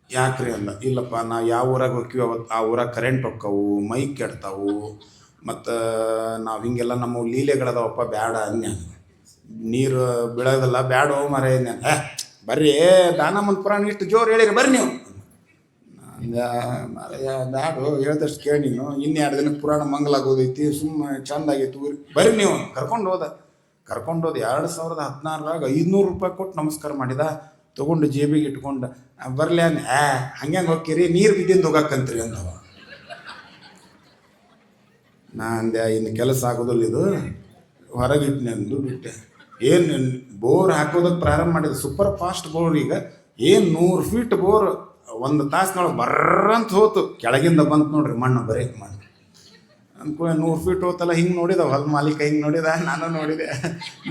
ಯಾಕ್ರಿ ಅಂದ. ಇಲ್ಲಪ್ಪ ನಾ ಯಾವ ಊರಾಗ ಹೋಗ್ತೀವಿ ಅವತ್ತು ಆ ಊರಾಗ ಕರೆಂಟ್ ಹೊಕ್ಕವು, ಮೈಕ್ ಕೆಡ್ತಾವು, ಮತ್ತು ನಾವು ಹಿಂಗೆಲ್ಲ ನಮ್ಮ ಲೀಲೆಗಳದಾವಪ್ಪ, ಬ್ಯಾಡ ಅಂದೆ. ನೀರು ಬೀಳೋದಲ್ಲ, ಬ್ಯಾಡ ಮರ ಅಂದೆ. ಬರ್ರಿ ದಾನಮ್ಮನ ಪುರಾಣ ಇಷ್ಟು ಜೋರು ಹೇಳಿರಿ ಬರ್ರಿ ನೀವು. ಬ್ಯಾಡು ಹೇಳ್ದಷ್ಟು ಕೇಳಿ ನೀನು, ಇನ್ನೆರಡು ದಿನಕ್ಕೆ ಪುರಾಣ ಮಂಗಲಾಗೋದೈತಿ, ಸುಮ್ಮನೆ ಚಂದ ಆಗೈತಿ ಊರಿ, ಬರ್ರಿ ನೀವು. ಕರ್ಕೊಂಡು ಹೋದ 2016 500 ರೂಪಾಯಿ ಕೊಟ್ಟು ನಮಸ್ಕಾರ ಮಾಡಿದ. ತೊಗೊಂಡು ಜೇಬಿಗೆ ಇಟ್ಕೊಂಡು ಬರ್ಲಿ ಅನ್ ಹಂಗೆ ಹೋಗ್ತೀರಿ, ನೀರು ಬಿದ್ದಿಂದ ಹೋಗಾಕಂತ್ರಿ ಅಂದವ. ನಾ ಅಂದೆ ಇನ್ನು ಕೆಲಸ ಆಗೋದಿಲ್ಲ, ಇದು ಹೊರಗಿಟ್ಟನೆ ಅಂದು ಬಿಟ್ಟೆ. ಏನು ಬೋರ್ ಹಾಕೋದಕ್ಕೆ ಪ್ರಾರಂಭ ಮಾಡಿದ, ಸೂಪರ್ ಫಾಸ್ಟ್ ಬೋರ್. ಈಗ ಏನು 100 ಫೀಟ್ ಬೋರ್ 1 ತಾಸಿನೊಳಗೆ ಬರ್ರಂತ ಹೋತು. ಕೆಳಗಿಂದ ಬಂತು ನೋಡ್ರಿ ಮಣ್ಣು, ಬರೀ ಮಣ್ಣು ಅನ್ಕೋ. 100 ಫೀಟ್ ಹೋತಲ್ಲ, ಹಿಂಗೆ ನೋಡಿದ ಹೊಲ ಮಾಲೀಕ, ಹಿಂಗೆ ನೋಡಿದ, ನಾನು ನೋಡಿದೆ.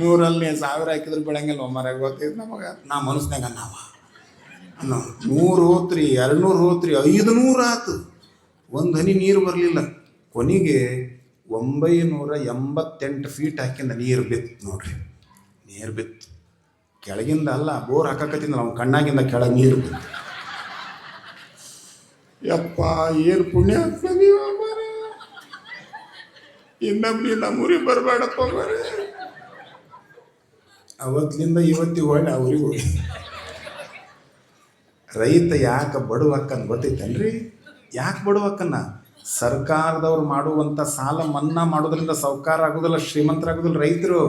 100 1000 ಹಾಕಿದ್ರು ಬೆಳಂಗಿಲ್ಲ ಮರ, ಗೊತ್ತಿದ್ದು ನಮಗೆ. ನಾ ಮನಸ್ಸಿನಾಗ 100 ಹೋತ್ರಿ, 200 ಹೋತ್ರಿ, 500 ಆತು, ಒಂದು ಹನಿ ನೀರು ಬರಲಿಲ್ಲ. ಕೊನೆಗೆ 988 ಫೀಟ್ ಹಾಕಿಂದ ನೀರು ಬಿತ್ತು ನೋಡ್ರಿ. ನೀರು ಬಿತ್ತು ಕೆಳಗಿಂದ, ಅಲ್ಲ ಬೋರ್ ಹಾಕಕತ್ತಿಂದ ನಾವು ಕಣ್ಣಾಗಿಂದ ಕೆಳಗೆ ನೀರು ಬಿತ್ತು. ಯಪ್ಪ ಏನು ಪುಣ್ಯ ಆಗ್ತದೆ. ಇನ್ನೊಬ್ಬ ನಮ್ಮೂರಿಗೆ ಬರಬೇಡಪ್ಪ ಮರೆ. ಅವತ್ತಿನಿಂದ ಇವತ್ತಿಗೆ ಹೊಳ್ಳಿ ಅವ್ರಿಗೆ ಹೋಗಿ. ರೈತ ಯಾಕೆ ಬಡವಕ್ಕನ್ನ ಗೊತ್ತೈತೇನ್ರಿ? ಯಾಕೆ ಬಡವಕ್ಕನ್ನ? ಸರ್ಕಾರದವ್ರು ಮಾಡುವಂಥ ಸಾಲ ಮನ್ನಾ ಮಾಡೋದ್ರಿಂದ ಸಾಹುಕಾರ ಆಗೋದಿಲ್ಲ, ಶ್ರೀಮಂತರಾಗೋದಿಲ್ಲ ರೈತರು.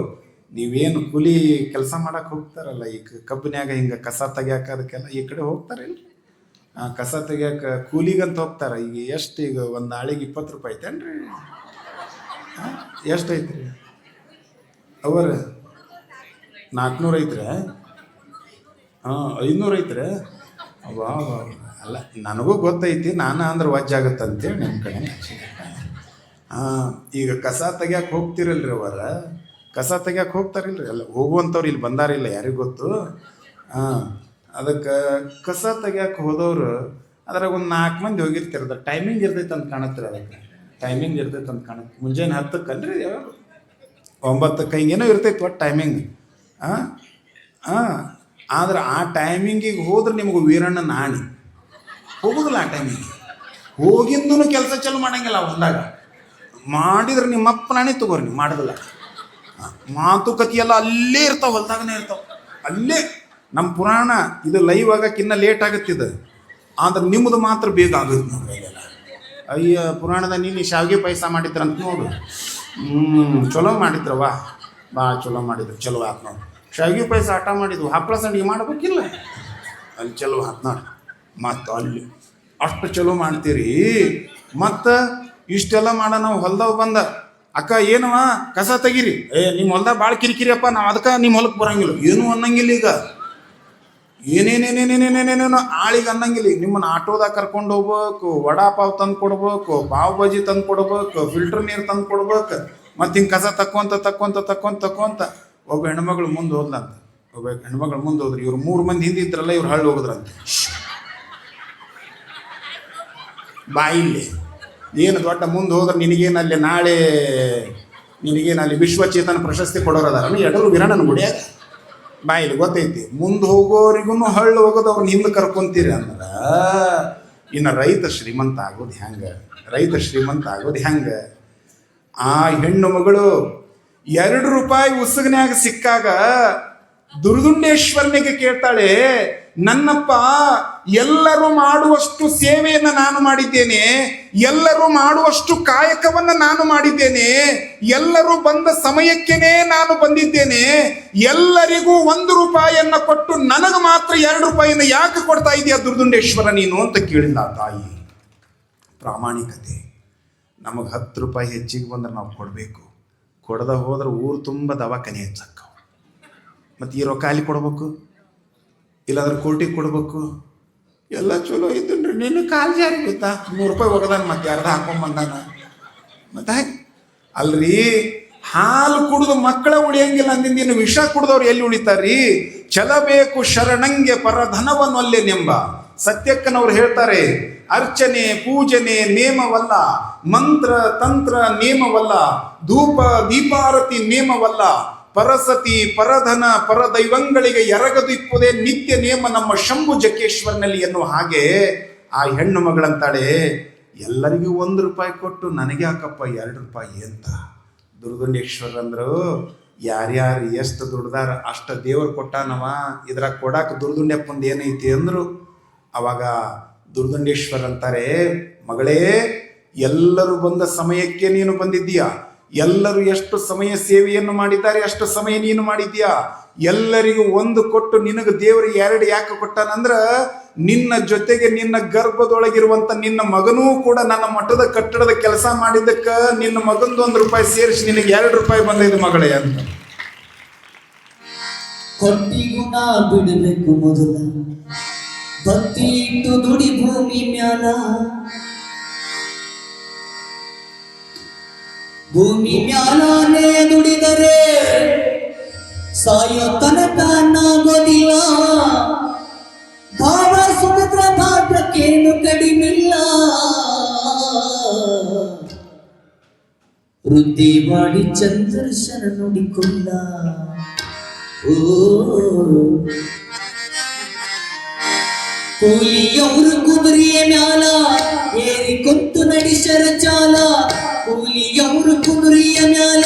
ನೀವೇನು ಕೂಲಿ ಕೆಲಸ ಮಾಡಕ್ಕೆ ಹೋಗ್ತಾರಲ್ಲ, ಈಗ ಕಬ್ಬಿನ್ಯಾಗ ಹಿಂಗೆ ಕಸ ತೆಗಿಯಾಕ ಅದಕ್ಕೆಲ್ಲ ಈ ಕಡೆ ಹೋಗ್ತಾರಿಲ್ರಿ. ಕಸ ತೆಗಿಯಾಕ ಕೂಲಿಗಂತ ಹೋಗ್ತಾರೆ. ಈಗ ಎಷ್ಟು, ಈಗ ಒಂದು ಆಳಿಗೆ 20 ರೂಪಾಯಿ ಐತೇನ್ರಿ? ಎಷ್ಟು ಐತ್ರಿ ಅವರ? 400 ಐತ್ರಿ? 500 ಐತ್ರಿ? ವಾ ಅಲ್ಲ, ನನಗೂ ಗೊತ್ತೈತಿ, ನಾನು ಅಂದ್ರೆ ವಜ್ಜಾಗತ್ತಂತೇಳಿ ನಿಮ್ಮ ಕಡೆ. ಈಗ ಕಸ ತೆಗಿಯಕ್ಕೆ ಹೋಗ್ತಿರಲ್ರಿ ಅವರ, ಕಸ ತೆಗಿಯಕ್ಕೆ ಹೋಗ್ತಾರಿಲ್ರಿ, ಅಲ್ಲ ಹೋಗುವಂಥವ್ರು ಇಲ್ಲಿ ಬಂದಾರಿಲ್ಲ, ಯಾರಿಗೂ ಗೊತ್ತು. ಅದಕ್ಕೆ ಕಸ ತೆಗಿಯಕ್ಕೆ ಹೋದವರು ಅದ್ರಾಗ ಒಂದು 4 ಮಂದಿ ಹೋಗಿರ್ತಿರದ. ಟೈಮಿಂಗ್ ಇರ್ತೈತೆ ಅಂತ ಕಾಣತ್ರಿ, ಅದಕ್ಕೆ ಟೈಮಿಂಗ್ ಇರ್ತೈತೆ ಅಂತ ಕಾಣುತ್ತೆ. ಮುಂಜಾನೆ 10ಕ್ಕಲ್ರಿ, 9ಕ್ಕೆ ಹಿಂಗೇನೋ ಇರ್ತೈತೆ ಒಟ್ಟು ಟೈಮಿಂಗ್. ಆದ್ರೆ ಆ ಟೈಮಿಂಗಿಗೆ ಹೋದ್ರೆ ನಿಮ್ಗೆ ವೀರಣ್ಣ ನಾಣಿ ಹೋಗೋದಿಲ್ಲ. ಆ ಟೈಮಿಗೆ ಹೋಗಿಂದೂ ಕೆಲಸ ಚಾಲು ಮಾಡಂಗಿಲ್ಲ. ಹೊಂದಾಗ ಮಾಡಿದ್ರೆ ನಿಮ್ಮಪ್ಪ ನಾಣಿ ತಗೋರಿ, ನೀವು ಮಾಡೋದಿಲ್ಲ. ಮಾತುಕತೆಯೆಲ್ಲ ಅಲ್ಲೇ ಇರ್ತಾವೆ, ಹೊಲ್ದಾಗನೇ ಇರ್ತಾವೆ ಅಲ್ಲೇ. ನಮ್ಮ ಪುರಾಣ ಇದು ಲೈವ್ ಆಗಕ್ಕಿನ್ನ ಲೇಟ್ ಆಗುತ್ತಿದೆ, ಆದ್ರೆ ನಿಮ್ಮದು ಮಾತ್ರ ಬೇಗ ಆಗುತ್ತೆ ನೋಡಿ. ಅಯ್ಯ ಪುರಾಣದ ನೀನು ಶಾವಿಗೆ ಪಾಯಸ ಮಾಡಿದ್ರಂತ ನೋಡು. ಚಲೋ ಮಾಡಿದ್ರವ್ವ, ಭಾಳ ಚಲೋ ಮಾಡಿದ್ರು, ಚಲೋ ಆತು ನೋಡಿ. ಶಾವಿಗೆ ಪಾಯಸ ಆಟ ಮಾಡಿದ್ವು, ಹಪ್ಪಳ ಸಂಡಿಗೆ ಮಾಡ್ಬೇಕಿಲ್ಲ, ಅಲ್ಲಿ ಚಲೋ ಆತು ನೋಡಿ. ಮತ್ತು ಅಲ್ಲಿ ಅಷ್ಟು ಚಲೋ ಮಾಡ್ತೀರಿ. ಮತ್ತು ಇಷ್ಟೆಲ್ಲ ಮಾಡ ನಾವು ಹೊಲ್ದಾಗ ಬಂದ, ಅಕ್ಕ ಏನವ ಕಸ ತೆಗೀರಿ, ನಿಮ್ಮ ಹೊಲ್ದಾಗ ಭಾಳ ಕಿರಿಕಿರಿಯಪ್ಪ, ನಾವು ಅದಕ್ಕೆ ನಿಮ್ಮ ಹೊಲಕ್ಕೆ ಬರೋಂಗಿಲ್ಲ, ಏನೂ ಅನ್ನಂಗಿಲ್ಲ. ಈಗ ಏನೇನೇನೇನೇನೇನೇನೇನೋ ಆಳಿಗೆ ಅನ್ನಂಗಿಲ್ಲ. ಈಗ ನಿಮ್ಮನ್ನು ಆಟೋದಾಗ ಕರ್ಕೊಂಡು ಹೋಗ್ಬೇಕು, ವಡಾಪಾವ್ ತಂದು ಕೊಡ್ಬೇಕು, ಪಾವ್ ಬಜಿ ತಂದು ಕೊಡ್ಬೇಕು, ಫಿಲ್ಟರ್ ನೀರು ತಂದು ಕೊಡ್ಬೇಕು. ಮತ್ತು ಹಿಂಗೆ ಕಸ ತಕ್ಕೊಂತ ಒಬ್ಬ ಹೆಣ್ಮಗಳು ಮುಂದೆ ಹೋದ್ಲಂತ. ಒಬ್ಬ ಹೆಣ್ಮಗಳು ಮುಂದೆ ಹೋದ್ರಿ, ಇವ್ರು 3 ಮಂದಿ ಹಿಂದೆ ಇದ್ರಲ್ಲ, ಇವ್ರು ಹಳ್ಳಿ ಹೋಗಿದ್ರಂತೆ. ಬಾಯಿಲ್ಲಿ ಏನು ದೊಡ್ಡ ಮುಂದೆ ಹೋದ್ರೆ ನಿನಗೇನಲ್ಲಿ ನಾಳೆ ನಿನಗೇನಲ್ಲಿ ವಿಶ್ವಚೇತನ ಪ್ರಶಸ್ತಿ ಕೊಡೋರದಾರ ಎಡರು ವೀರಣ್ಣನ ಗುಡಿಯಾಗ. ಬಾಯಿಲಿ ಗೊತ್ತೈತಿ. ಮುಂದೆ ಹೋಗೋರಿಗೂ ಹಳ್ಳಿ ಹೋಗೋದು ಅವ್ರನ್ನ ಹಿಂದೆ ಕರ್ಕೊಂತೀರಿ ಅಂದ್ರೆ ಇನ್ನು ರೈತ ಶ್ರೀಮಂತ ಆಗೋದು ಹೆಂಗೆ? ರೈತ ಶ್ರೀಮಂತ ಆಗೋದು ಹೆಂಗೆ? ಆ ಹೆಣ್ಣು ಮಗಳು 2 ರೂಪಾಯಿ ಉಸುಗನ್ಯಾಗ ಸಿಕ್ಕಾಗ ದುರ್ದುಂಡೇಶ್ವರನಿಗೆ ಕೇಳ್ತಾಳೆ, ನನ್ನಪ್ಪ ಎಲ್ಲರೂ ಮಾಡುವಷ್ಟು ಸೇವೆಯನ್ನು ನಾನು ಮಾಡಿದ್ದೇನೆ, ಎಲ್ಲರೂ ಮಾಡುವಷ್ಟು ಕಾಯಕವನ್ನು ನಾನು ಮಾಡಿದ್ದೇನೆ, ಎಲ್ಲರೂ ಬಂದ ಸಮಯಕ್ಕೇನೆ ನಾನು ಬಂದಿದ್ದೇನೆ, ಎಲ್ಲರಿಗೂ 1 ರೂಪಾಯಿಯನ್ನು ಕೊಟ್ಟು ನನಗೆ ಮಾತ್ರ 2 ರೂಪಾಯಿಯನ್ನು ಯಾಕೆ ಕೊಡ್ತಾ ಇದೆಯಾ ದುರ್ದುಂಡೇಶ್ವರ ನೀನು ಅಂತ ಕೇಳಿಲ್ಲ ತಾಯಿ. ಪ್ರಾಮಾಣಿಕತೆ. ನಮಗೆ 10 ರೂಪಾಯಿ ಹೆಚ್ಚಿಗೆ ಬಂದ್ರೆ ನಾವು ಕೊಡಬೇಕು, ಕೊಡದ ಹೋದ್ರೆ ಊರು ತುಂಬ ದವಾಖಾನೆ ಹೆಚ್ಚಕ್ಕವು. ಮತ್ತು ಈ ರೊಕ್ಕ ಅಲ್ಲಿ ಕೊಡ್ಬೇಕು, ಇಲ್ಲಾಂದ್ರೆ ಕೋರ್ಟಿಗೆ ಕೊಡ್ಬೇಕು. ಎಲ್ಲ ಚಲೋ ಇದ್ದನ್ರಿ, ನೀನು ಕಾಲು ಜಾರಿ ಗೊತ್ತಾ 100 ರೂಪಾಯಿ ಹೋಗದಾನ, ಮತ್ತೆ ಯಾರ್ದ ಹಾಕೊಂಬಂದಾನ. ಮತ್ತೆ ಹಾಗೆ ಅಲ್ರಿ, ಹಾಲು ಕುಡಿದು ಮಕ್ಕಳ ಉಳಿಯಂಗಿಲ್ಲ ಅಂದಿಂದೇನು ವಿಷ ಕುಡಿದವ್ರು ಎಲ್ಲಿ ಉಳಿತಾರ್ರಿ? ಚಲಬೇಕು ಶರಣಂಗೆ ಪರಧನವನ್ನೊಲ್ಲೆನೆಂಬ ಸತ್ಯಕ್ಕನವ್ರು ಹೇಳ್ತಾರೆ. ಅರ್ಚನೆ ಪೂಜನೆ ನೇಮವಲ್ಲ, ಮಂತ್ರ ತಂತ್ರ ನೇಮವಲ್ಲ, ಧೂಪ ದೀಪಾರತಿ ನೇಮವಲ್ಲ, ಪರಸತಿ ಪರಧನ ಪರದೈವಂಗಳಿಗೆ ಎರಗದಿಪ್ಪುದೇ ನಿತ್ಯ ನೇಮ ನಮ್ಮ ಶಂಭು ಜಕ್ಕೇಶ್ವರನಲ್ಲಿ ಎನ್ನುವ ಹಾಗೆ ಆ ಹೆಣ್ಣು ಮಗಳಂತಾಳೆ, ಎಲ್ಲರಿಗೂ 1 ರೂಪಾಯಿ ಕೊಟ್ಟು ನನಗೆ ಯಾಕಪ್ಪ 2 ರೂಪಾಯಿ ಅಂತ. ದುರ್ಗುಂಡೇಶ್ವರಂದ್ರು, ಯಾರ್ಯಾರು ಎಷ್ಟು ದುಡ್ದಾರ ಅಷ್ಟು ದೇವ್ರು ಕೊಟ್ಟಾನವ, ಇದ್ರಾಗ ಕೊಡಾಕ ದುರ್ದುಂಡ್ಯಪ್ಪಂದು ಏನೈತಿ ಅಂದ್ರು. ಅವಾಗ ದುರ್ಗುಂಡೇಶ್ವರ ಅಂತಾರೆ, ಮಗಳೇ, ಎಲ್ಲರೂ ಬಂದ ಸಮಯಕ್ಕೆ ನೀನು ಬಂದಿದ್ದೀಯಾ, ಎಲ್ಲರೂ ಎಷ್ಟು ಸಮಯ ಸೇವೆಯನ್ನು ಮಾಡಿದ್ದಾರೆ ಅಷ್ಟು ಸಮಯ ನೀನು ಮಾಡಿದ್ಯಾ, ಎಲ್ಲರಿಗೂ 1 ಕೊಟ್ಟು ನಿನಗೆ ದೇವರು 2 ಯಾಕೆ ಕೊಟ್ಟಾನಂದ್ರ, ನಿನ್ನ ಜೊತೆಗೆ ನಿನ್ನ ಗರ್ಭದೊಳಗಿರುವಂತ ನಿನ್ನ ಮಗನೂ ಕೂಡ ನನ್ನ ಮಠದ ಕಟ್ಟಡದ ಕೆಲಸ ಮಾಡಿದ್ದಕ್ಕ ನಿನ್ನ ಮಗಂದು 1 ರೂಪಾಯಿ ಸೇರಿಸಿ ನಿನಗೆ 2 ರೂಪಾಯಿ ಬಂದಿದೆ ಮಗಳೇ ಅಂತ. ಕೊಟ್ಟಿಗುಣ ಬಿಡಬೇಕು ಮೊದಲ, ಭಕ್ತಿ ಇಟ್ಟು ದುಡಿ ಭೂಮಿ ಮ್ಯಾಲ, ಭೂಮಿ ಮ್ಯಾಲನೇ ದುಡಿದರೆ ಸಾಯೋ ತನಕ ನಾಗೋದಿಲ್ಲ, ಭಾವ ಸುಖದ್ರ ಭಾಗ್ಯಕ್ಕೇನು ಕಡಿಮಿಲ್ಲ, ವೃದ್ಧಿವಾಡಿ ಚಂದ್ರಶನ ನುಡಿಕೊಳ್ಳ. ಓ ಕೂಲಿಯವರು ಕುದುರೆಯ ಮ್ಯಾಲ ಏರಿ ಕುಂತು ನಡೆಸರ ಚಾಲ, ಕೂಲಿಯವರು ಕುದುರೆಯ ಮ್ಯಾಲ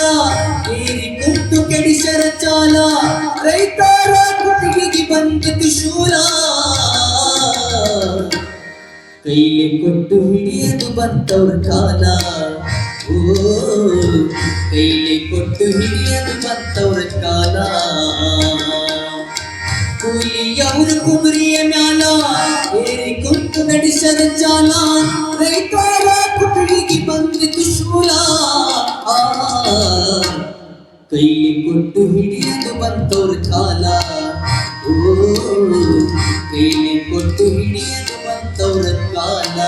ಏರಿ ಕುಂತು ಕೆಡಿಸರ ಚಾಲ, ರೈತರ ಕುತ್ತಿಗೆಗೆ ಬಂದಿತು ಶೂಲ, ಕೈಲಿ ಕೊಟ್ಟು ಹಿಡಿಯದು ಬಂತವ್ರ ಕಾಲ. ಓ ಕೈಲಿ ಕೊಟ್ಟು ಹಿಡಿಯದು ಬಂತವ್ರ ಕಾಲ, ಕೂಲಿಯವರು ಕುದುರೆಯ ಮ್ಯಾಲ ಏರಿ ಕುಂತು ನಡೆಸದ ಚಾಲ, ರೈತರ ಕುತ್ತಿಗೆಗೆ ಬಂದಿತು ಶೂಲ, ಕೈಲಿ ಕೊಟ್ಟು ಹಿಡಿಯದು ಬಂತವ್ರ ಕಾಲ. ಓ ಕೈಲಿ ಕೊಟ್ಟು ಹಿಡಿಯದು ಬಂತವ್ರ ಕಾಲ.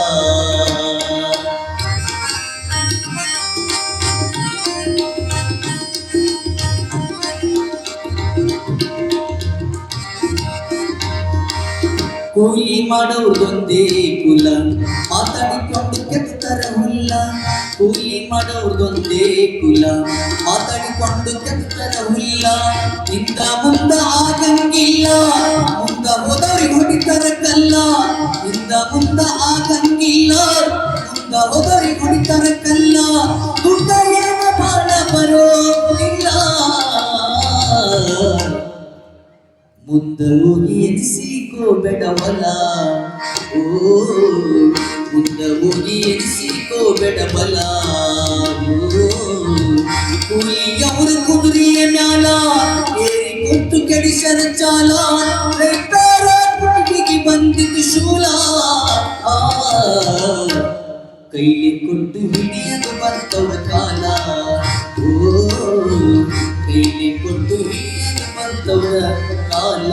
ಕೂಲಿ ಮಾಡೋರ್ದೊಂದೇ ಕುಲ, ಮಾತಾಡಿಕೊಂಡು ಕೆತ್ತರ ಹುಲ್ಲ, ಕೂಲಿ ಮಾಡೋರ್ದೊಂದೇ ಕುಲ, ಮಾತಾಡಿಕೊಂಡು ಕೆತ್ತರ ಹುಲ್ಲ, ಇಂದ ಮುಂದ ಆಗಂಗಿಲ್ಲ, ಮುಂದ ಹೋದವ್ರಿಗೆ ಹೊಡಿತರ ಕಲ್ಲ, ಇಂದ ಮುಂದ ಆಗಂಗಿಲ್ಲ, ಮುಂದ ಹೋದವ್ರಿಗೆ ಹೊಡಿತರ ಕಲ್ಲ, ದುಡ್ಡ ಏನ ಬಾಳ ಬರೋದಿಲ್ಲ, ಮುಂದ ಹೋಗಿ ಎನಿಸಿಕೋಬೇಡವಲ್ಲ. ಓ ಮುಂದ ಹೋಗಿ ಎನಿಸಿಕೋಬೇಡವಲ್ಲ. ಕೂಲಿಯವರು ಕುದುರೆಯ ಮ್ಯಾಲ ಏರಿ ಕೊಟ್ಟು ಕೆಡಿಸರ ಚಾಲ, ರೈತರ ಕುತ್ತಿಗೆಗೆ ಬಂದಿತು ಶೂಲ, ಕೈಲಿ ಕೊಟ್ಟು ಹಿಡಿಯದು ಬಂತವ್ರ ಕಾಲ. ಓ ಕೈಲಿ ಕೊಟ್ಟು ಹಿಡಿಯದು ಬಂತವ್ರ ಕಾಲ.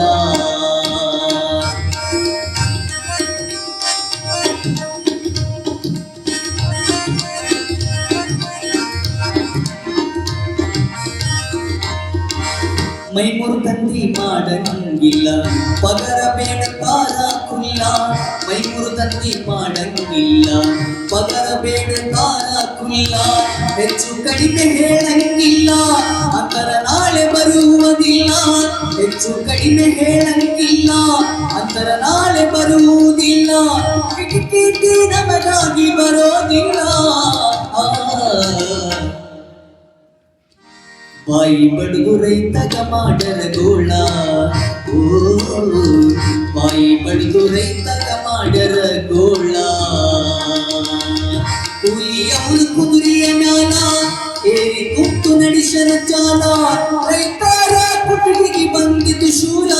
ಮೈಮೂರು ತಂದಿ ಮಾಡಂಗಿಲ್ಲ, ಪಗರ ಬೇಡ ತಾರ ಕುಲ್ಲ, ಮೈಮೂರು ತಂದಿ ಮಾಡಂಗಿಲ್ಲ, ಪಗರ ಬೇಡ ತಾರ ಕುಲ್ಲ, ಹೆಚ್ಚು ಕಡಿಮೆ ಹೇಳಂಗಿಲ್ಲ, ಅಂತರ ನಾಳೆ ಬರುವುದಿಲ್ಲ, ಹೆಚ್ಚು ಕಡಿಮೆ ಹೇಳಂಗಿಲ್ಲ, ಅಂತರ ನಾಳೆ ಬರುವುದಿಲ್ಲ, ಕಿಟಿ ನಮಗಾಗಿ ಬರೋದಿಲ್ಲ. ಬಾಯಿ ಬಡುಗು ರೈತಗ ಮಾಡರ ಗೋಳ. ಓ ಬಾಯಿ ಬಡುಗು ರೈತಗ ಮಾಡರ ಗೋಳ. ಕೂಲಿಯವರು ಕುದುರೆಯ ಮ್ಯಾಲ ಏರಿ ಕುಂತು ನಡೆಸರ ಚಾಲ, ರೈತರ ಕುತ್ತಿಗೆಗೆ ಬಂದಿತು ಶೂಲ,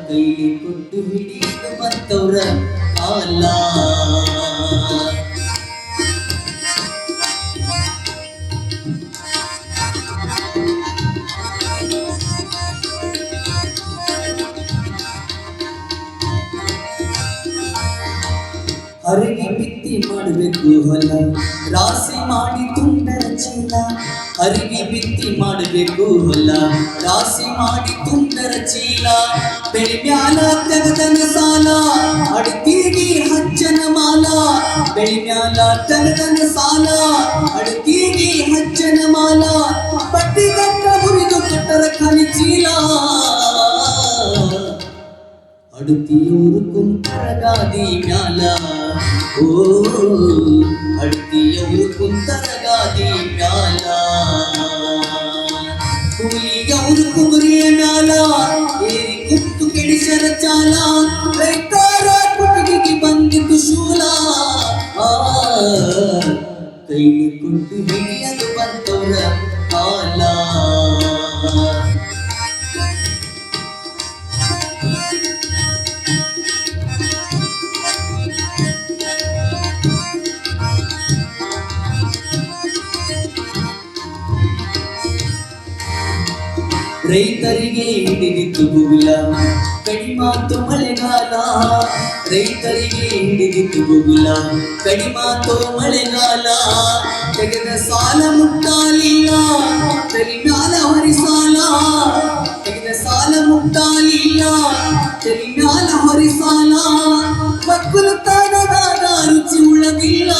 ಕೈಲಿ ಕೊಟ್ಟು ಹಿಡಿದು ಬಂತವ್ರ ಕಾಲ. ಹರಗಿ ಬಿತ್ತಿ ಮಾಡಬೇಕು ಹೊಲ, ರಾಶಿ ಮಾಡಿ ತುಂಡರ ಚೀಲ, ಹರಗಿ ಬಿತ್ತಿ ಮಾಡಬೇಕು ಹೊಲ, ರಾಶಿ ಮಾಡಿ ತುಂಡರ ಚೀಲ, ಬೆಳಿ ಮ್ಯಾಲ ತೆಗದನ ಸಾಲ, ಅಡಿತಿಗೆ ಹಚ್ಚನ ಮಾಲ, ಬೆಳಿ ಮ್ಯಾಲ ತನಗನ ಸಾಲ ಅಡಕಿಗೆ ಹಚ್ಚನ ಮಾಲ ಬಟ್ಟಿ ಕಟ್ಟ ಮುರಿದು ಕಟ್ಟರ ಖಾಲಿ ಚೀಲ ಅಡುತಿಯೂರು ಕುಂತರ ಗಾದಿ ಮ್ಯಾಲ ಓ ಅಡುತಿಯವರು ಕುಂತರ ಗಾದಿ ಮ್ಯಾಲ ಕೂಲಿಯವರು ಕುದುರೆಯ ಮ್ಯಾಲ ಏರಿ ಕುತ್ತು ಕೆಡಿಸರ ಚಾಲ ರೈತರ ಕುಟುಕಿಗೆ ಬಂದಿದ್ದು ಶೂಲ ಕೈಲಿ ಕುಂಟು ಹಿಡಿಯಲು ಬಂದವರ ಕಾಲ ರೈತರಿಗೆ ಹಿಡಿದಿತ್ತು ಗುಗುಲ ಕಡಿಮಾತು ಮಳೆಗಾಲ ರೈತರಿಗೆ ಹಿಡಿದಿತ್ತು ಗುಗುಲ ಕಡಿಮಾತು ಮಳೆಗಾಲ ತೆಗೆದ ಸಾಲ ಮುಟ್ಟಾಲಿಲ್ಲ ತೆರಿಮ್ಯಾಲ ಹೊರಿಸಾಲ ತೆಗೆದ ಸಾಲ ಮುಟ್ಟಾಲಿಲ್ಲ ತೆರಿಮ್ಯಾಲ ಹೊರಿಸಾಲ ಒಕ್ಕಲುತನದ ರುಚಿ ಉಳದಿಲ್ಲ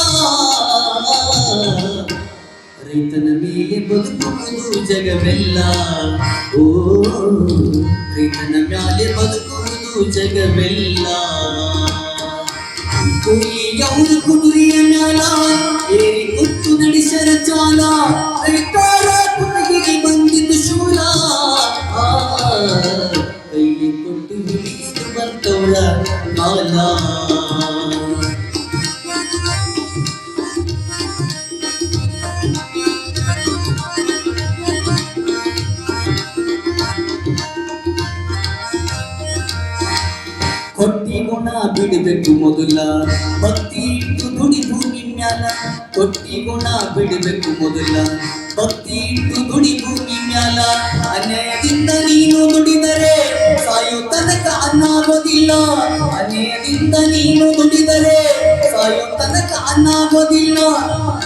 ರೈತನ ಮೇಲೆ ಬದುಕುವುದು ಜಗವೆಲ್ಲ ಓ ರೈತನ ಮೇಲೆ ಬದುಕುವುದು ಜಗವೆಲ್ಲ ಕೂಲಿಯವರು ಕುದುರೆಯ ಮ್ಯಾಲ ಏರಿ ಕುತ್ತು ನಡೆಸರ ಚಾಲ ರೈತರ ಕುತ್ತಿಗೆಗೆ ಬಂದಿದ್ದು ಶೂಲ ಕೈಲಿ ಕೊಟ್ಟು ಹಿಡಿದು ಬಂದವಳ ಕಾಲ ಕೊಟ್ಟಿ ಗುಣ ಬಿಡಬೇಕು ಮೊದಲ ಭಕ್ತಿ ಇಟ್ಟು ದುಡಿ ಭೂಮಿ ಮ್ಯಾಲ ಕೊಟ್ಟಿ ಗುಣ ಬಿಡಬೇಕು ಮೊದಲ ಭಕ್ತಿ ಇಟ್ಟು ದುಡಿ ಭೂಮಿ ಮ್ಯಾಲ ಅನ್ಯಾಯದಿಂದ ನೀನು ದುಡಿದರೆ ಸಾಯೋ ತನಕ ಅನ್ನಾಗೋದಿಲ್ಲ ಅನ್ಯಾಯದಿಂದ ನೀನು ದುಡಿದರೆ ಸಾಯೋ ತನಕ ಅನ್ನಾಗೋದಿಲ್ಲ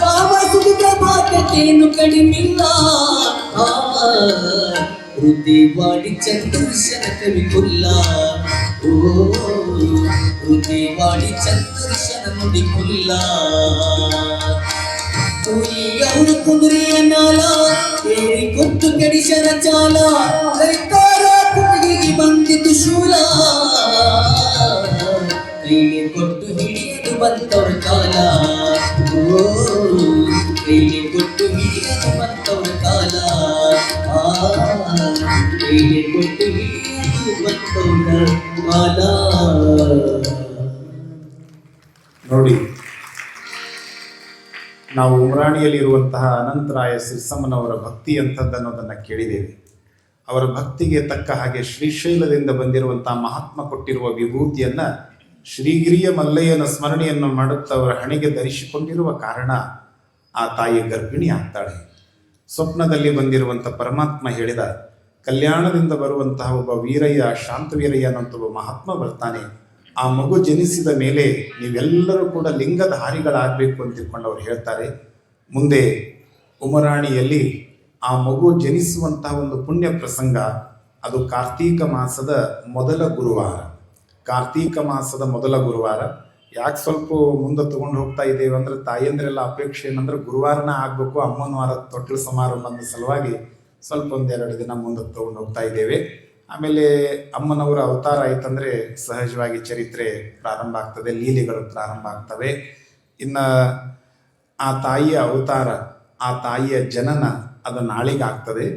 ಪಾಪ ಸುಖ ಭಾಗ್ಯಕ್ಕೇನು ಕಡಿಮಿಲ್ಲ ಹೃದಯವಾಡಿ ಚಂದ್ರಶನ ಕವಿ ಕುಲ್ಲ ಓ ಹೃದಯವಾಡಿ ಚಂದ್ರಶನ ನುಡಿ ಕುಲ್ಲ ಕೂಲಿಯವರು ಕುದುರೆಯ ಮ್ಯಾಲ ಏರಿ ಕೊಟ್ಟು ಕೆಡಿಸರ ಚಾಲ ರೈತರ ಕುತ್ತಿಗೆಗೆ ಬಂದಿದ್ದು ಶೂಲ ಕೈಲಿ ಕೊಟ್ಟು ಹಿಡಿಯಲು ಬಂತವ್ರ ಕಾಲ ಓ ಕೈಲಿ ಕೊಟ್ಟು ಹಿಡಿಯಲು ಬಂತವ್ರ ಕಾಲ ಕೈಲಿ ಕೊಟ್ಟು ಹಿಡಿಯಲು ಬಂತವ್ರ ಕಾಲ. ನೋಡಿ, ನಾವು ಉಮರಾಣಿಯಲ್ಲಿರುವಂತಹ ಅನಂತರಾಯ ಸಿರ್ಸಮ್ಮನವರ ಭಕ್ತಿ ಅಂಥದ್ದನ್ನೋದನ್ನು ಕೇಳಿದ್ದೇವೆ. ಅವರ ಭಕ್ತಿಗೆ ತಕ್ಕ ಹಾಗೆ ಶ್ರೀಶೈಲದಿಂದ ಬಂದಿರುವಂತಹ ಮಹಾತ್ಮ ಕೊಟ್ಟಿರುವ ವಿಭೂತಿಯನ್ನು ಶ್ರೀಗಿರಿಯ ಮಲ್ಲಯ್ಯನ ಸ್ಮರಣೆಯನ್ನು ಮಾಡುತ್ತಾ ಅವರ ಹಣೆಗೆ ಧರಿಸಿಕೊಂಡಿರುವ ಕಾರಣ ಆ ತಾಯಿ ಗರ್ಭಿಣಿ ಆಗ್ತಾಳೆ. ಸ್ವಪ್ನದಲ್ಲಿ ಬಂದಿರುವಂಥ ಪರಮಾತ್ಮ ಹೇಳಿದ, ಕಲ್ಯಾಣದಿಂದ ಬರುವಂತಹ ಒಬ್ಬ ವೀರಯ್ಯ, ಶಾಂತವೀರಯ್ಯ ಅನ್ನೋಂಥ ಒಬ್ಬ ಮಹಾತ್ಮ ಬರ್ತಾನೆ. ಆ ಮಗು ಜನಿಸಿದ ಮೇಲೆ ನೀವೆಲ್ಲರೂ ಕೂಡ ಲಿಂಗಧಾರಿಗಳಾಗಬೇಕು ಅಂತ ತಿಳ್ಕೊಂಡು ಅವ್ರು ಹೇಳ್ತಾರೆ. ಮುಂದೆ ಉಮರಾಣಿಯಲ್ಲಿ ಆ ಮಗು ಜನಿಸುವಂತಹ ಒಂದು ಪುಣ್ಯ ಪ್ರಸಂಗ, ಅದು ಕಾರ್ತೀಕ ಮಾಸದ ಮೊದಲ ಗುರುವಾರ. ಕಾರ್ತೀಕ ಮಾಸದ ಮೊದಲ ಗುರುವಾರ ಯಾಕೆ ಸ್ವಲ್ಪ ಮುಂದೆ ತಗೊಂಡು ಹೋಗ್ತಾ ಇದ್ದೇವೆ ಅಂದರೆ, ತಾಯಿಯಂದ್ರೆಲ್ಲ ಅಪೇಕ್ಷೆ ಏನಂದ್ರೆ ಗುರುವಾರನ ಆಗಬೇಕು, ಅಮ್ಮನ ವಾರದ ತೊಟ್ಲು ಸಮಾರಂಭದ ಸಲುವಾಗಿ ಸ್ವಲ್ಪ ಒಂದೆರಡು ದಿನ ಮುಂದೆ ತಗೊಂಡು ಹೋಗ್ತಾ ಇದ್ದೇವೆ. ಆಮೇಲೆ ಅಮ್ಮನವರ ಅವತಾರ ಆಯ್ತಂದರೆ ಸಹಜವಾಗಿ ಚರಿತ್ರೆ ಪ್ರಾರಂಭ ಆಗ್ತದೆ, ಲೀಲೆಗಳು ಪ್ರಾರಂಭ ಆಗ್ತವೆ. ಇನ್ನು ಆ ತಾಯಿಯ ಅವತಾರ, ಆ ತಾಯಿಯ ಜನನ ಅದು ನಾಳೆಗಾಗ್ತದೆ.